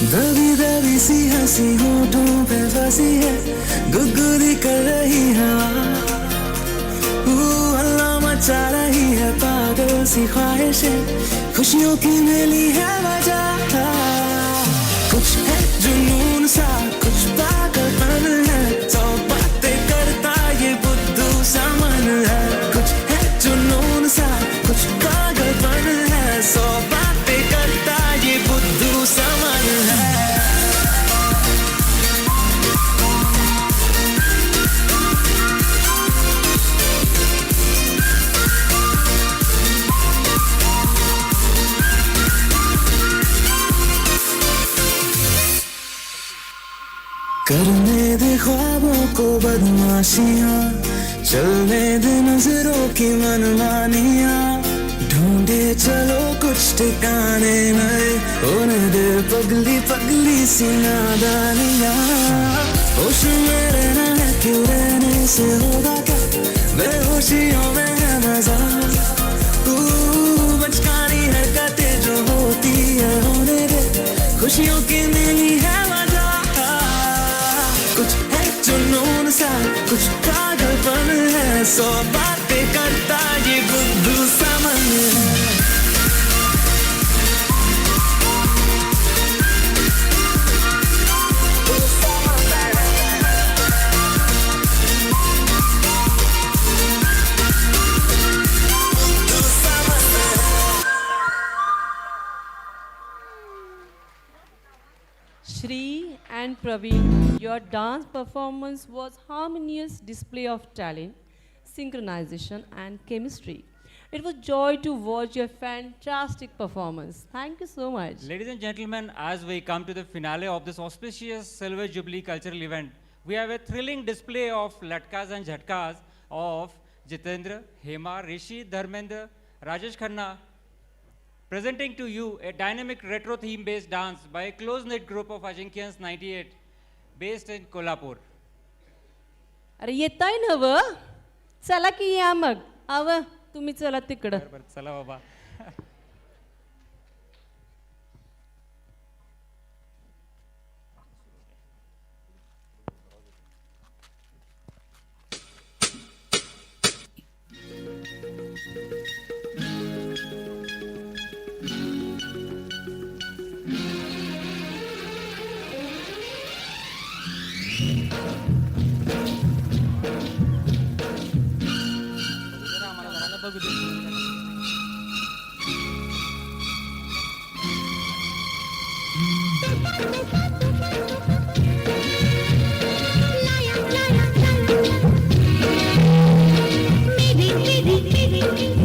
दबी दबी सी हंसी होठों पे फंसी है, गुदगुदी कर रही हवा, हल्ला मचा रही है पागल सी ख्वाहिशें, खुशियों की मिली है वजह, कुछ है जुनून सा कुछ पागलपन है, सौ बातें करता ये बुद्धू सा मन है, कुछ है जुनून सा कुछ पागलपन है, सौ बातें करता ये बुद्धू सा मन है. करने दे ख्वाबों को बदमाशियां, चलने दे नजरों की मनमानियां, ढूंढे चलो कुछ ठिकाने नए, होने दे पगली पगली सी नादानियां, होश में रहना है क्यों रहने से होगा क्या, बेहोशियों में है मजा, बचकानी हरकतें जो होती है होने दे, खुशियों की मिली है वजह, कुछ है जुनून सा कुछ पागलपन है, सौ बातें करता ये बुद्धू सा मन है. Shri and Praveen, your dance performance was harmonious display of talent, synchronization and chemistry. It was joy to watch your fantastic performance. Thank you so much. Ladies and gentlemen, as we come to the finale of this auspicious Silver Jubilee cultural event, we have a thrilling display of latkas and jhatkas of Jitendra, Hema, Rishi, Dharmendra, Rajesh Khanna, presenting to you a dynamic retro theme based dance by a close-knit group of Ajinkyans 98 based in Kolhapur. अरे येताय ना व चला की या मग आव तुम्ही चला तिकडं. चला बाबा. Baby, baby, baby.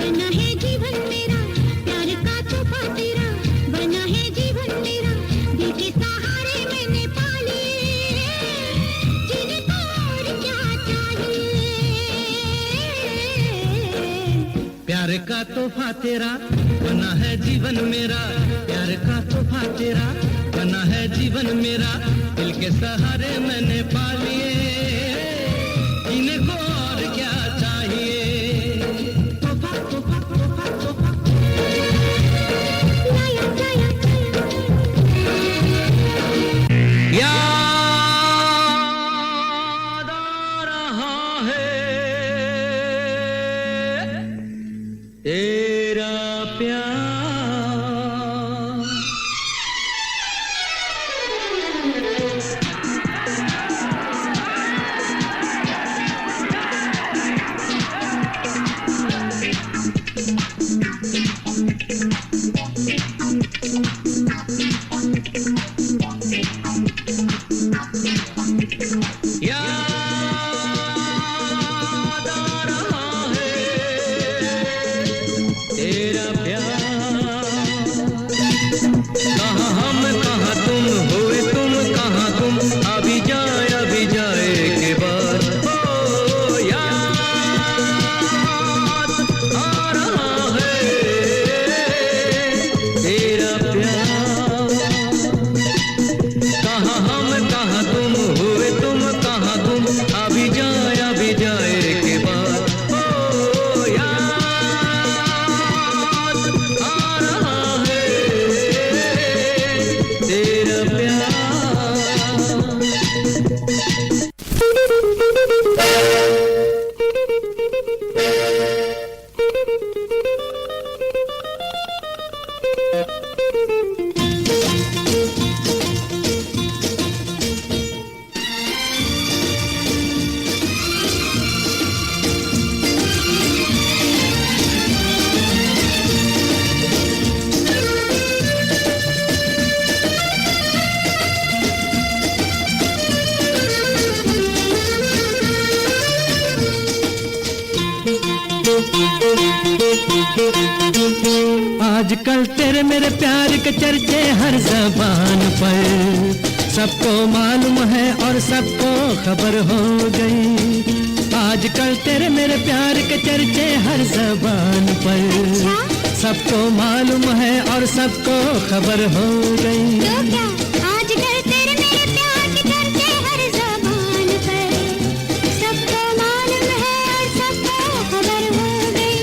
बना है जीवन मेरा प्यार का तोहफा तेरा बना है जीवन मेरा दिल के सहारे मैंने पा लिए जीने को और क्या चाहिए प्यार का तोहफा तेरा बना है जीवन मेरा प्यार का तोहफा तेरा बना है जीवन मेरा दिल के सहारे मैंने पा लिए जीने को और क्या चाहिए तोहफा तोहफा तोहफा तोहफा याद आ रहा है तेरा प्यार याद आ रहा है तेरा प्यार कहाँ हम कहाँ तुम हुए तुम कहाँ तुम अभी जाए के बाद ओ याद आ रहा है तेरा प्यार कहाँ हम कहाँ तुम हुए तुम कहाँ तुम अभी जाए के बाद ओ याद आ रहा है तेरा प्यार आजकल तेरे मेरे प्यार के चर्चे हर जबान पर सबको मालूम है और सबको खबर हो गई आजकल तेरे मेरे प्यार के चर्चे हर जबान पर सबको मालूम है और सबको खबर हो गई आजकल तेरे मेरे प्यार के चर्चे हर ज़बान पर सबको मालूम है और सबको खबर हो गई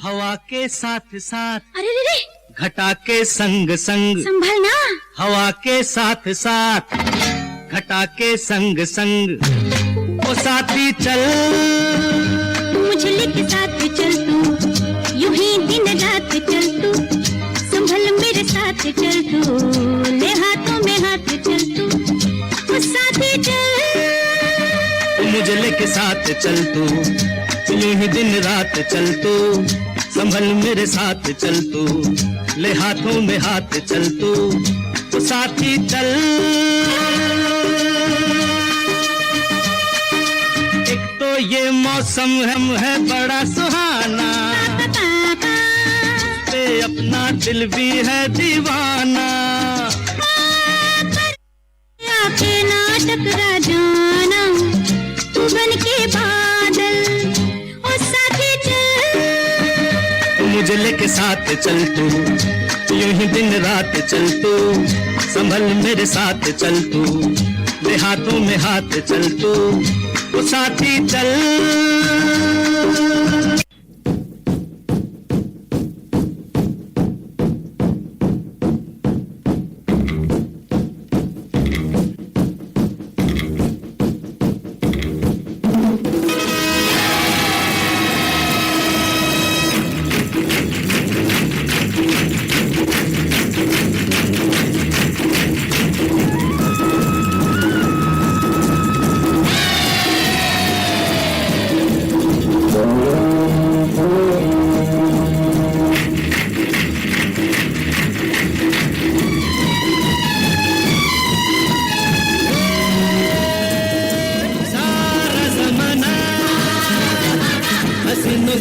हवा के साथ साथ अरे रे रे घटा के संग संग संभलना हवा के साथ साथ घटा के संग संग ओ साथी चल मुझे लेके साथ चल तू यूं ही दिन रात चल तू संभल मेरे साथ चल तू ले हाथों में हाथ चल तू ओ साथी चल मुझे लेके साथ चल तू यूं ही दिन रात चल तू संभल मेरे साथ चल तू ले हाथों में हाथ चल तू तो साथी चल एक तो ये मौसम है बड़ा सुहाना पे अपना दिल भी है दीवाना आके ना टकरा जाना तू बन के बादल ओ साथी चल मुझे लेके साथ चल तू यूं ही दिन रात चल तू संभल मेरे साथ चल तू ले हाथों में हाथ चल तू वो साथी चल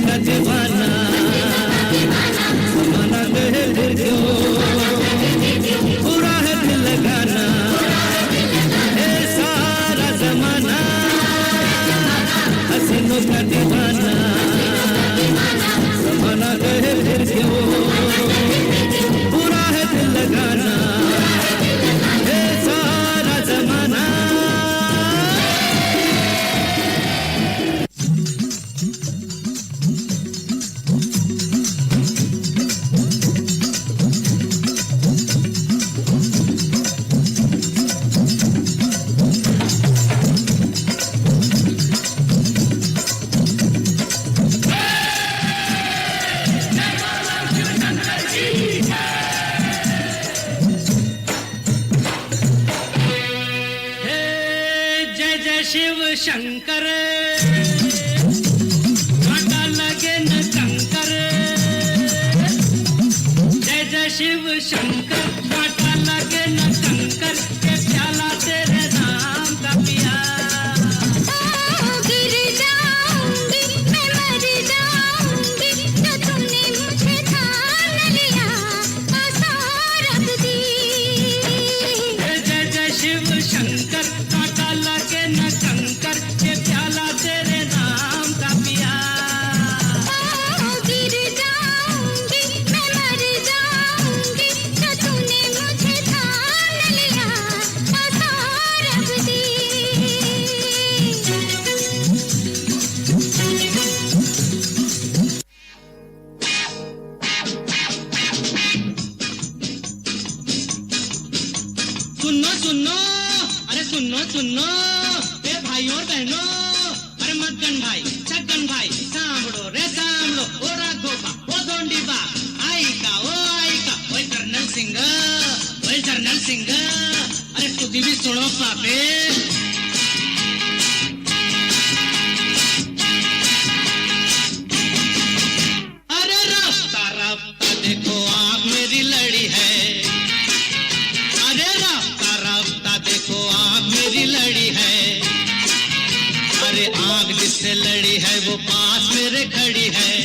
का दीवाना जमाना कहे फिर क्यों बुरा है दिल लगाना ये सारा जमाना हसीनों का दीवाना जमाना कहे फिर क्यों बुरा है दिल लगाना ये सारा जमाना शिव शंकर कांटा लगे न कंकर जय जय शिव शंकर कांटा लगे न कंकर के प्याला तेरे नाम का पिया गिर जाऊंगी मैं मर जाऊंगी जो तुमने मुझे थाम लिया आसारत दी जय जय शिव शंकर कांटा लगे न कंकर के प्याला तेरे नाम का पिया गिर जाऊंगी मैं मर जाऊंगी जो तूने मुझे थाम लिया आसारत दी सुनो सुनो अरे सुनो सुनो ए भाइयों और बहनों अरे मक्कन भाई छक्कन भाई सांभड़ो रे सांभड़ो ओ राघोबा ओ दोंडीबा आई का ओए कर्नल सिंह अरे तुझी भी सुनो पापे अरे रास्ता रास्ता देखो आँख मेरी लड़ी है अरे रास्ता रास्ता देखो आँख मेरी लड़ी है अरे आँख जिससे लड़ी है वो पास मेरे खड़ी है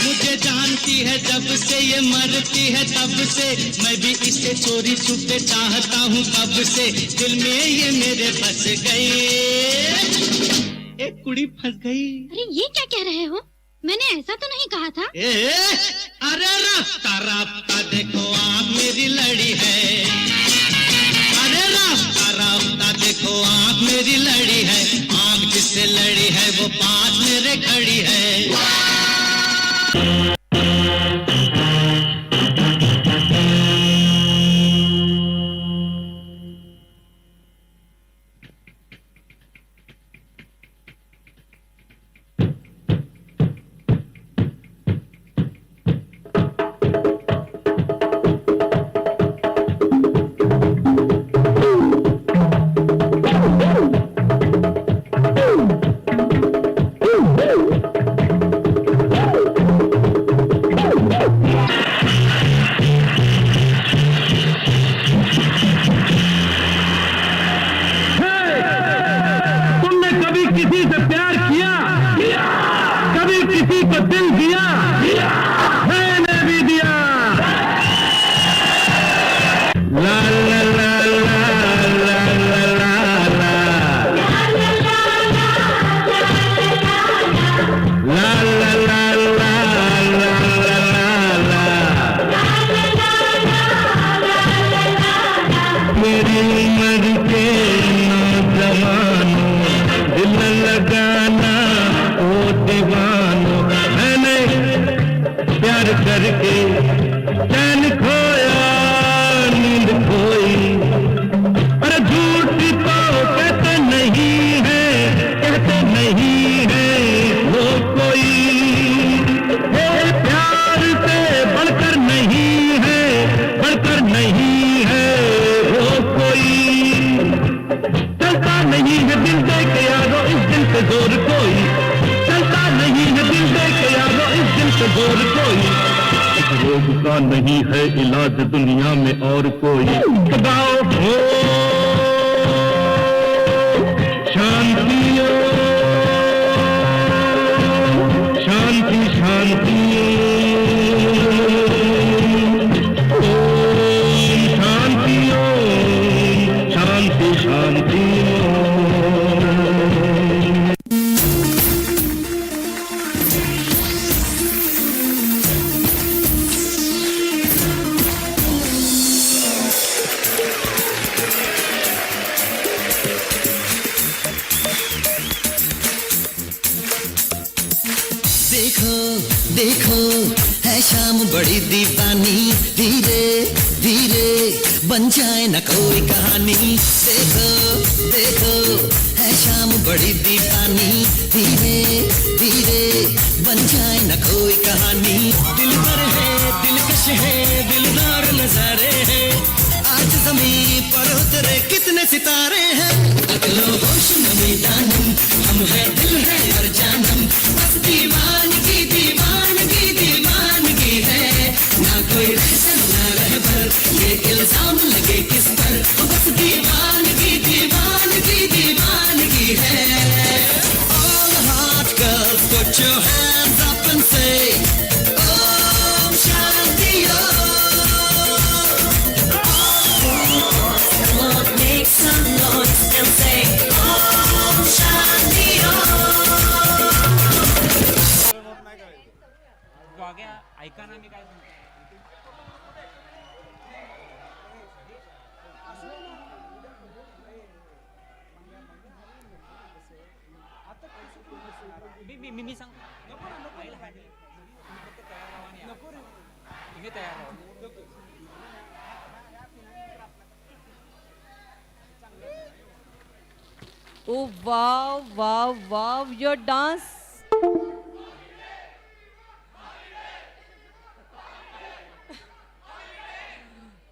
मुझे जानती है जब से ये मरती है तब से मैं भी इसे चोरी छुपे चाहता हूँ कब से दिल में ये मेरे फंस गई एक कुड़ी फंस गई अरे ये क्या कह रहे हो मैंने ऐसा तो नहीं कहा था अरे रास्ता रास्ता देखो आँख मेरी लड़ी है अरे रास्ता रास्ता देखो आँख मेरी लड़ी है आँख जिससे लड़ी है वो पास मेरे खड़ी है नहीं है इलाज दुनिया में और कोई दबाओ हो शांति देखो है शाम बड़ी दीवानी, धीरे धीरे बन जाए न कोई कहानी। देखो देखो है शाम बड़ी दीवानी, धीरे धीरे बन जाए न कोई कहानी। दिल पर है दिलकश है दिलदार नजारे हैं, आज ज़मीं पर उतरे कितने सितारे हैं। अकलो होश नमी दानम, हम है दिल है और जानम, बस दीवानगी दीवानगी दीवानगी है। ना कोई रहसन ना रहबर, ये इल्जाम लगे किस पर, बस दीवानगी दीवानगी दीवानगी है। All heart girls put your hands up and say Om Shanti Come on, make some noise and say Om Shanti जो आगे ऐका ना मी काय सांगतो. मी सांगतो. तुम्ही तयार राहा. Oh wow, wow, wow, your dance.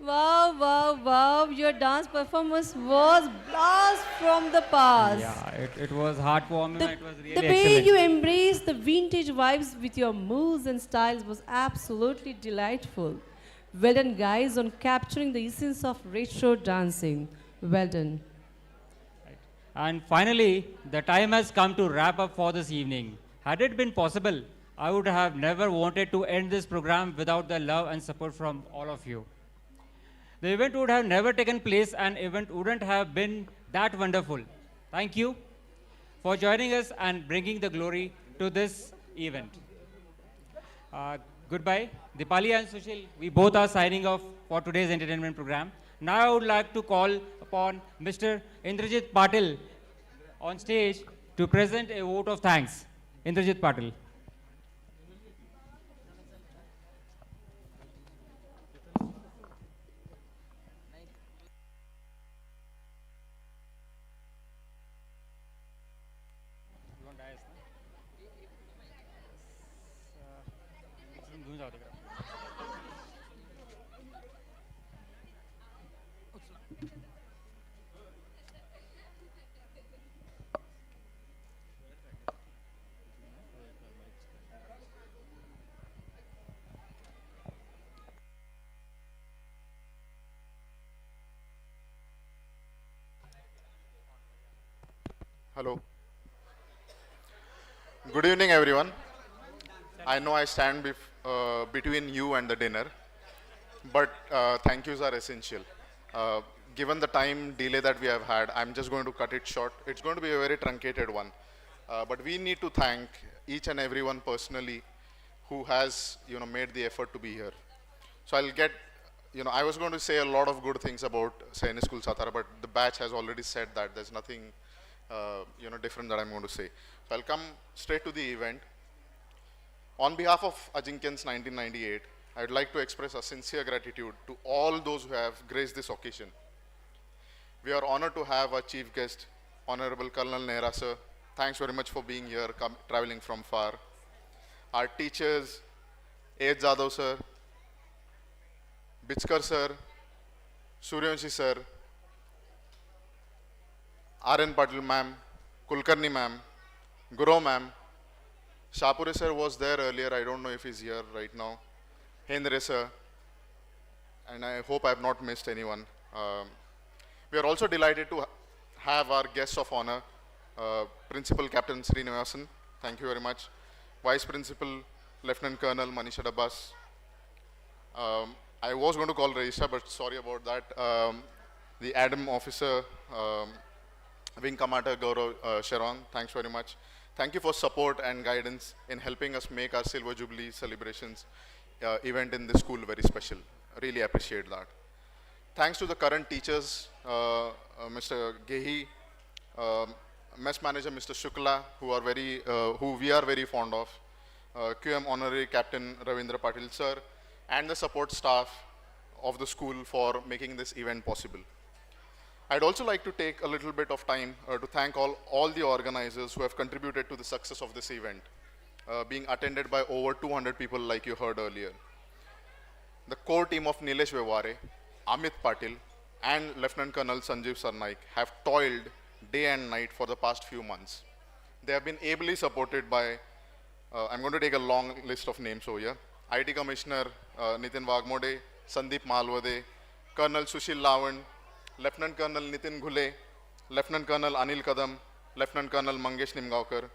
Wow, wow, wow, your dance performance was blast from the past. Yeah, it was heartwarming. It was really The way excellent. you embraced the vintage vibes with your moves and styles was absolutely delightful. Well done, guys, on capturing the essence of retro dancing. Well done. And finally, the time has come to wrap up for this evening. Had it been possible, I would have never wanted to end this program without the love and support from all of you. The event would have never taken place and event wouldn't have been that wonderful. Thank you for joining us and bringing the glory to this event. Goodbye. Dipali and Sushil, we both are signing off for today's entertainment program. Now I would like to call upon Mr. Indrajit Patil on stage to present a vote of thanks. Indrajit Patil. Hello. Good evening, everyone. I know I stand between you and the dinner, but thank yous are essential. Given the time delay that we have had, I'm just going to cut it short. It's going to be a very truncated one. But we need to thank each and everyone personally who has, made the effort to be here. So I'll get, I was going to say a lot of good things about Sainik School Satara, but the batch has already said that. There's nothing, different that I'm going to say. So I'll come straight to the event. On behalf of Ajinkyan's 1998, I would like to express a sincere gratitude to all those who have graced this occasion. We are honored to have our chief guest, Honorable Colonel Nehra sir. Thanks very much for being here, traveling from far. Our teachers, A.H. Jadhav sir, Bitskar sir, Suryanshi sir, R.N. Patil ma'am, Kulkarni ma'am, Guru ma'am, Shapure sir was there earlier, I don't know if he's here right now, Hendre sir, and I hope I have not missed anyone. We are also delighted to have our guests of honor, Principal Captain Srinivasan, thank you very much, Vice Principal Lieutenant Colonel Manisha Dabbas. I was going to call Raisha, but sorry about that. The ADM officer, Wing Commander Gaurav Sharon, thanks very much. Thank you for support and guidance in helping us make our Silver Jubilee celebrations event in the school very special. Really appreciate that. Thanks to the current teachers, Mr. Gehi, mess manager Mr. Shukla, who we are very fond of, QM Honorary Captain Ravindra Patil sir, and the support staff of the school for making this event possible. I'd also like to take a little bit of time to thank all the organizers who have contributed to the success of this event, being attended by over 200 people like you heard earlier. The core team of Nilesh Veware, Amit Patil, and Lieutenant Colonel Sanjeev Sarnaik have toiled day and night for the past few months. They have been ably supported by, I'm going to take a long list of names over here, IT Commissioner Nitin Wagmode, Sandeep Malwade, Colonel Sushil Lawan, Lieutenant Colonel Nitin Ghule, Lieutenant Colonel Anil Kadam, Lieutenant Colonel Mangesh Nimgaonkar.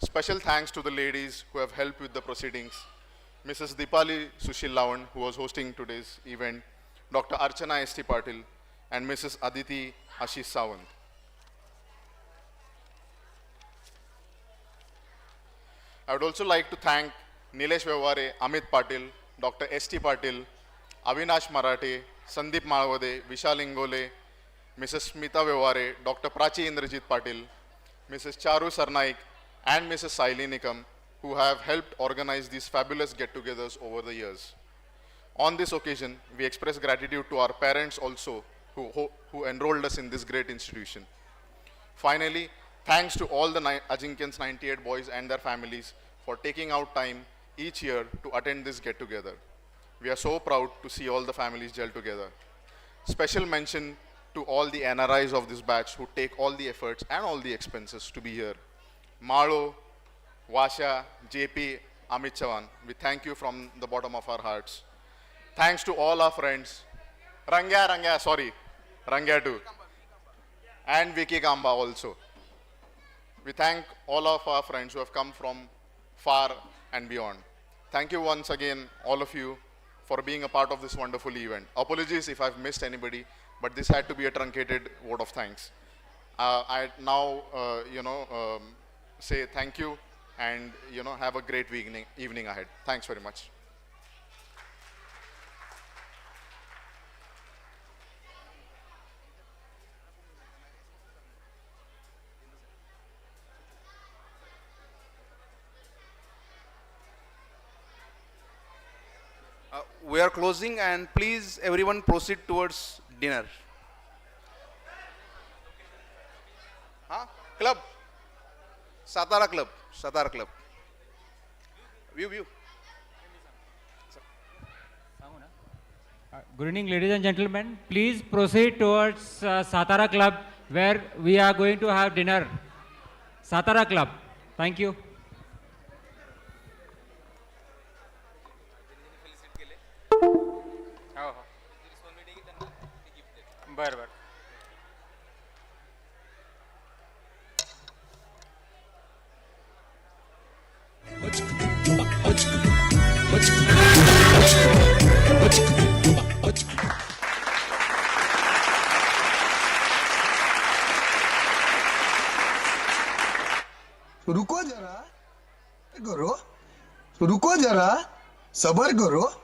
Special thanks to the ladies who have helped with the proceedings. Mrs. Dipali Sushil Lawan, who was hosting today's event, Dr. Archana S.T. Patil, and Mrs. Aditi Ashish Sawant. I would also like to thank Nilesh Veware, Amit Patil, Dr. S.T. Patil, Avinash Marathe, Sandeep Malwade, Vishal Ingole, Mrs. Smita Veware, Dr. Prachi Indrajit Patil, Mrs. Charu Sarnaik, and Mrs. Saili Nikam, who have helped organize these fabulous get-togethers over the years. On this occasion, we express gratitude to our parents also, who enrolled us in this great institution. Finally, thanks to all the Ajinkyan's 98 boys and their families for taking out time each year to attend this get-together. We are so proud to see all the families gel together. Special mention to all the NRIs of this batch who take all the efforts and all the expenses to be here. Malo, Vasha, JP, Amit Chavan, we thank you from the bottom of our hearts. Thanks to all our friends, Rangya too, and Vicky Kamba also. We thank all of our friends who have come from far and beyond. Thank you once again, all of you, for being a part of this wonderful event. Apologies if I've missed anybody, but this had to be a truncated vote of thanks. I now, say thank you and, have a great evening ahead. Thanks very much. We are closing, and please everyone proceed towards dinner. Club. Satara Club. View. Good evening, ladies and gentlemen. Please proceed towards Satara Club, where we are going to have dinner. Satara Club. Thank you. बरं रुको जरा सबर करो